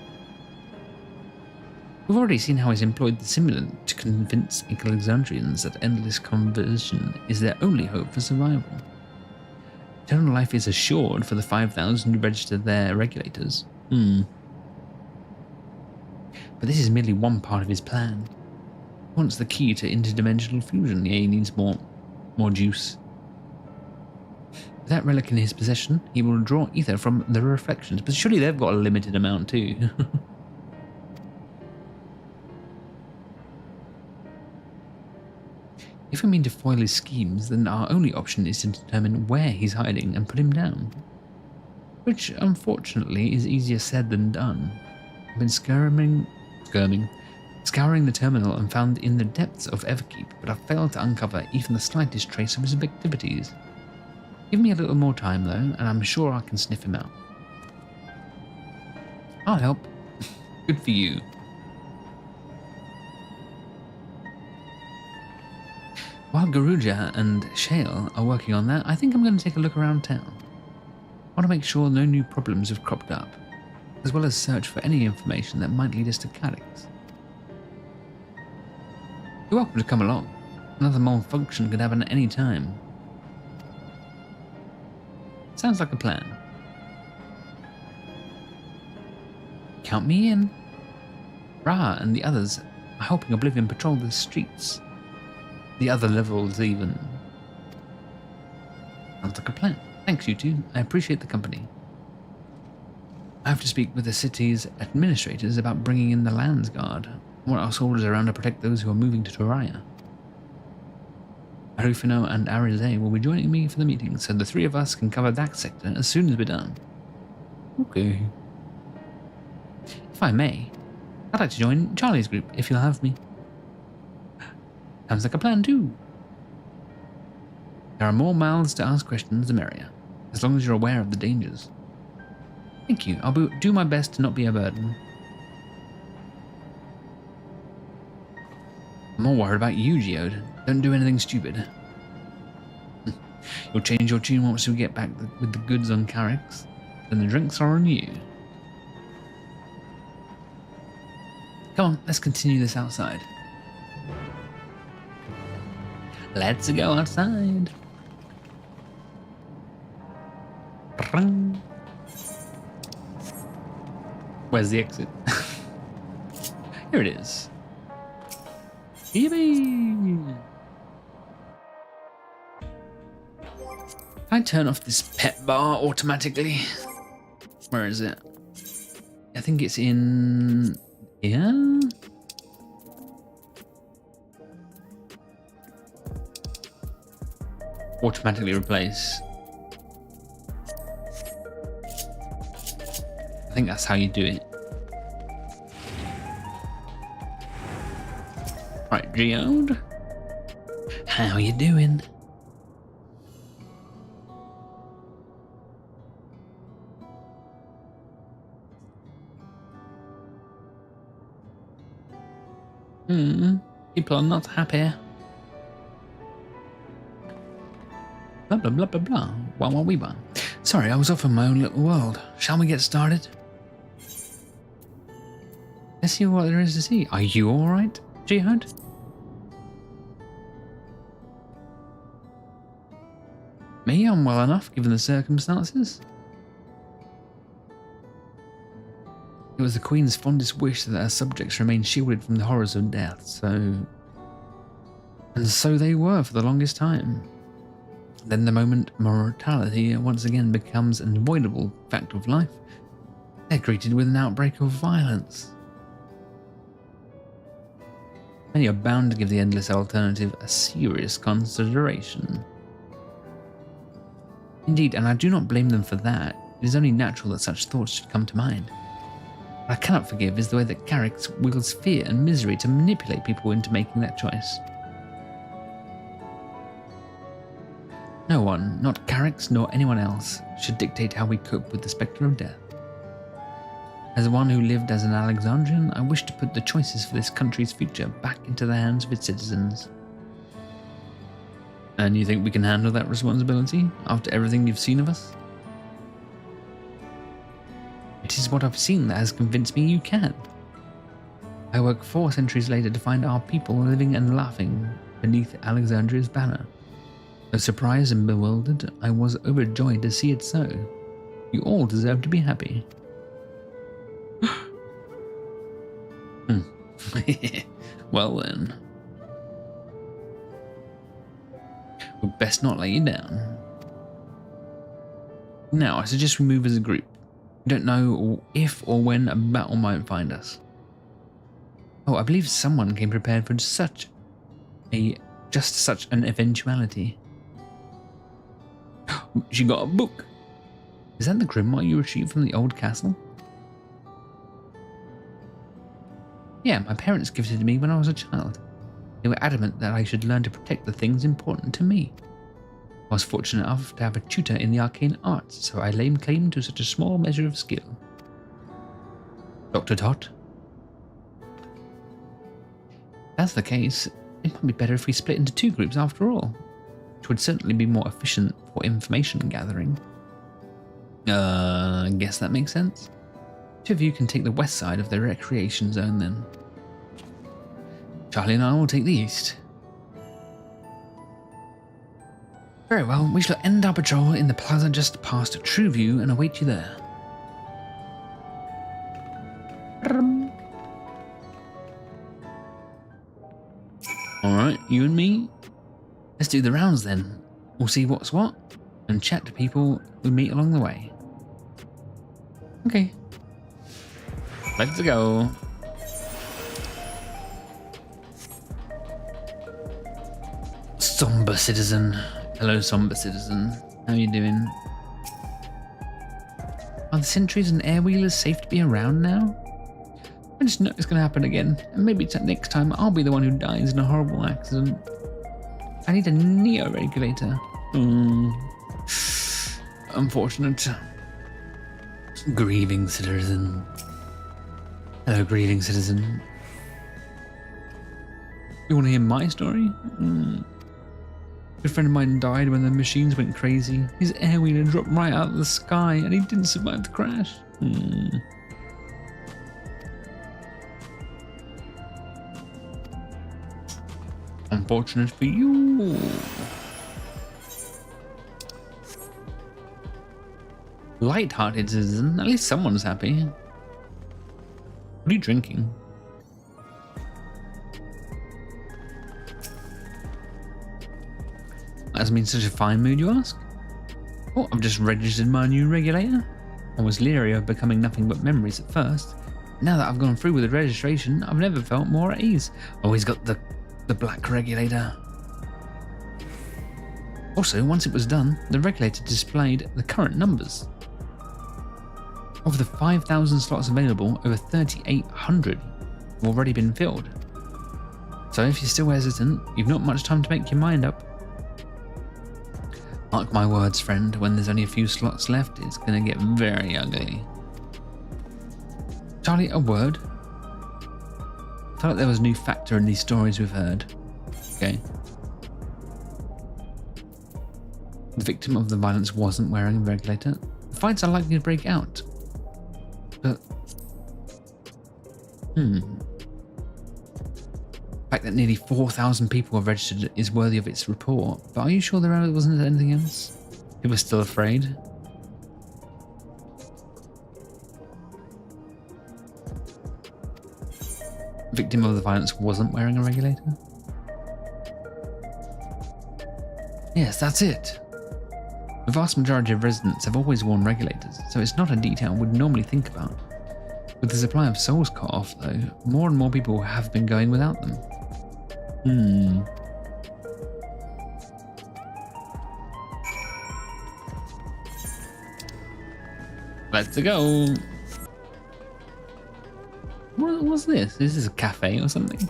S1: We've already seen how he's employed the simulant to convince Alexandrians that endless conversion is their only hope for survival. Eternal life is assured for the 5,000 who register their regulators. But this is merely one part of his plan. He wants the key to interdimensional fusion. Yeah, he needs more juice. With that relic in his possession, he will draw ether from the reflections, but surely they've got a limited amount too. If we mean to foil his schemes, then our only option is to determine where he's hiding and put him down. Which, unfortunately, is easier said than done. I've been scouring the terminal and found in the depths of Everkeep, but I've failed to uncover even the slightest trace of his activities. Give me a little more time though, and I'm sure I can sniff him out. I'll help. Good for you. While Garuja and Shale are working on that, I think I'm going to take a look around town. I want to make sure no new problems have cropped up, as well as search for any information that might lead us to Calyx. You're welcome to come along. Another malfunction could happen at any time. Sounds like a plan. Count me in. Ra and the others are helping Oblivion patrol the streets. The other levels even. Sounds like a plan. Thanks, you two. I appreciate the company. I have to speak with the city's administrators about bringing in the Lands Guard. I want our soldiers around to protect those who are moving to Toraya. Arufino and Arize will be joining me for the meeting, so the three of us can cover that sector as soon as we're done. Okay. If I may, I'd like to join Charlie's group, if you'll have me. Sounds like a plan too. There are more mouths to ask questions, the merrier, as long as you're aware of the dangers. Thank you. I'll do my best to not be a burden. I'm more worried about you, Geode. Don't do anything stupid. You'll change your tune once we get back with the goods on Calyx. Then the drinks are on you. Come on, let's continue this outside. Let's go outside. Where's the exit? Here it is. Yippee! Can I turn off this pet bar automatically? Where is it? I think it's in here? Automatically replace. I think that's how you do it. Right, Geode. How you doing? People are not happy. Blah blah blah blah blah. One we one. Sorry, I was off in my own little world. Shall we get started? Let's see what there is to see. Are you alright, Geode? Me, I'm well enough given the circumstances. It was the Queen's fondest wish that her subjects remain shielded from the horrors of death, so... And so they were for the longest time. Then the moment mortality once again becomes an unavoidable fact of life, they're greeted with an outbreak of violence. Many are bound to give the endless alternative a serious consideration. Indeed, and I do not blame them for that. It is only natural that such thoughts should come to mind. What I cannot forgive is the way that Calyx wields fear and misery to manipulate people into making that choice. No one, not Calyx nor anyone else, should dictate how we cope with the spectre of death. As one who lived as an Alexandrian, I wish to put the choices for this country's future back into the hands of its citizens. And you think we can handle that responsibility after everything you've seen of us? It is what I've seen that has convinced me you can. I woke 4 centuries later to find our people living and laughing beneath Alexandria's banner. Though surprised and bewildered, I was overjoyed to see it so. You all deserve to be happy. Well then. We'd best not let you down. Now, I suggest we move as a group. We don't know if or when a battle might find us. Oh, I believe someone came prepared for just such an eventuality. She got a book. Is that the grimoire you retrieved from the old castle? Yeah, my parents gifted it to me when I was a child. They were adamant that I should learn to protect the things important to me. I was fortunate enough to have a tutor in the arcane arts, so I laid claim to such a small measure of skill. Dr. Tot? If that's the case, it might be better if we split into 2 groups after all, which would certainly be more efficient for information gathering. I guess that makes sense. 2 of you can take the west side of the recreation zone then. Charlie and I will take the east. Very well, we shall end our patrol in the plaza just past Trueview and await you there. Alright, you and me, let's do the rounds then. We'll see what's what and chat to people we meet along the way. Okay. Let's go. Somber citizen. Hello, somber citizen. How you doing? Are the sentries and airwheelers safe to be around now? I just know it's going to happen again, and maybe next time I'll be the one who dies in a horrible accident. I need a neo-regulator. Unfortunate. Grieving citizen. Hello, grieving citizen. You want to hear my story? A good friend of mine died when the machines went crazy. His airwheeler dropped right out of the sky and he didn't survive the crash. Unfortunate for you. Light-hearted citizen. At least someone's happy. What are you drinking? Has me in such a fine mood, you ask? Oh, I've just registered my new regulator. I was leery of becoming nothing but memories at first. Now that I've gone through with the registration, I've never felt more at ease. Always got the black regulator. Also, once it was done, the regulator displayed the current numbers. Of the 5,000 slots available, over 3,800 have already been filled. So if you're still hesitant, you've not much time to make your mind up. Mark my words, friend, when there's only a few slots left, it's gonna get very ugly. Charlie, a word? I felt like there was a new factor in these stories we've heard. Okay. The victim of the violence wasn't wearing a regulator. The fights are likely to break out. But... The fact that nearly 4,000 people are registered is worthy of its report, but are you sure there wasn't anything else? People are still afraid? Victim of the violence wasn't wearing a regulator? Yes, that's it. The vast majority of residents have always worn regulators, so it's not a detail we'd normally think about. With the supply of souls cut off, though, more and more people have been going without them. Let's go. What's this? Is this a cafe or something?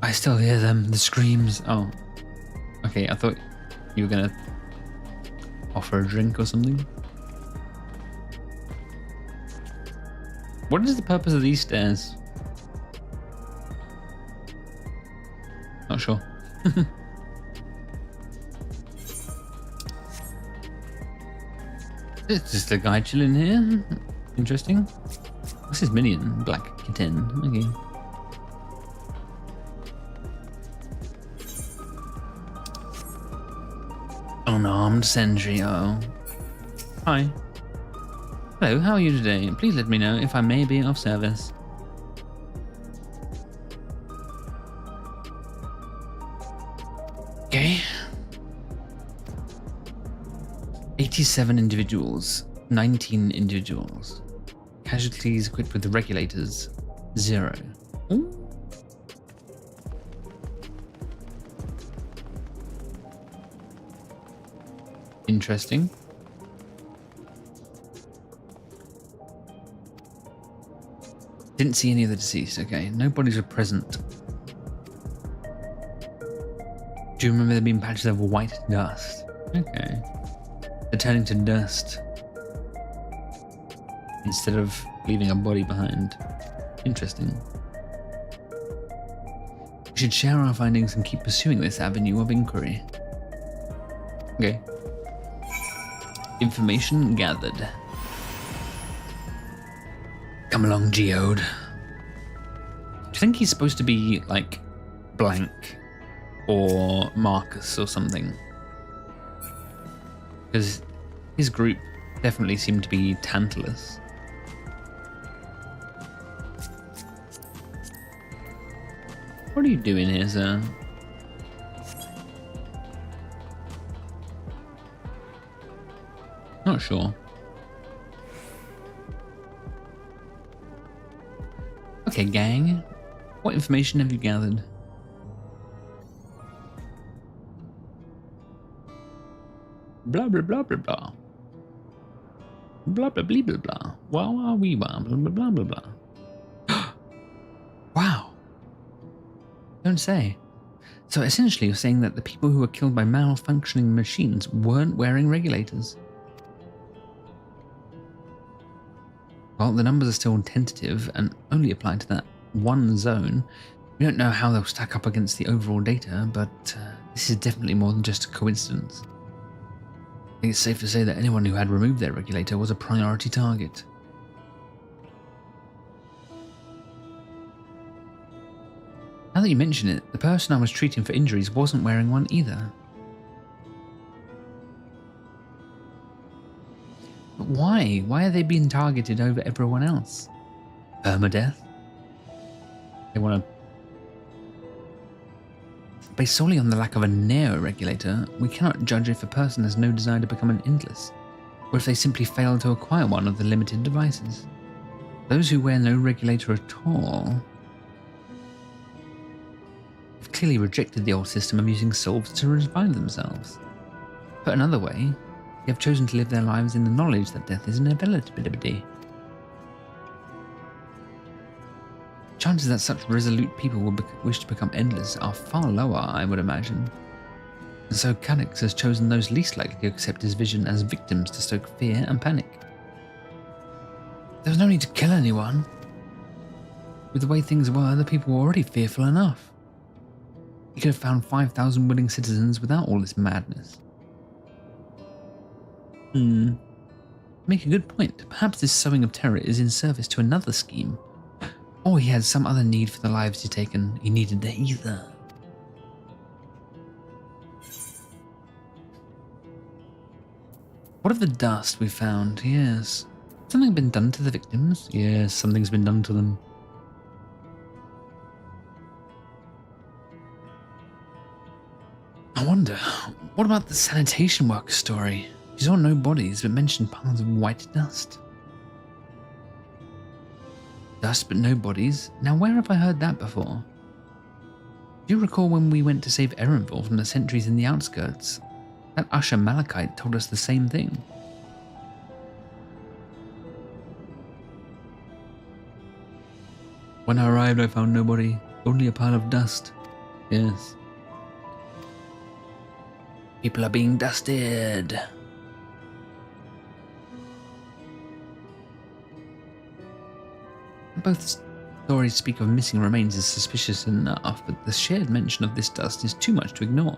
S1: I still hear them, the screams. Oh. Okay, I thought you were gonna offer a drink or something. What is the purpose of these stairs? Not sure. It's just a guy chilling here. Interesting. What's his minion? Black kitten. Okay. Unarmed sentry. Oh. Hi. Hello, how are you today? Please let me know if I may be of service. Okay. 87 individuals, 19 individuals. Casualties equipped with the regulators, 0. Ooh. Interesting. Didn't see any of the deceased. Okay, no bodies were present. Do you remember there being patches of white dust? Okay. They're turning to dust. instead of leaving a body behind. Interesting. We should share our findings and keep pursuing this avenue of inquiry. Okay. Information gathered. Come along, Geode. Do you think he's supposed to be like Blank or Marcus or something? Because his group definitely seemed to be Tantalus. What are you doing here, sir? Not sure. Okay, gang. What information have you gathered? Blah blah blah blah blah. Blah blah blah blah blah. Wow wow wee wow blah blah blah blah blah. Wow. Don't say. So essentially you're saying that the people who were killed by malfunctioning machines weren't wearing regulators. Well, the numbers are still tentative and only apply to that one zone. We don't know how they'll stack up against the overall data, but this is definitely more than just a coincidence. I think it's safe to say that anyone who had removed their regulator was a priority target. Now that you mention it, the person I was treating for injuries wasn't wearing one either. But why? Why are they being targeted over everyone else? Permadeath? They want to... Based solely on the lack of a neo-regulator, we cannot judge if a person has no desire to become an endless, or if they simply fail to acquire one of the limited devices. Those who wear no regulator at all have clearly rejected the old system of using solves to revive themselves. Put another way, they have chosen to live their lives in the knowledge that death is inevitability. Chances that such resolute people will wish to become endless are far lower, I would imagine. And so Calix has chosen those least likely to accept his vision as victims to stoke fear and panic. There was no need to kill anyone. With the way things were, the people were already fearful enough. He could have found 5,000 willing citizens without all this madness. Make a good point. Perhaps this sowing of terror is in service to another scheme. Or he had some other need for the lives he'd taken. He needed the ether. What of the dust we found? Yes. Something been done to the victims? Yes, something's been done to them. I wonder, what about the sanitation worker story? She saw no bodies, but mentioned piles of white dust. Dust, but no bodies? Now where have I heard that before? Do you recall when we went to save Erenville from the sentries in the outskirts? That Usher Malachite told us the same thing. When I arrived, I found nobody, only a pile of dust. Yes. People are being dusted. Both stories speak of missing remains is suspicious enough, but the shared mention of this dust is too much to ignore.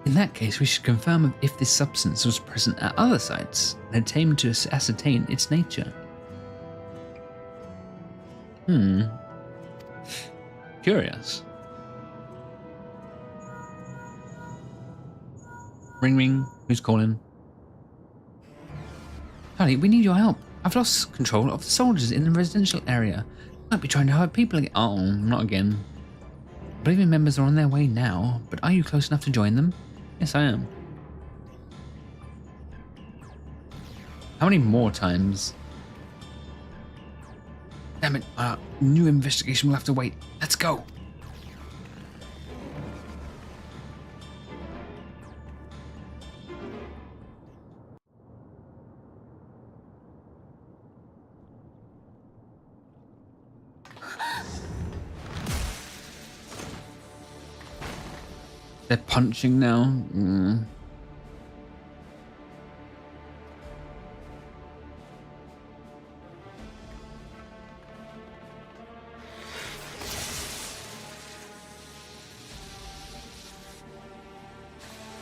S1: In that case, we should confirm if this substance was present at other sites and attempt to ascertain its nature. Curious. Ring ring, who's calling? Charlie, we need your help. I've lost control of the soldiers in the residential area. Might be trying to hurt people again. Oh, not again. Oblivion members are on their way now, but are you close enough to join them? Yes, I am. How many more times? Damn it, new investigation will have to wait. Let's go. They're punching now.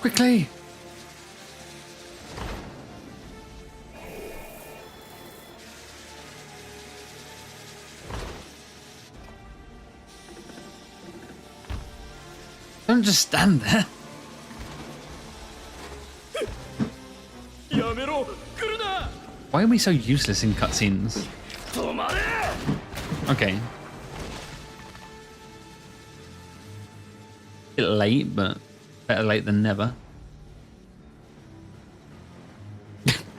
S1: Quickly! Don't just stand there.
S13: やめろ、来るな。
S1: Why are we so useless in cutscenes?
S13: 止まれ。
S1: Okay. Bit late, but better late than never.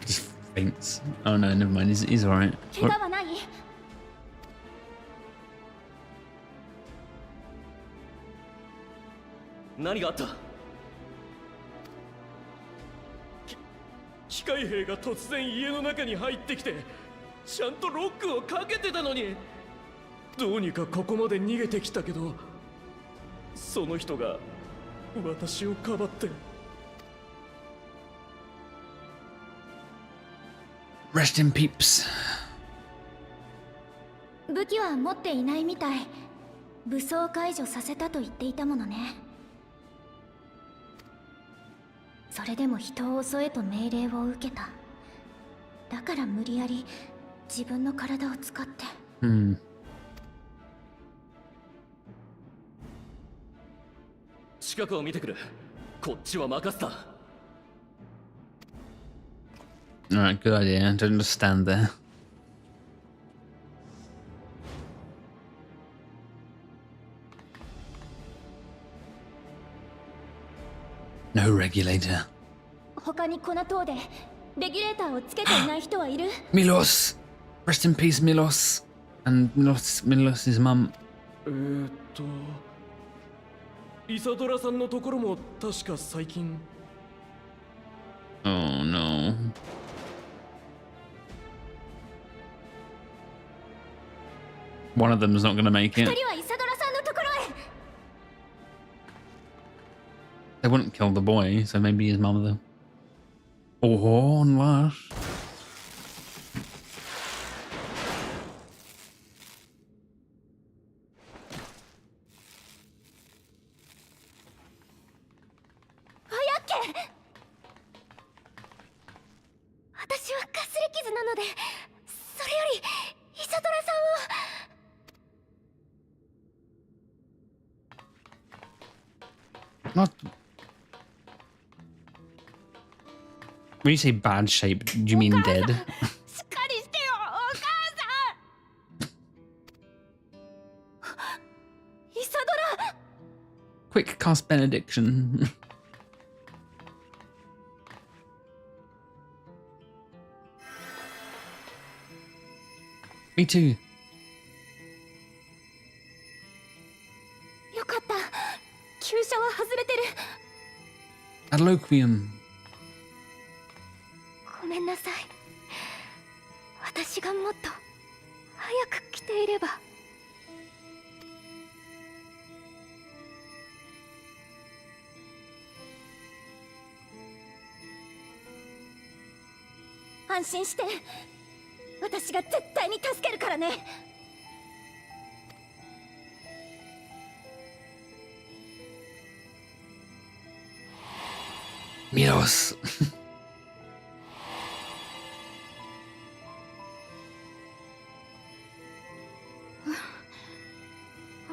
S1: Just faints. Oh no, never mind. He's alright.
S3: 怪我はない？
S13: 何があった？機械兵が突然家の中に入ってきて、ちゃんとロックをかけてたのに、どうにかここまで逃げてきたけど、その人が私をかばって。
S1: Rest in peeps.
S3: 武器は持っていないみたい。武装解除させたと言っていたものね。それでも人を襲えと命令を受けた。だから無理やり自分の体を使って。
S13: 近くを見てくる。こっちは任せた。
S1: Alright, good idea. Don't just stand there. No regulator.
S3: 他にこの塔でレギュレーターをつけていない人はいる？
S1: Milos! Rest in peace, Milos. And Milos's mum.
S13: イサドラさんのところも確か最近。
S1: Oh no. One of them's not gonna make
S3: 二
S1: it.
S3: 人はイサドラさんのところへ。
S1: They wouldn't kill the boy, so maybe his mum though. Oh, unlash.
S3: Ayake! 私はかすり傷なので、それよりイサドラさんを。
S1: Not. When you say bad shape, do you mean dead?
S3: しっかりしてよ、お母さん。イサドラ。
S1: Quick cast benediction. Me too.
S3: よかった。急所は外れてる。
S1: Adloquium.
S3: ごめんなさい。私がもっと早く来ていれば。安心して。私が絶対に助けるからね。
S1: Milos.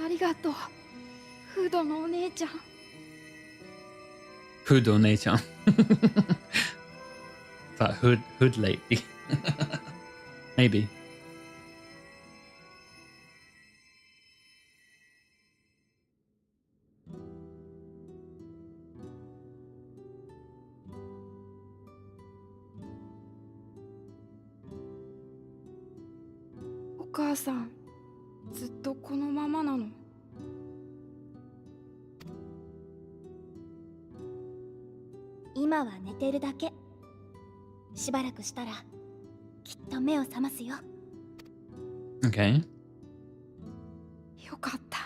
S6: ありがとう、フードのお姉ちゃん。
S1: Hood or nature. That hood lady. Maybe.
S6: お母さん、ずっとこのままなの？
S3: 今は寝てるだけ。しばらくしたらきっと目を覚ますよ。
S1: Okay.
S6: よかった。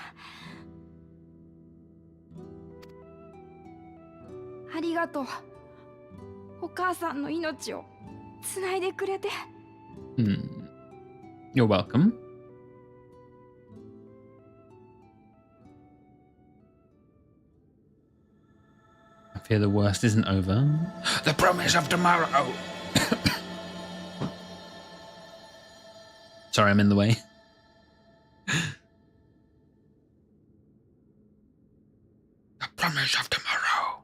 S6: ありがとう。お母さんの命をつないでくれて。
S1: You're welcome. I fear the worst isn't over. The promise of tomorrow. Sorry, I'm in the way. The promise of tomorrow.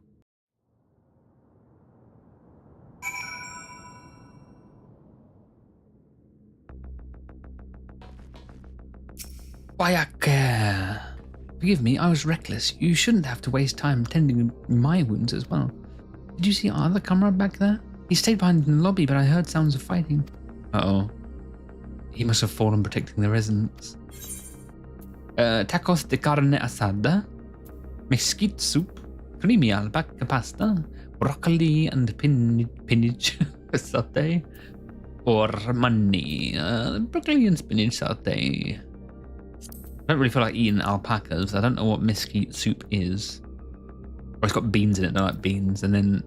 S1: Bayaka. Forgive me, I was reckless. You shouldn't have to waste time tending my wounds as well. Did you see our other comrade back there? He stayed behind in the lobby, but I heard sounds of fighting. Uh-oh. He must have fallen protecting the residents. Tacos de carne asada, mesquite soup, creamy alpaca pasta, broccoli and spinach satay, or money, broccoli and spinach satay. I don't really feel like eating alpacas. I don't know what mesquite soup is. Oh, it's got beans in it. I like beans. And then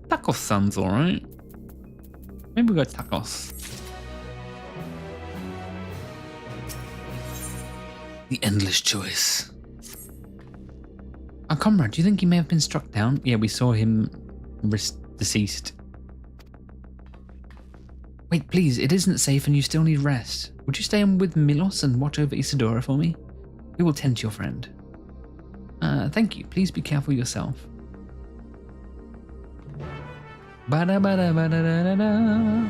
S1: tacos sounds alright. Maybe we'll go tacos. The endless choice. Our comrade, do you think he may have been struck down? Yeah, we saw him deceased. Wait, please, it isn't safe and you still need rest. Would you stay on with Milos and watch over Isadora for me? We will tend to your friend. Thank you. Please be careful yourself. Ba-da-ba-da-ba-da-da-da.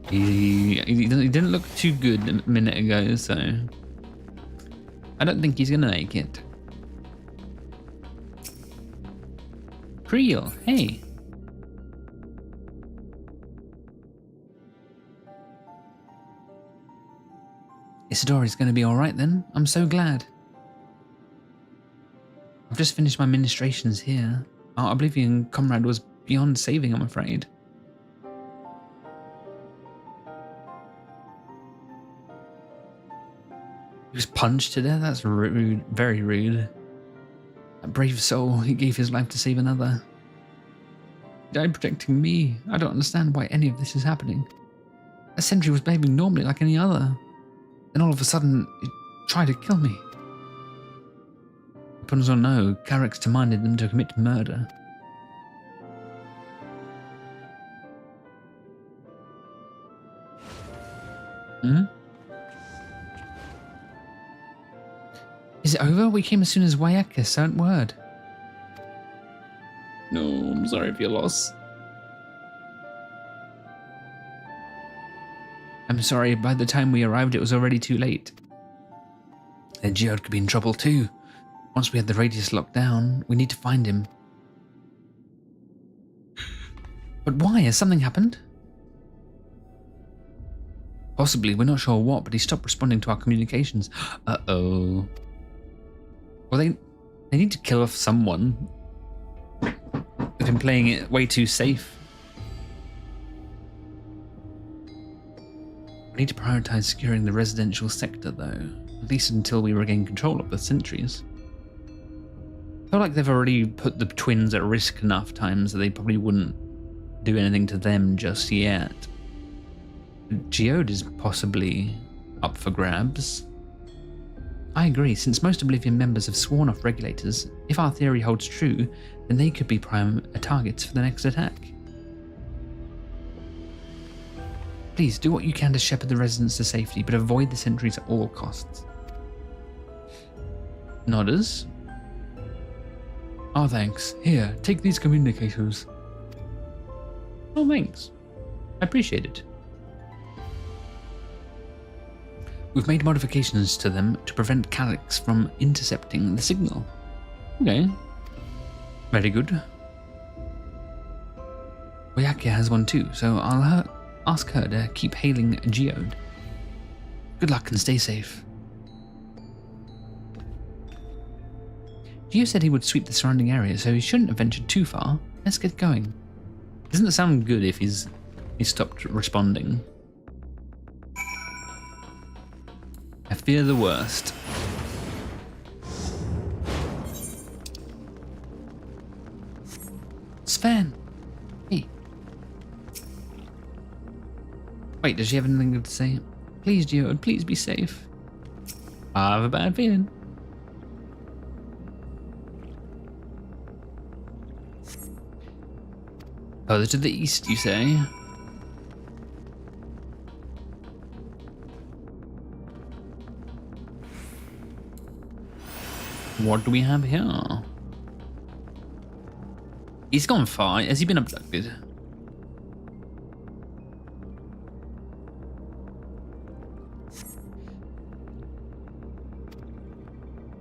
S1: He didn't look too good a minute ago, so I don't think he's gonna make it. Creel, hey. Isadora's gonna be alright then. I'm so glad. I've just finished my ministrations here. Our Oblivion comrade was beyond saving, I'm afraid. He was punched to death? That's rude, very rude. A brave soul, he gave his life to save another. He died protecting me. I don't understand why any of this is happening. A sentry was behaving normally like any other. Then all of a sudden, he tried to kill me. Weapons or no, Carrick's demanded them to commit murder. Is it over? We came as soon as Wayaka sent word. No, I'm sorry for your loss. I'm sorry, by the time we arrived it was already too late. And Geode could be in trouble too. Once we had the radius locked down, we need to find him. But why? Has something happened? Possibly, we're not sure what, but he stopped responding to our communications. Uh-oh. Well, they need to kill off someone. They've been playing it way too safe. We need to prioritize securing the residential sector, though. At least until we regain control of the sentries. I feel like they've already put the twins at risk enough times that they probably wouldn't do anything to them just yet. Geode is possibly up for grabs. I agree, since most Oblivion members have sworn off regulators, if our theory holds true, then they could be prime targets for the next attack. Please do what you can to shepherd the residents to safety, but avoid the sentries at all costs. Nodders? Oh, thanks. Here, take these communicators. Oh, thanks. I appreciate it. We've made modifications to them to prevent Calyx from intercepting the signal. Okay. Very good. Wayaka has one too, so I'll ask her to keep hailing Geode. Good luck and stay safe. Geo said he would sweep the surrounding area, so he shouldn't have ventured too far. Let's get going. Doesn't it sound good if he stopped responding? I fear the worst. Sven! Hey. Wait, does she have anything to say? Please, Geode, please be safe. I have a bad feeling. Further to the east, you say? What do we have here? He's gone far. Has he been abducted?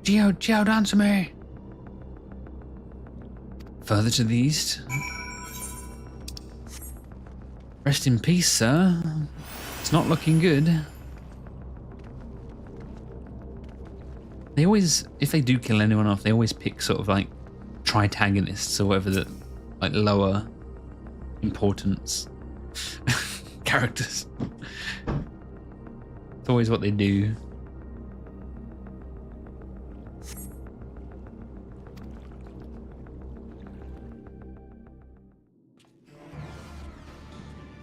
S1: Geo, answer me. Further to the east. Rest in peace, sir. It's not looking good. They always, if they do kill anyone off, they always pick sort of like tritagonists or whatever, that like lower importance characters. It's always what they do.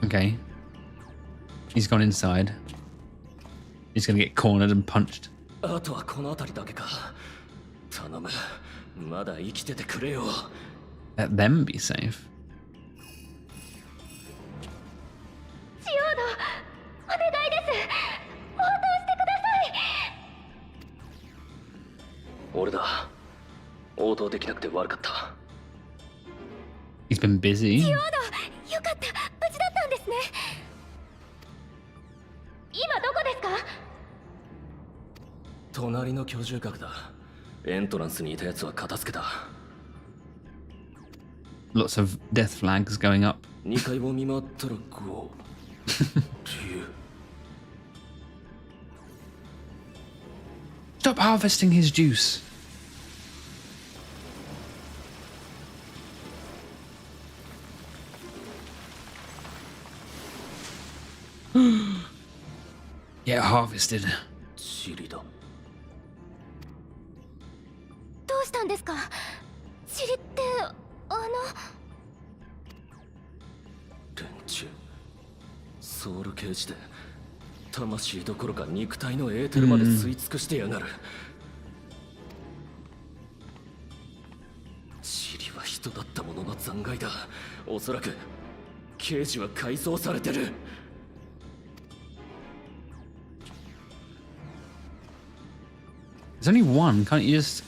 S1: Okay. He's gone inside. He's gonna get cornered and punched.
S13: あとはこの辺りだけか。頼む。まだ生きててくれよ。
S1: Let them be safe.
S3: ジオード、お願いです。応答してください。
S10: 俺だ。応答できなくて悪かった。
S1: He's been busy.
S3: ジオード、よかった。無事だったんですね。今どこですか？
S13: 隣の居住閣だ。エントランスにいたやつは片付けた。
S1: Lots of death flags going up.
S13: 2階を見回ったら5。
S1: Stop harvesting his juice. Get harvested.
S13: チリだ。
S3: どうしたんですか？チリって
S13: 連中ソウルケージで魂どころか肉体のエーテルまで吸い尽くしてやがる。チリは人だったものの残骸だ。おそらくケージは改装されてる。
S1: There's only one. Can't you just...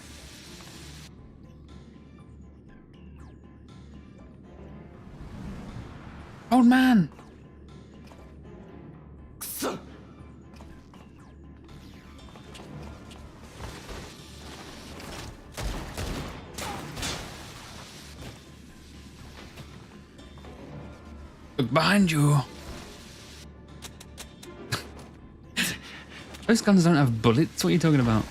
S1: Old man!
S13: くそ。
S1: Look behind you. Those guns don't have bullets. What are you talking about?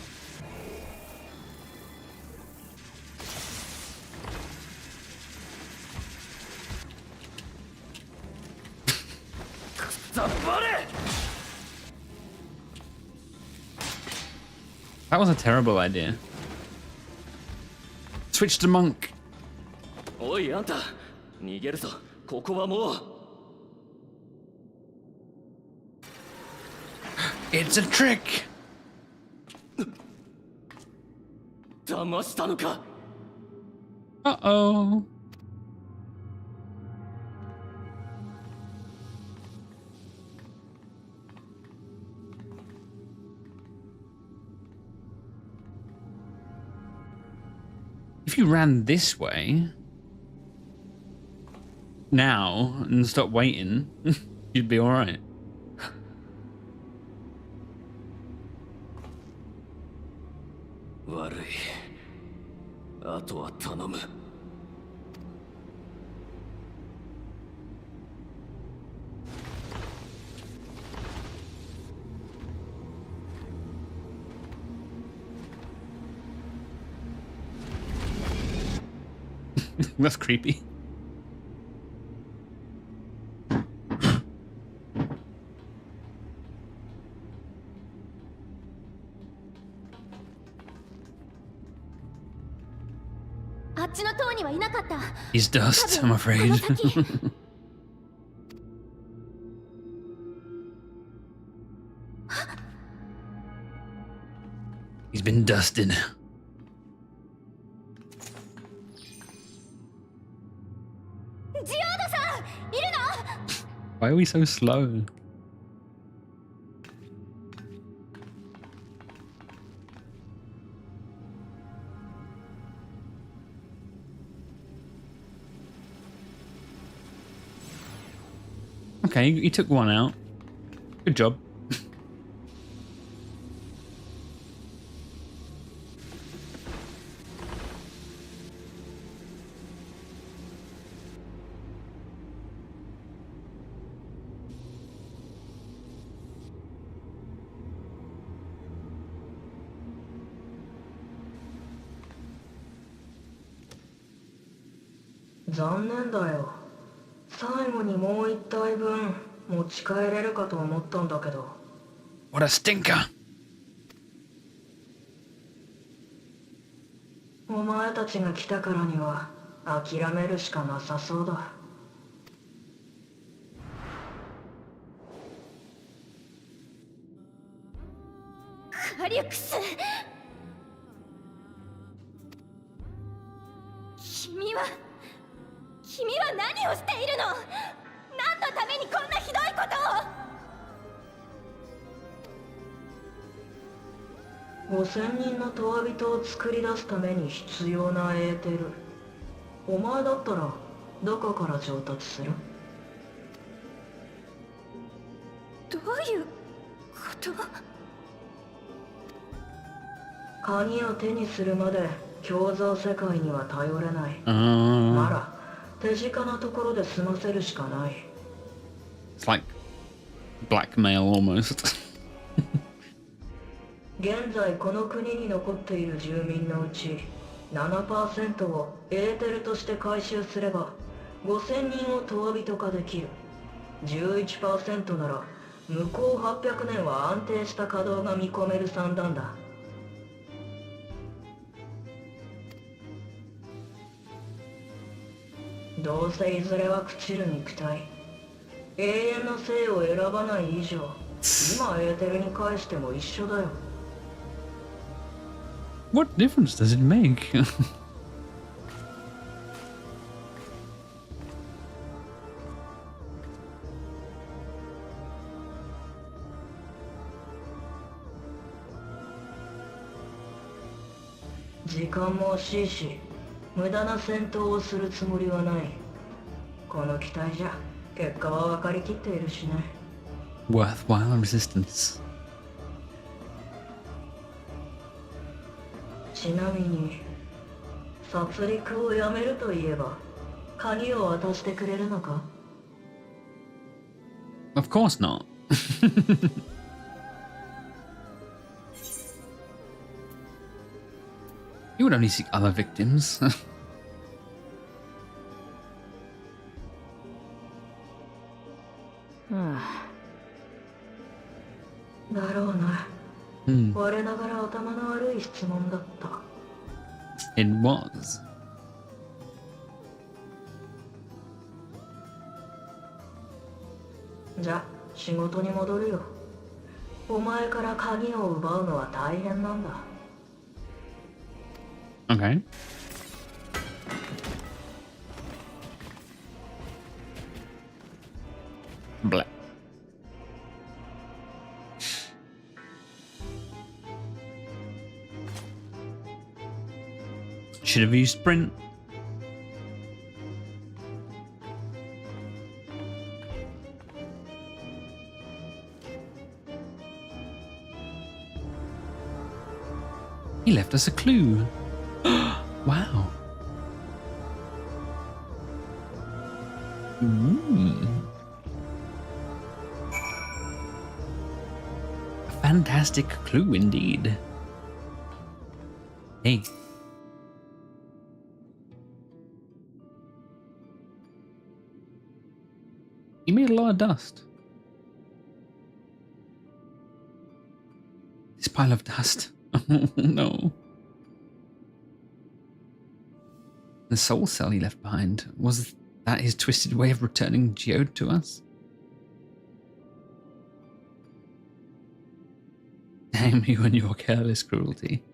S1: That was a terrible idea. Switch to monk.
S13: おいあんた、逃げるぞ。ここはもう。
S1: It's a trick.
S13: 騙したのか。
S1: Uh-oh. If you ran this way now and stopped waiting, you'd be all right.
S13: 悪い。あとは頼む。
S1: That's creepy. He's dust, I'm afraid. He's been dusted. Why are we so slow? Okay, he took one out. Good job.
S4: 残念だよ。最後にもう一体分持ち帰れるかと思ったんだけど。
S1: What a stinker!
S4: お前たちが来たからには諦めるしかなさそうだ。
S3: カリュクス、君は何をしているの？何のためにこんなひどいことを
S4: ？5000人のトワビトを作り出すために必要なエーテル。お前だったらどこから調達する？
S3: どういうこと？
S4: 鍵を手にするまで共造世界には頼れない。なら手近なところで済ませるしかない。
S1: It's like blackmail almost.
S4: 現在この国に残っている住民のうち 7% をエーテルとして回収すれば5000人をトワビト化できる。11% なら向こう800年は安定した稼働が見込める算段だ。どうせいずれは朽ちる肉体。永遠の生を選ばない以上、今エーテルに返しても一緒だよ。
S1: What difference does it make?
S4: 時間も惜しいし、無駄な戦闘をするつもりはない。この機体じゃ結果は分かりきっているしね。
S1: Worthwhile resistance.
S4: ちなみに殺戮をやめると言えば鍵を渡してくれるのか？
S1: Of course not. You would only seek other victims.
S4: だろうな。我ながら頭の悪い質問だった。
S1: It was.
S4: じゃ、仕事に戻るよ。お前から鍵を奪うのは大変なんだ。
S1: Okay. Blah. Should have used sprint. He left us a clue. Wow. A fantastic clue indeed. Hey. You made a lot of dust. This pile of dust. Oh no. The soul cell he left behind. Was that his twisted way of returning Geode to us? Damn you and your careless cruelty.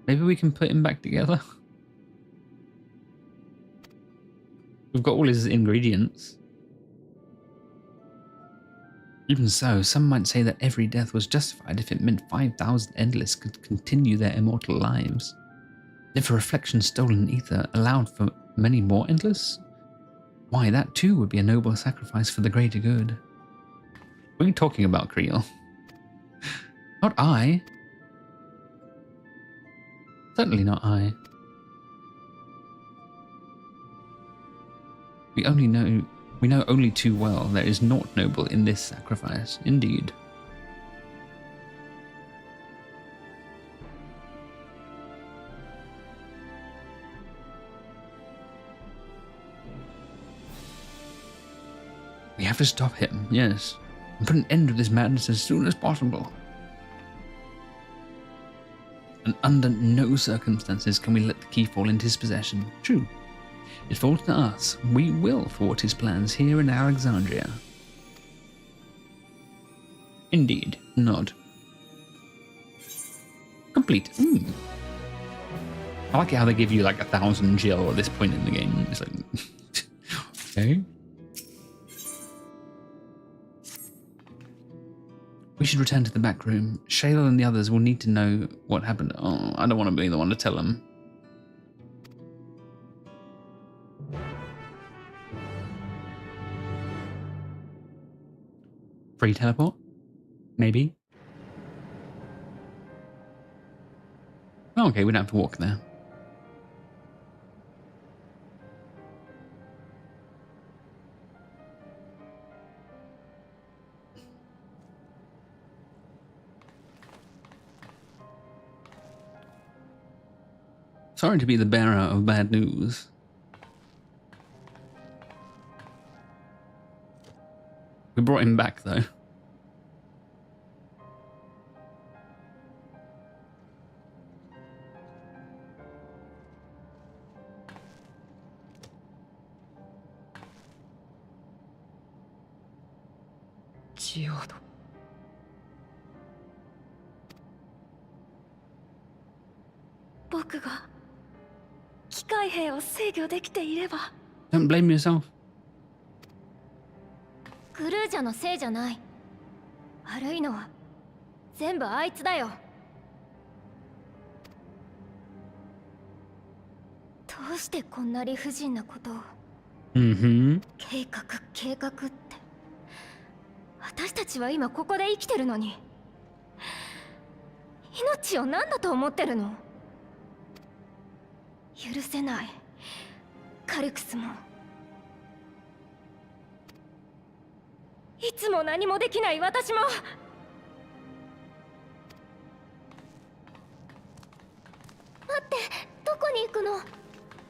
S1: Maybe we can put him back together. We've got all his ingredients. Even so, some might say that every death was justified if it meant 5,000 endless could continue their immortal lives. If a reflection stolen ether allowed for many more endless, why, that too would be a noble sacrifice for the greater good. What are you talking about, Creel? Not I. Certainly not I. We know only too well there is naught noble in this sacrifice, indeed. We have to stop him, yes, and put an end to this madness as soon as possible. And under no circumstances can we let the key fall into his possession. True. It falls to us. We will thwart his plans here in Alexandria. Indeed. Nod. Complete. I like how they give you like 1,000 gil at this point in the game. It's like, okay. We should return to the back room. Shayla and the others will need to know what happened. Oh, I don't want to be the one to tell them. Free teleport? Maybe? Oh, okay, we don't have to walk there. Sorry to be the bearer of bad news. We brought him back, though.
S5: Geodo.
S6: 僕が機械兵を制御できていれば。
S1: Don't blame yourself.
S3: グルージャのせいじゃない。悪いのは全部あいつだよ。どうしてこんな理不尽なことを。計画って。私たちは今ここで生きてるのに。命を何だと思ってるの？許せない。カルクスも。いつも何もできない私も。待って、どこに行くの？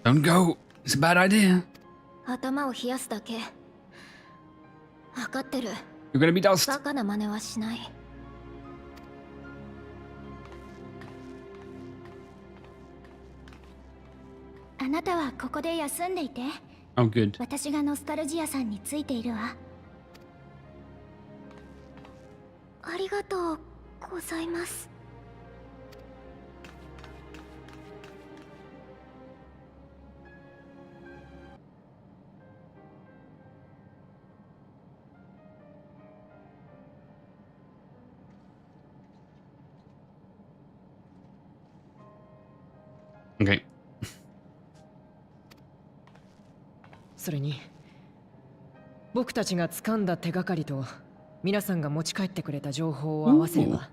S1: Don't go. It's a bad idea.
S3: 頭を冷やすだけ。分かってる。
S1: You're gonna be dust.
S3: バカな真似はしない。あなたはここで休んでいて。
S1: Oh, good.
S3: 私がノスタルジアさんについているわ。ありがとうございます。
S1: Okay.
S5: それに僕たちが掴んだ手がかりと皆さんが持ち帰ってくれた情報を合わせれば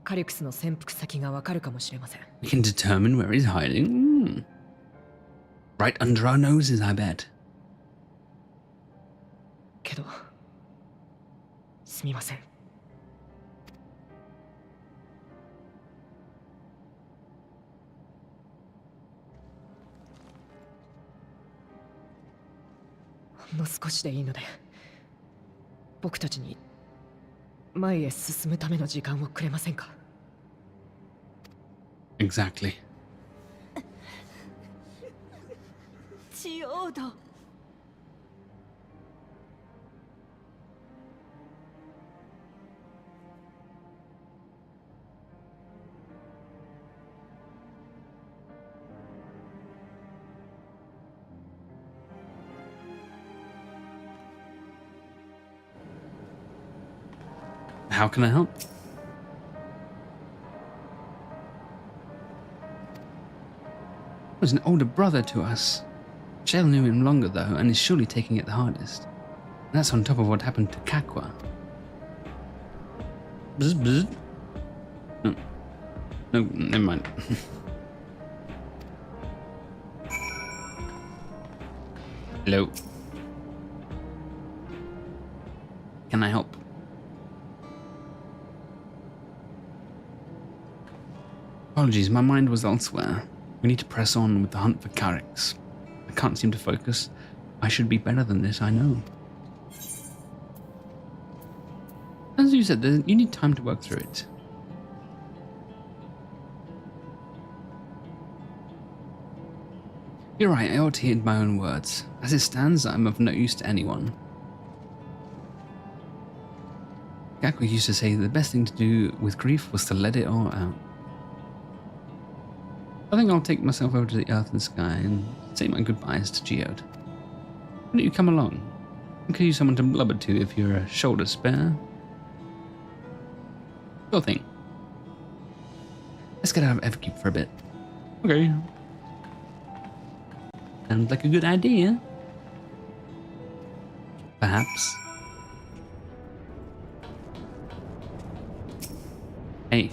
S5: カリクスの潜伏先がわかるかもしれません。
S1: We can determine where he's hiding. Right under our noses, I bet.
S5: けどすみません。ほんの少しでいいので僕たちに前へ進むための時間をくれませんか？
S1: Exactly.
S7: ジオード。
S1: How can I help? He was an older brother to us. Shell knew him longer though, and is surely taking it the hardest. And that's on top of what happened to Kakwa. Bzz, bzz. No. No, never mind. Hello. Can I help? Apologies, my mind was elsewhere. We need to press on with the hunt for Carricks. I can't seem to focus. I should be better than this, I know. As you said, you need time to work through it. You're right, I ought to heed my own words. As it stands, I'm of no use to anyone. Gakko used to say the best thing to do with grief was to let it all out. I think I'll take myself over to the earth and sky and say my goodbyes to Geode. Why don't you come along? I could use someone to blubber to if you're a shoulder spare. Sure thing. Let's get out of Everkeep for a bit. Okay. Sounds like a good idea. Perhaps. Hey.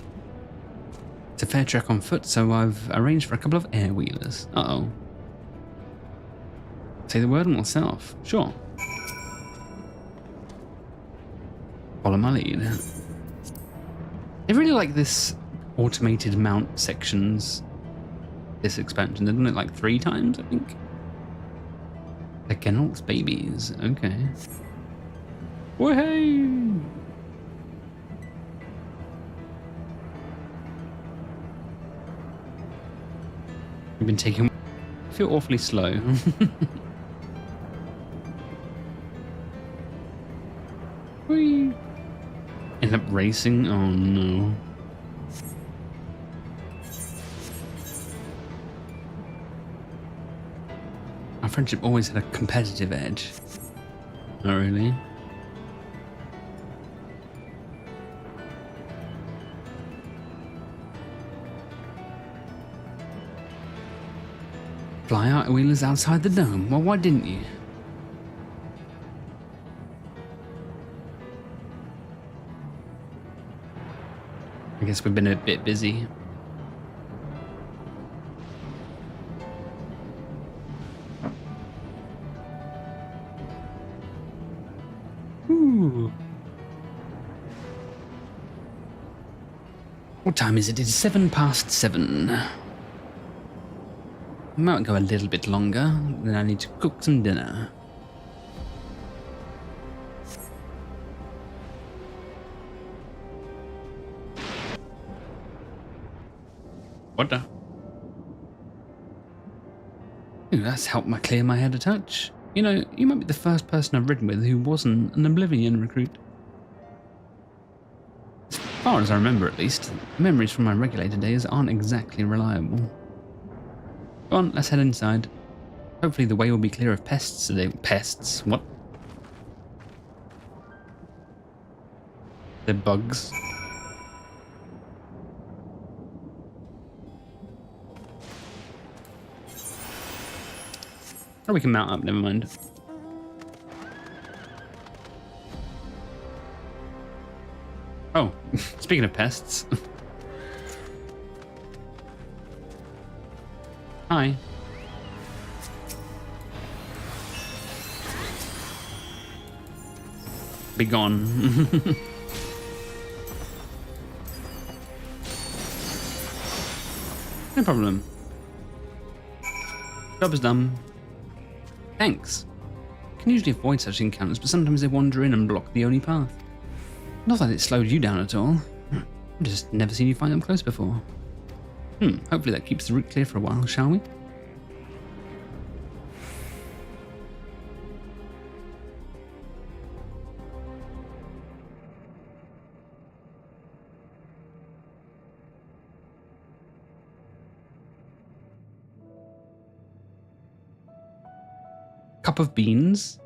S1: It's a fair trek on foot, so I've arranged for a couple of air wheelers. Uh-oh. Say the word myself. Sure. Follow my lead. I really like this automated mount sections. This expansion. They've done it like 3 times, I think. The Genel's babies. Okay. Woohoo! You've been taking. I feel awfully slow. Whee! End up racing? Oh no. Our friendship always had a competitive edge. Not really. Fly out wheelers outside the dome. Well, why didn't you? I guess we've been a bit busy. Ooh. What time is it? It's 7:07. I might go a little bit longer, then I need to cook some dinner. What the? Ooh, that's helped me clear my head a touch. You know, you might be the first person I've ridden with who wasn't an Oblivion recruit. As far as I remember, at least, memories from my regulator days aren't exactly reliable. Go on, let's head inside. Hopefully the way will be clear of pests today. Pests? What? They're bugs. Or we can mount up, never mind. Oh, speaking of pests. Hi. Be gone. No problem. Job is done. Thanks. I can usually avoid such encounters, but sometimes they wander in and block the only path. Not that it slowed you down at all. I've just never seen you find them close before. Hopefully that keeps the route clear for a while, shall we? Cup of beans?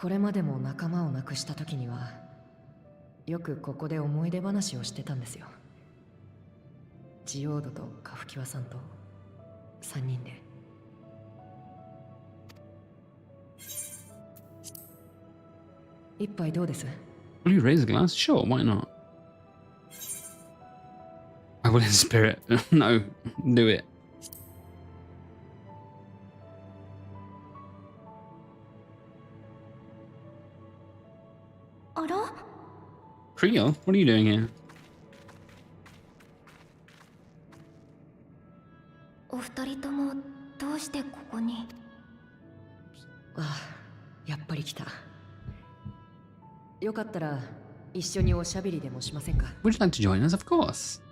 S5: これまでも仲間を亡くした時にはよくここで思い出話をしてたんですよ。ジオードとカフキワさんと3人で。一杯どうです？
S1: Will you raise a glass? Sure, why not? I will in spirit. No, do it. Creole, what are you doing here?
S3: お二人ともどうしてここに？
S5: ああ、やっぱり来た。よかったら一緒におしゃべりでもしませんか？
S1: Would you like to join us? Of course.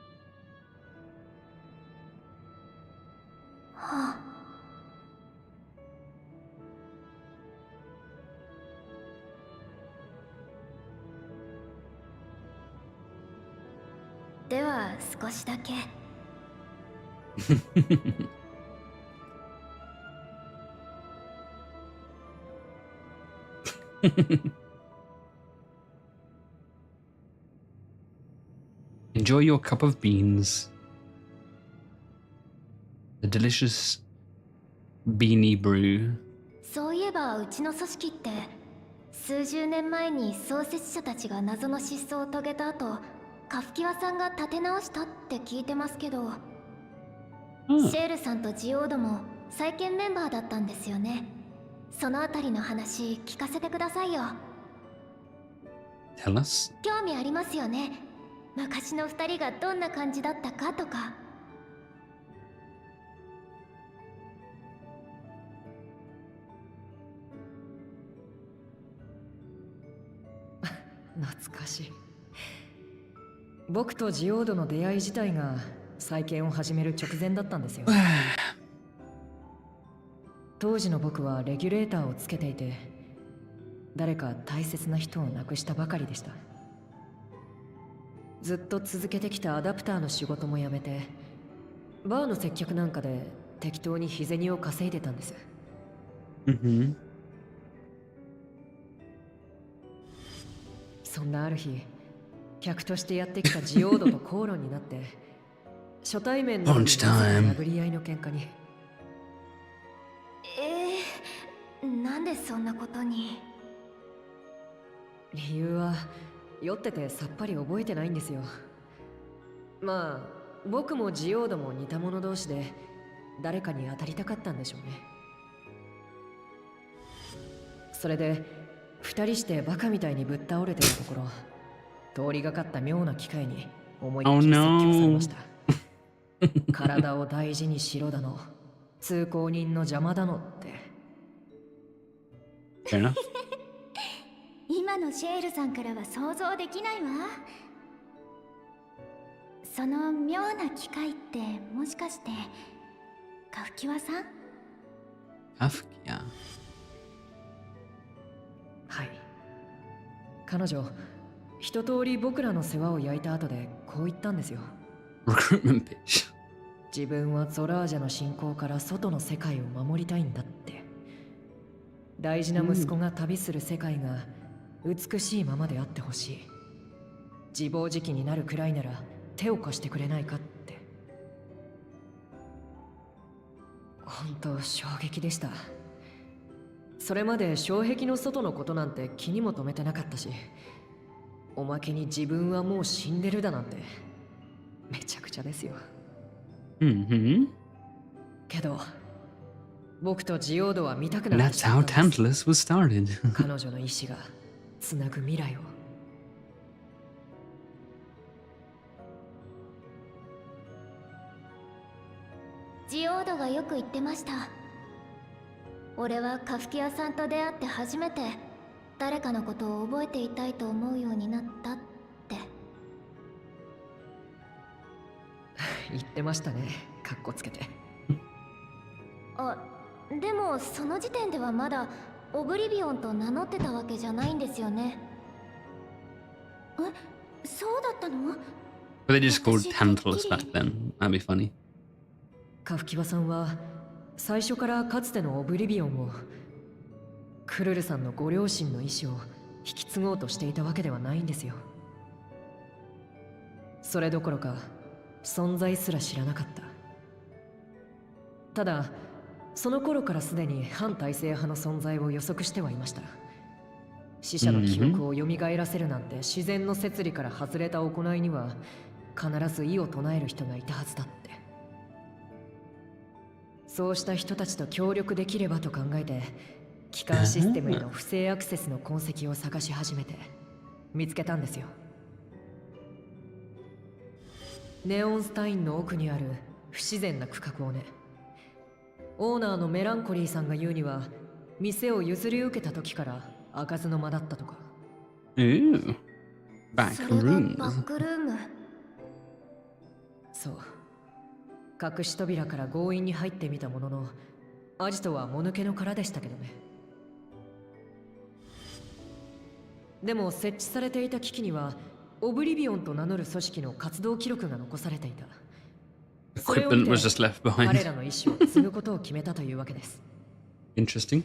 S3: はあ。では少しだけ。
S1: Enjoy your cup of beans. The delicious beanie brew.
S3: そういえばうちの組織って数十年前に創設者たちが謎の失踪を遂げた後、カフキワさんが立て直したって聞いてますけど、シェールさんとジオードも再建メンバーだったんですよね。そのあたりの話聞かせてくださいよ。
S1: Tell us.
S3: 興味ありますよね。昔の二人がどんな感じだったかとか。
S5: 懐かしい。僕とジオードの出会い自体が再建を始める直前だったんですよ。当時の僕はレギュレーターをつけていて、誰か大切な人を亡くしたばかりでした。ずっと続けてきたアダプターの仕事も辞めて、バーの接客なんかで適当に日銭を稼いでたんです。そんなある日、客としてやってきたジオードと口論になって、初対面の殴り合いの喧嘩に。
S3: なんでそんなことに？
S5: 理由は酔っててさっぱり覚えてないんですよ。まあ僕もジオードも似た者同士で誰かに当たりたかったんでしょうね。それで二人してバカみたいにぶっ倒れてたところ、通りがかった妙な機会に思いっきり説教されました。体を大事にしろだの、通行人の邪魔だのって。
S3: 今のシェールさんからは想像できないわ。その妙な機会ってもしかしてカフキワさん？
S1: カフキワ。
S5: はい。彼女、一通り僕らの世話を焼いた後でこう言ったんですよ。自分はゾラージャの侵攻から外の世界を守りたいんだって。大事な息子が旅する世界が美しいままであってほしい。自暴自棄になるくらいなら手を貸してくれないかって。本当衝撃でした。それまで障壁の外のことなんて気にも留めてなかったし、おまけに自分はもう死んでるだなんてめちゃくちゃですよ。けど僕とジオードは見たくなってしまったんです。
S1: That's how Tantalus was started.
S5: 彼女の意志がつなぐ未来を。
S3: ジオードがよく言ってました。俺はカフキワさんと出会って初めて誰かのことを覚えていたいと思うようになったって。
S5: 言ってましたね、かっこつけて。
S3: あ、でもその時点ではまだオブリビオンと名乗ってたわけじゃないんですよね。そうだったの？
S1: But they just called Tantalus back then. That'd be funny.
S5: カフキワさんは最初からかつてのオブリビオンをクルルさんのご両親の意思を引き継ごうとしていたわけではないんですよ。それどころか存在すら知らなかった。ただその頃からすでに反体制派の存在を予測してはいました。死者の記憶を蘇らせるなんて自然の摂理から外れた行いには必ず異を唱える人がいたはずだって。そうした人たちと協力できればと考えて、機関システムへの不正アクセスの痕跡を探し始めて見つけたんですよ。ネオンスタインの奥にある不自然な区画をね。オーナーのメランコリーさんが言うには、店を譲り受けた時から開かずの間だったとか。
S1: バックルーム。
S3: バックルーム。
S5: そう。隠し扉から強引に入ってみたものの、アジトはもぬけの殻でしたけどね。でも設置されていた機器にはオブリビオンと名乗る組織の活動記録が残されていた。それを見て彼らの意思を継ぐことを決めたというわけです。
S1: Interesting.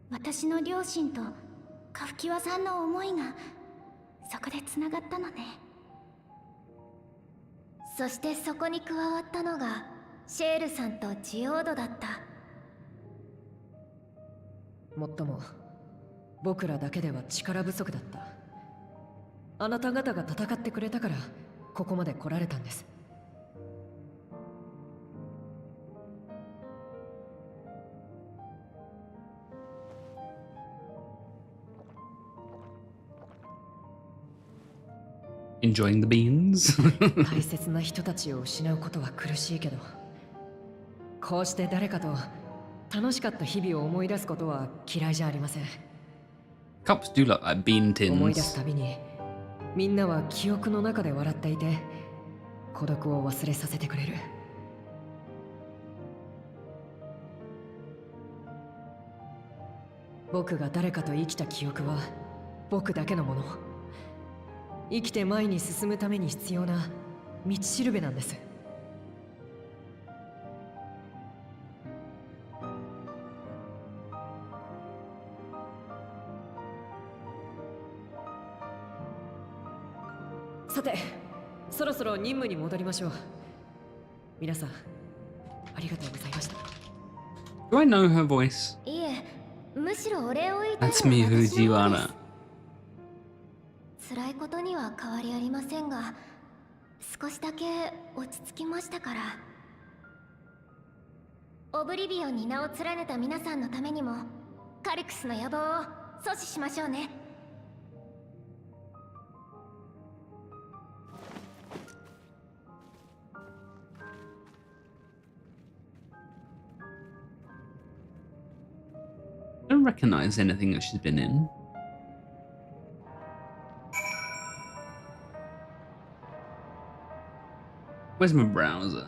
S3: 私の両親とカフキワさんの思いがそこでつながったのね。そしてそこに加わったのがシェールさんとジオードだった。
S5: もっとも僕らだけでは力不足だった。あなた方が戦ってくれたからここまで来られたんです。
S1: Enjoying the beans?
S5: 大切な人たちを失うことは苦しいけど、こうして誰かと楽しかった日々を思い出すことは嫌いじゃありません。
S1: Cups do look like bean
S5: 思い出す
S1: tins.
S5: たびにみんなは記憶の中で笑っていて、孤独を忘れさせてくれる。僕が誰かと生きた記憶は僕だけのもの。生きて前に進むために必要な道しるべなんです。さて、そろそろ任務に戻りましょう。皆さん、ありがとうございました。
S1: Do I know her voice?
S3: いえ、むしろお礼を言いたいのは
S1: That's me,
S3: 私の方です。
S1: Fujiwara.
S3: 辛いことには変わりありませんが、少しだけ落ち着きましたから。オブリビオンに名を連ねた皆さんのためにもカリクスの野望を阻止しましょうね。
S1: I don't recognize anything that she's been in. Where's my browser?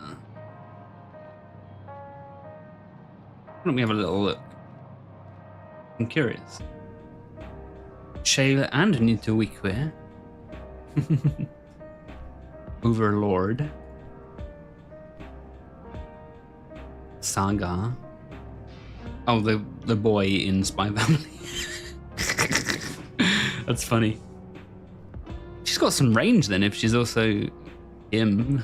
S1: Why don't we have a little look? I'm curious. Shayla and Nitawikwe. Overlord. Saga. Oh, the boy in Spy Family. That's funny. She's got some range then if she's also him.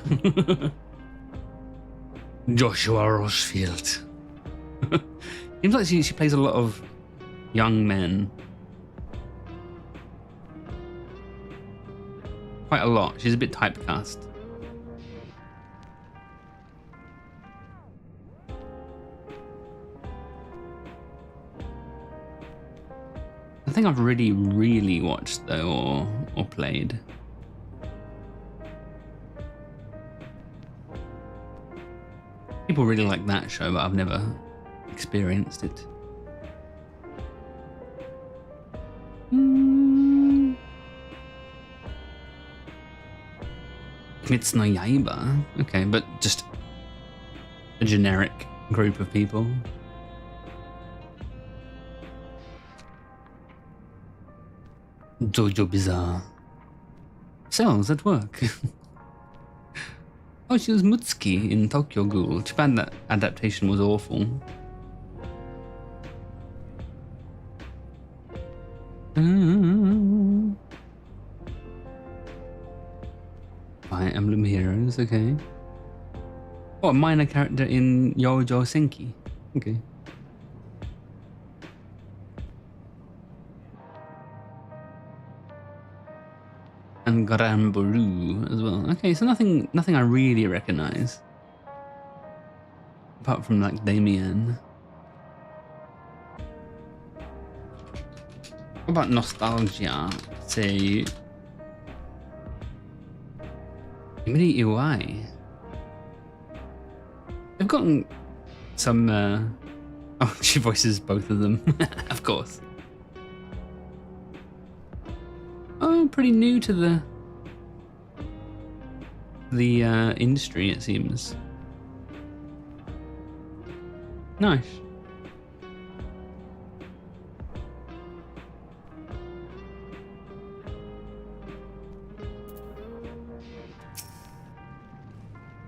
S1: Joshua Rochefield. Seems like she plays a lot of young men. Quite a lot. She's a bit typecast. I think I've really watched though or played. People really like that show, but I've never experienced it. Kimetsu no Yaiba. Okay, but just a generic group of people. Jojo Bizarre. Cells at work. Oh, she was Mutsuki in Tokyo Ghoul. Too bad that adaptation was awful. Fire Emblem Heroes, okay. Oh, a minor character in Yojo Senki. Okay. And Granburu as well. Okay, so nothing I really recognize. Apart from like Damien. What about nostalgia? Say Imiri Iwai. They've gotten some oh, she voices both of them. Of course. Oh, pretty new to the industry, it seems. Nice.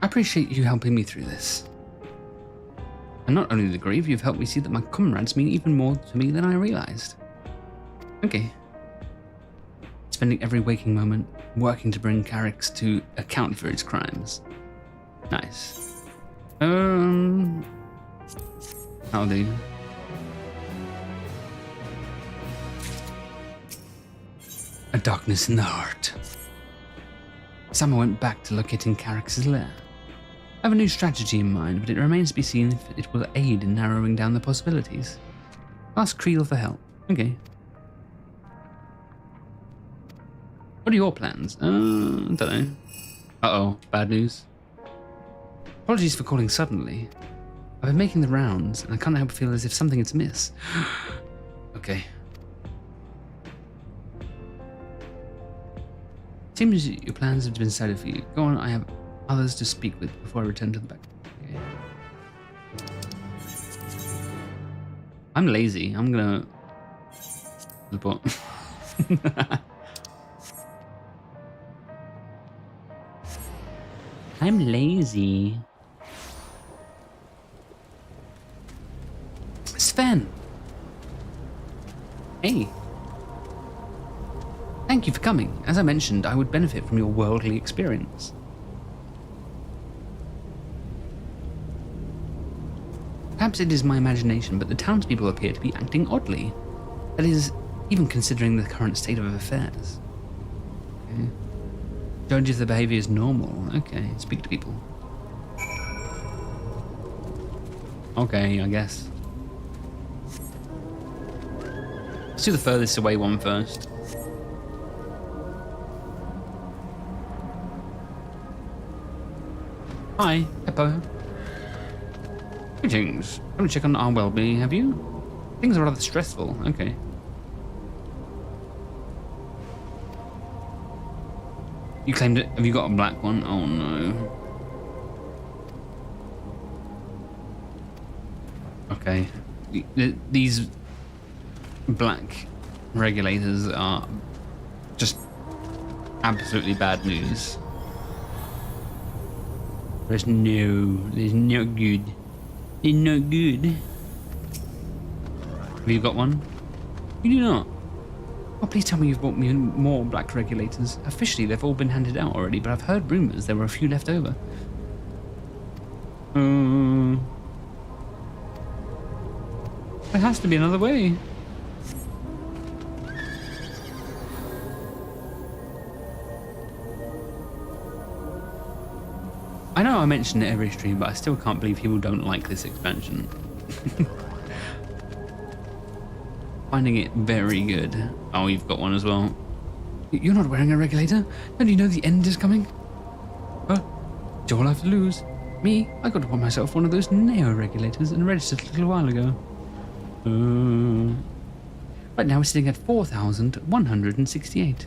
S1: I appreciate you helping me through this. And not only the grief, you've helped me see that my comrades mean even more to me than I realized. Okay. Spending every waking moment working to bring Carrick's to account for its crimes. Nice. I'll do. A darkness in the heart. Sama went back to locating Carrick's lair. I have a new strategy in mind, but it remains to be seen if it will aid in narrowing down the possibilities. Ask Creel for help. Okay. What are your plans? Don't know. Uh-oh, bad news. Apologies for calling suddenly. I've been making the rounds, and I can't help but feel as if something is amiss. Okay. Seems your plans have been decided for you. Go on, I have others to speak with before I return to the back. Okay. I'm lazy. I'm gonna report. I'm lazy. Sven! Hey. Thank you for coming. As I mentioned, I would benefit from your worldly experience. Perhaps it is my imagination, but the townspeople appear to be acting oddly. That is, even considering the current state of affairs. Okay. Judge if the behavior is normal. Okay, speak to people. Okay, I guess. Let's do the furthest away one first. Hi, Peppo. Greetings. Come to check on our well-being, have you? Things are rather stressful. Okay. You claimed it. Have you got a black one? Oh no. Okay. These black regulators are just absolutely bad news. There's no good. They're not good. Have you got one? You do not. Oh, please tell me you've bought me more black regulators. Officially, they've all been handed out already, but I've heard rumors there were a few left over. There has to be another way. I know I mention it every stream, but I still can't believe people don't like this expansion. Finding it very good. Oh, you've got one as well. You're not wearing a regulator? Don't you know the end is coming? Huh? It's all I have to lose. Me? I got to buy myself one of those Neo regulators and registered a little while ago. Right now we're sitting at 4,168.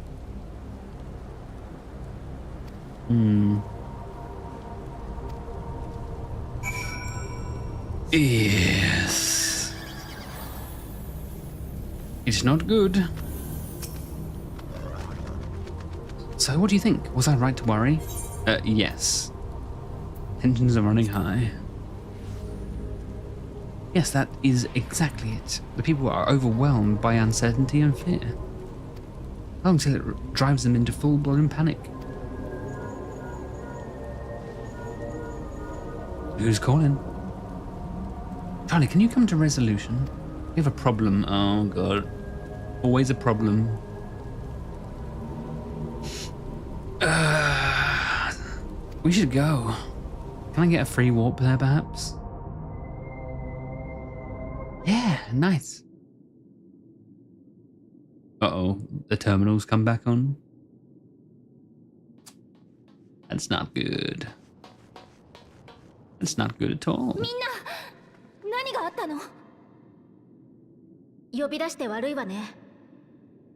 S1: Yes. It's not good. So what do you think? Was I right to worry? Yes. Tensions are running high. Yes, that is exactly it. The people are overwhelmed by uncertainty and fear. until it drives them into full-blown panic. Who's calling? Charlie, can you come to resolution? We have a problem. Oh god. Always a problem. We should go. Can I get a free warp there, perhaps? Yeah, nice. Uh-oh, the terminals come back on. That's not good. That's not good at all.
S3: みんな、何があったの？呼び出して悪いわね。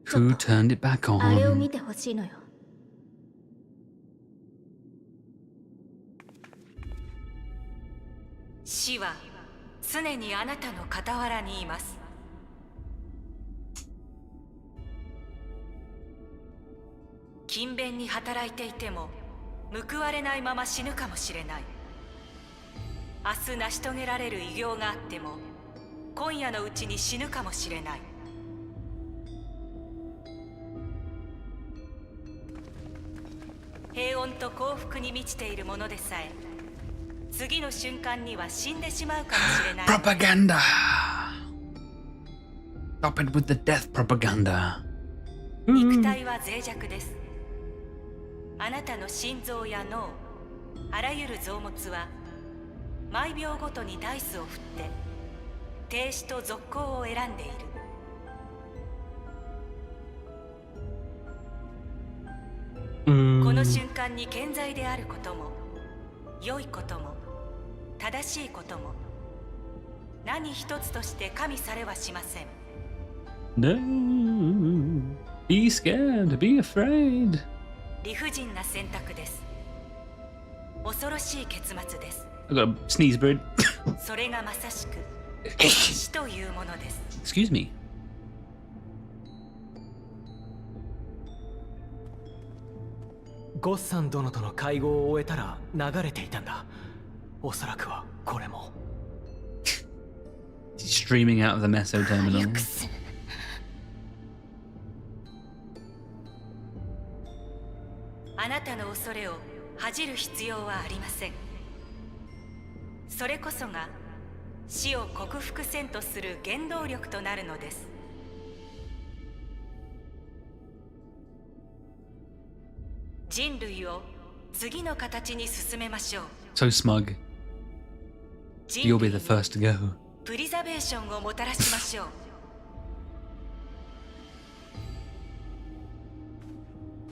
S1: Who turned it back
S3: あれを
S1: on?
S3: 見てほしいのよ。
S8: 死は常にあなたの傍らにいます。勤勉に働いていても報われないまま死ぬかもしれない。明日成し遂げられる偉業があっても今夜のうちに死ぬかもしれない。平穏と幸福に満ちているものでさえ次の瞬間には死んでしまうかもしれない。
S1: Propaganda! Stop it with the death propaganda.
S8: 肉体は脆弱です。あなたの心臓や脳、あらゆる臓物は毎秒ごとにダイスを振って停止と続行を選んでいる。この瞬間に健在であることも良いことも正しいことも何一つとして加味されはしません。
S1: No. Be scared. Be afraid.
S8: 理不尽な選択です。恐ろしい結末です。
S1: I got a sneeze bird.
S8: それがまさしく死というものです。
S1: Excuse me.
S13: ゴッサン殿との会合を終えたら流れていたんだ。おそらくはこれも。
S1: Streaming out of the meso terminal.
S8: あなたの恐れを恥じる必要はありません。それこそが死を克服せんとする原動力となるのです。人類を次の形に進めましょう。
S1: So smug. You'll be the first to go.
S8: プリザベーションをもたらしましょう。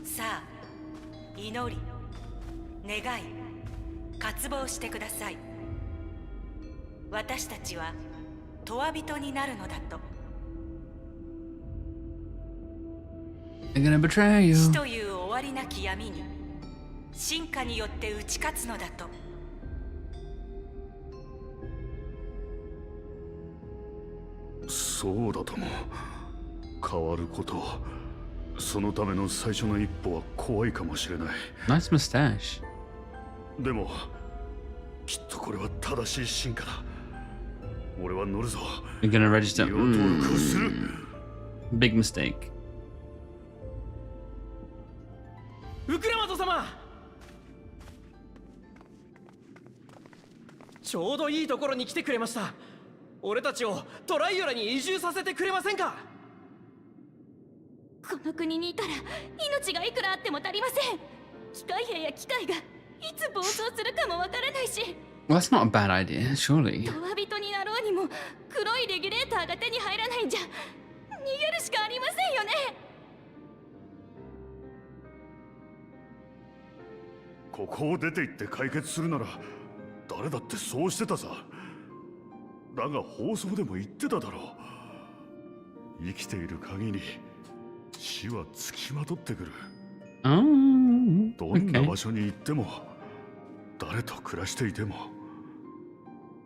S8: さあ、祈り、願い、渇望してください。私たちは永遠人になるのだと。
S1: They're gonna betray you.
S8: 死という終わりなき闇に進化によって打ち勝つのだと。
S11: そうだとも。変わること、そのための最初の一歩は怖いかもしれない。
S1: Nice mustache.
S11: でもきっとこれは正しい進化だ。俺は乗るぞ。
S1: You're gonna register.
S11: 利用登録をする。
S1: Big mistake.
S13: ウクラマト様、ちょうどいいところに来てくれました。俺たちをトライオラに移住させてくれませんか？
S3: この国にいたら命がいくらあっても足りません。機械兵や機械がいつ暴走するかもわからないし。
S1: Well, that's not a bad idea, surely.
S3: 永遠人になろうにも黒いレギュレーターが手に入らないんじゃ逃げるしかありませんよね。
S11: ここを出て行って解決するなら誰だってそうしてたさ。だが放送でも言ってただろう。生きている限り死はつきまとってくる。どんな場所に行っても誰と暮らしていても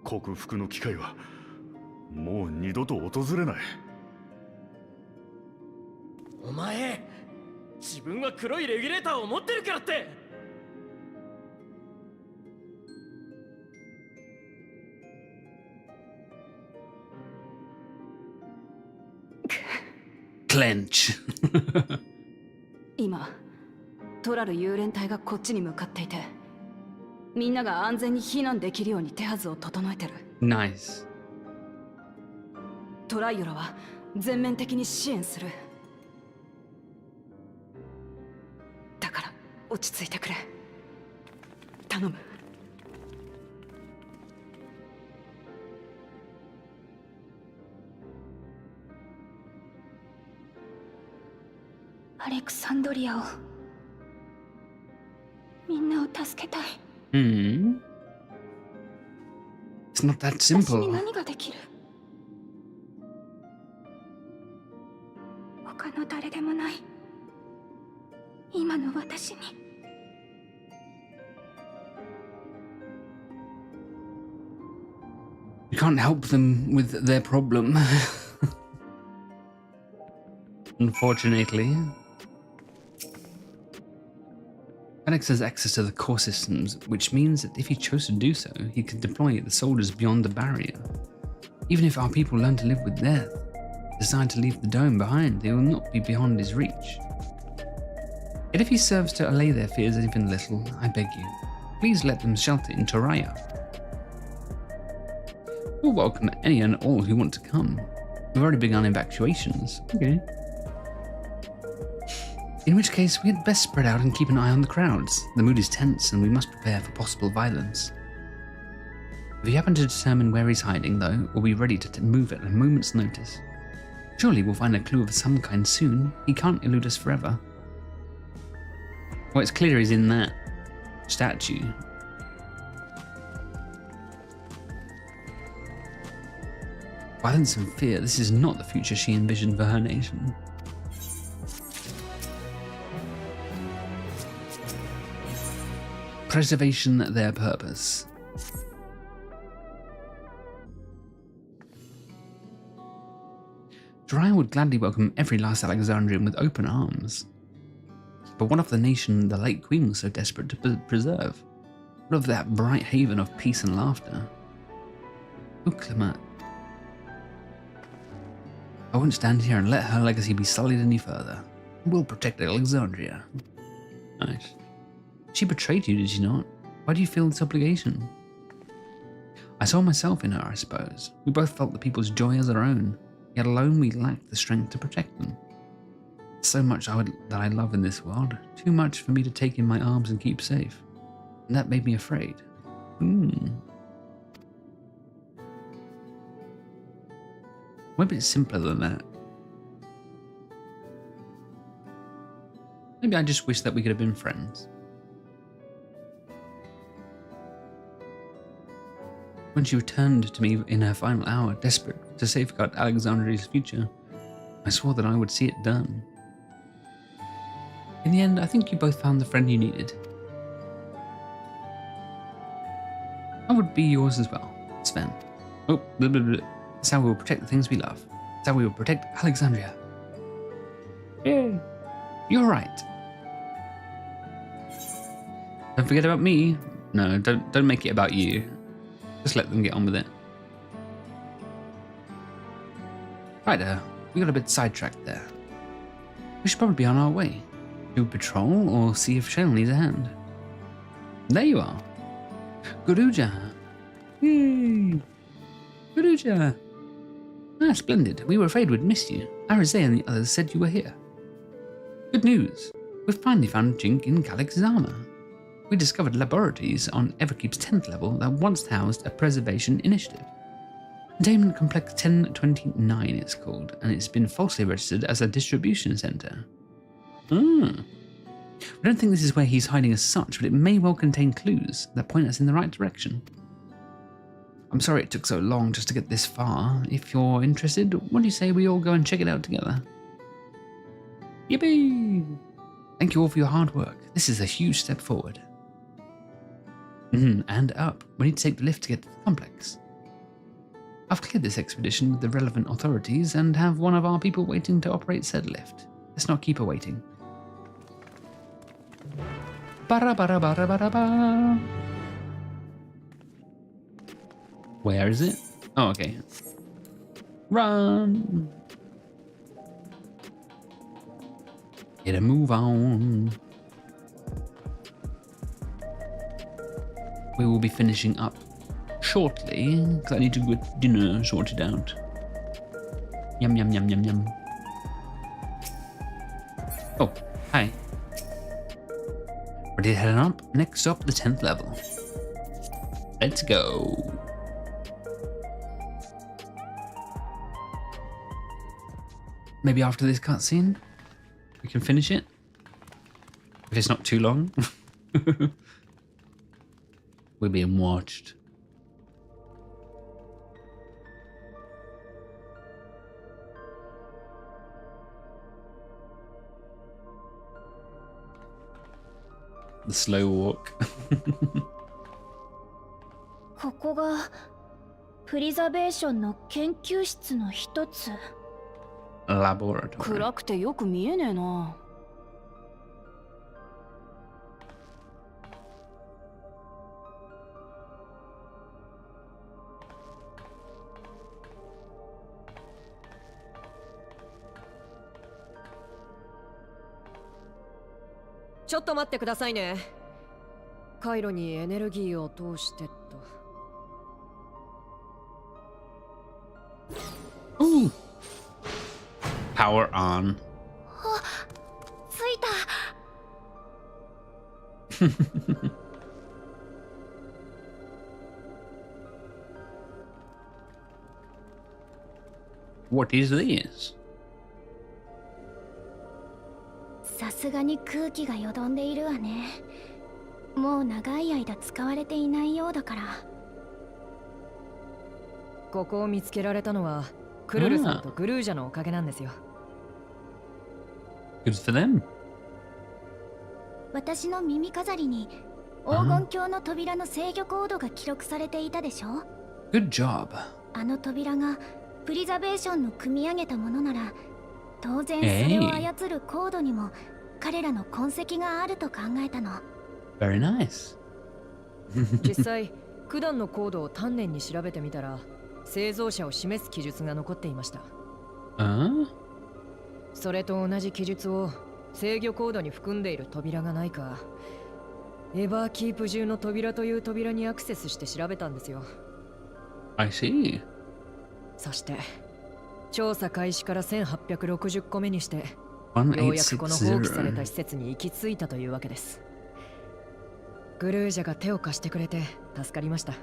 S11: 克服の機会はもう二度と訪れない。
S13: お前、自分は黒いレギュレーターを持ってるからって。
S1: Clench.
S7: 今トラル幽連隊がこっちに向かっていて、みんなが安全に避難できるように手はずを整えてる。
S1: Nice.
S7: トライオラは全面的に支援する。だから落ち着いてくれ、頼む。
S3: アレクサンドリアを、みんなを助けたい。
S1: Hmm. It's not that
S3: 私に
S1: simple.
S3: 何ができる？他の誰でもない今の私に。
S1: You can't help them with their problem. Unfortunately. Alex has access to the core systems, which means that if he chose to do so, he could deploy the soldiers beyond the barrier. Even if our people learn to live with death, decide to leave the dome behind, they will not be beyond his reach. Yet if he serves to allay their fears even a little, I beg you, please let them shelter in Toraya. We'll welcome any and all who want to come. We've already begun evacuations. Okay. In which case, we had best spread out and keep an eye on the crowds. The mood is tense and we must prepare for possible violence. If you happen to determine where he's hiding, though, we'll be ready to move at a moment's notice. Surely we'll find a clue of some kind soon. He can't elude us forever. Well, it's clear he's in that statue. Violence and fear, this is not the future she envisioned for her nation. Preservation their purpose. Jiraiya would gladly welcome every last Alexandrian with open arms. But what of the nation the late queen was so desperate to preserve? What of that bright haven of peace and laughter? Oh, Clement. I won't stand here and let her legacy be sullied any further. We'll protect Alexandria. Nice. She betrayed you, did she not? Why do you feel this obligation? I saw myself in her, I suppose. We both felt the people's joy as our own, yet alone we lacked the strength to protect them. So much that I love in this world, too much for me to take in my arms and keep safe. And that made me afraid. Maybe it's simpler than that. Maybe I just wish that we could have been friends. When she returned to me in her final hour, desperate to safeguard Alexandria's future, I swore that I would see it done. In the end, I think you both found the friend you needed. I would be yours as well, Sven. Oh, blah, blah, blah. That's how we will protect the things we love. That's how we will protect Alexandria. Yay! You're right. Don't forget about me. No, don't make it about you. Just let them get on with it. Right, we got a bit sidetracked there. We should probably be on our way. Do patrol or see if Shell needs a hand. There you are. Guruja. Yay! Guruja. Ah, splendid. We were afraid we'd miss you. Arise and the others said you were here. Good news. We've finally found Jink in Kalixzama. We discovered laboratories on Everkeep's 10th level that once housed a preservation initiative. Containment Complex 1029 it's called, and it's been falsely registered as a distribution center. We don't think this is where he's hiding as such, but it may well contain clues that point us in the right direction. I'm sorry it took so long just to get this far. If you're interested, what do you say we all go and check it out together? Yippee! Thank you all for your hard work. This is a huge step forward. And up. We need to take the lift to get to the complex. I've cleared this expedition with the relevant authorities and have one of our people waiting to operate said lift. Let's not keep her waiting. Ba-ra-ba-ra-ba-ra-ba-ra-ba. Where is it? Oh, okay. Run! Get a move on. We will be finishing up shortly because I need to get dinner sorted out. Yum yum yum yum yum. Oh, hi. Ready to head on up? Next up, the 10th level. Let's go. Maybe after this cutscene, we can finish it. If it's not too long. We're being watched. The slow walk.
S3: ここがプリザベーションの研究室の一つ。
S1: Laboratory.
S7: 暗くてよく見えねえな。
S5: ちょっと待ってくださいね。回路にエネルギーを通してと。
S1: Ooh. Power on.
S3: あ、ついた。
S1: What is this?
S3: さすがに空気がよどんでいるわね。もう長い間使われていないようだから。
S5: ここを見つけられたのはクルルさんとグルージャのおかげなんですよ。
S1: Good for them.
S3: 私の耳飾りに黄金鏡の扉の制御コードが記録されていたでしょ。
S1: Good job.
S3: あの扉がプリザベーションの組み上げたものなら、当然それを操るコードにも彼らの痕跡があると考えたの。
S1: Very nice.
S5: 実際九段のコードを丹念に調べてみたら、製造者を示す記述が残っていました。それと同じ記述を制御コードに含んでいる扉がないか、エバーキープ中の扉という扉にアクセスして調べたんですよ。
S1: I see.
S5: そして調査開始から1860個目にして、ようやくこの放棄された施設に行き着いたというわけです。グルージャが手を貸してくれて助かりました。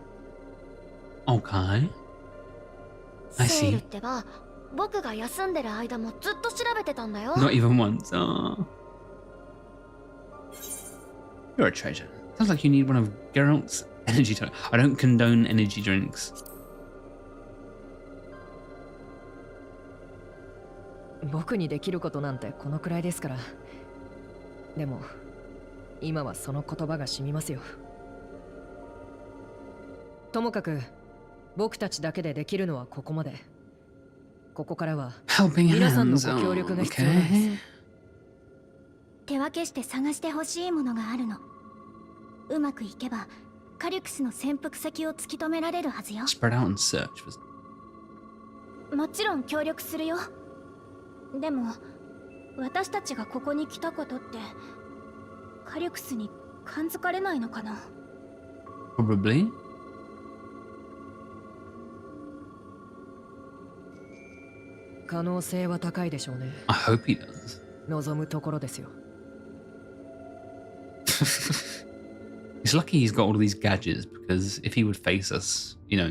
S1: Okay. I
S3: セール
S1: see.
S3: ってば、僕が休んでる間もずっと調べてたんだよ。
S1: Not even once. Oh. You're a treasure. Sounds like you need one of Geralt's energy drinks. I don't condone energy drinks.
S5: 僕にできることなんてこのくらいですから。でも今はその言葉が染みますよ。ともかく僕たちだけでできるのはここまで。ここからは皆さんのご協力が必要なんです。
S3: 手分けして探してほしいものがあるの。うまくいけばカリュクスの潜伏先を突き止められるはずよ。
S1: Spread out and search for...
S3: もちろん協力するよ。でも私たちがここに来たことってカリュクスに感づかれないのかな。
S1: Probably.
S5: 可能性は高いでしょうね。
S1: I hope he does.
S5: 望むところですよ。
S1: It's lucky he's got all these gadgets, because if he would face us, you know,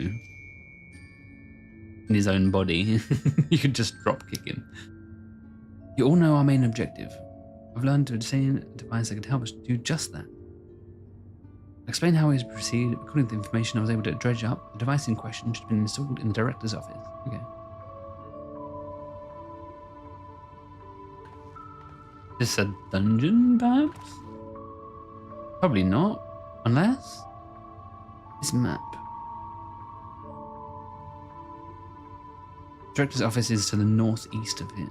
S1: in his own body, you could just drop kick him. You all know our main objective. I've learned to obtain a device that could help us do just that. Explain how we proceed. According to the information I was able to dredge up, the device in question should have been installed in the director's office. Okay. Is this a dungeon, perhaps? Probably not. Unless... this map. Director's office is to the northeast of here.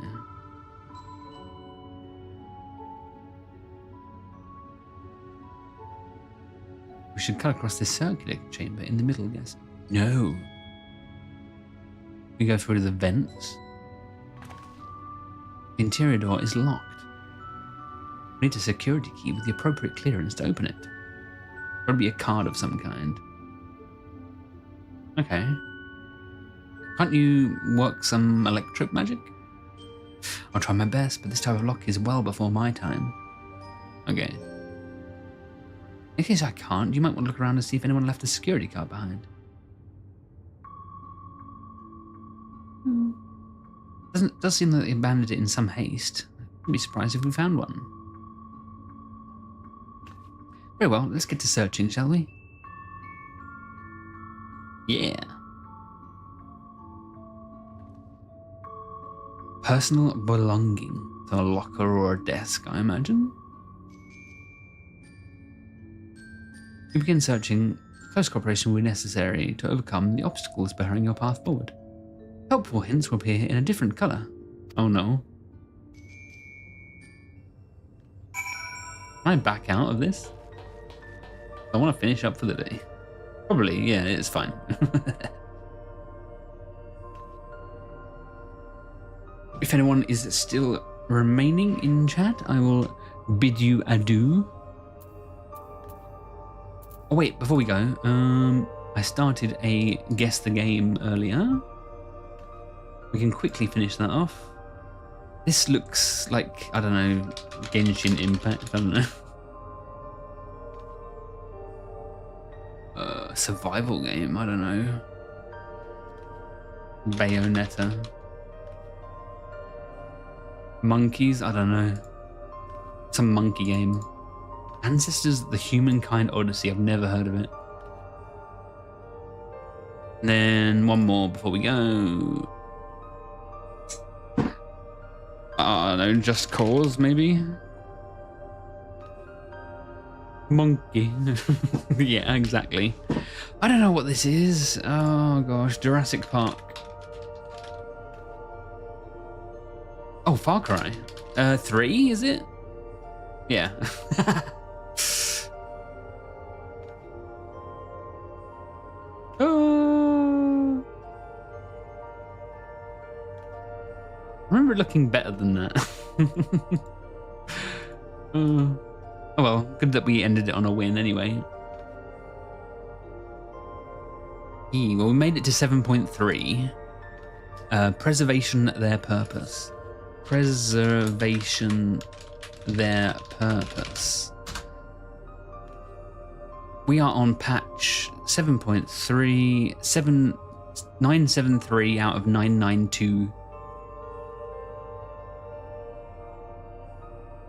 S1: We should cut across this circular chamber in the middle, yes. No. We go through the vents. The interior door is locked. We need a security key with the appropriate clearance to open it. Probably a card of some kind. Okay. Can't you work some electric magic? I'll try my best, but this type of lock is well before my time. Okay. In case I can't, you might want to look around and see if anyone left a security card behind. Does seem that they abandoned it in some haste. I'd be surprised if we found one. Very well, let's get to searching, shall we? Yeah. Personal belonging. So a locker or a desk, I imagine. We begin searching. Close cooperation will be necessary to overcome the obstacles barring your path forward. Helpful hints will appear in a different colour. Oh no. Can I back out of this? I want to finish up for the day. Probably, yeah, it's fine. If anyone is still remaining in chat, I will bid you adieu. Oh wait, before we go, I started a guess the game earlier. We can quickly finish that off. This looks like, I don't know, Genshin Impact, I don't know. Survival game, I don't know. Bayonetta. Monkeys, I don't know. Some monkey game. Ancestors, the Humankind Odyssey, I've never heard of it. And then one more before we go. No, Just Cause, maybe? Monkey. Yeah, exactly. I don't know what this is. Oh gosh, Jurassic Park. Oh, Far Cry. 3, is it? Yeah. I remember it looking better than that. Oh well, good that we ended it on a win anyway. Well, we made it to 7.3. Preservation their purpose. Preservation their purpose. We are on patch 7.3, 973 out of 992.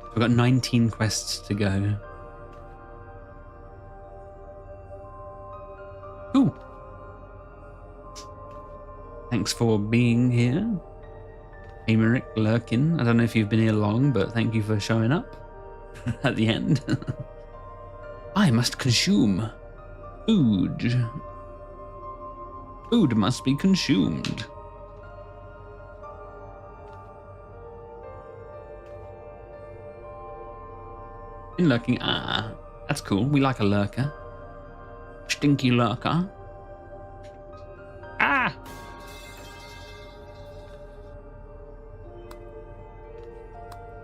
S1: We've got 19 quests to go. Cool. Thanks for being here. Amaric Lurkin. I don't know if you've been here long, but thank you for showing up at the end. I must consume food. Food must be consumed. Been lurking. Ah, that's cool. We like a lurker. Stinky lurker. Ah!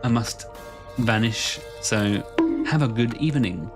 S1: I must vanish, so have a good evening.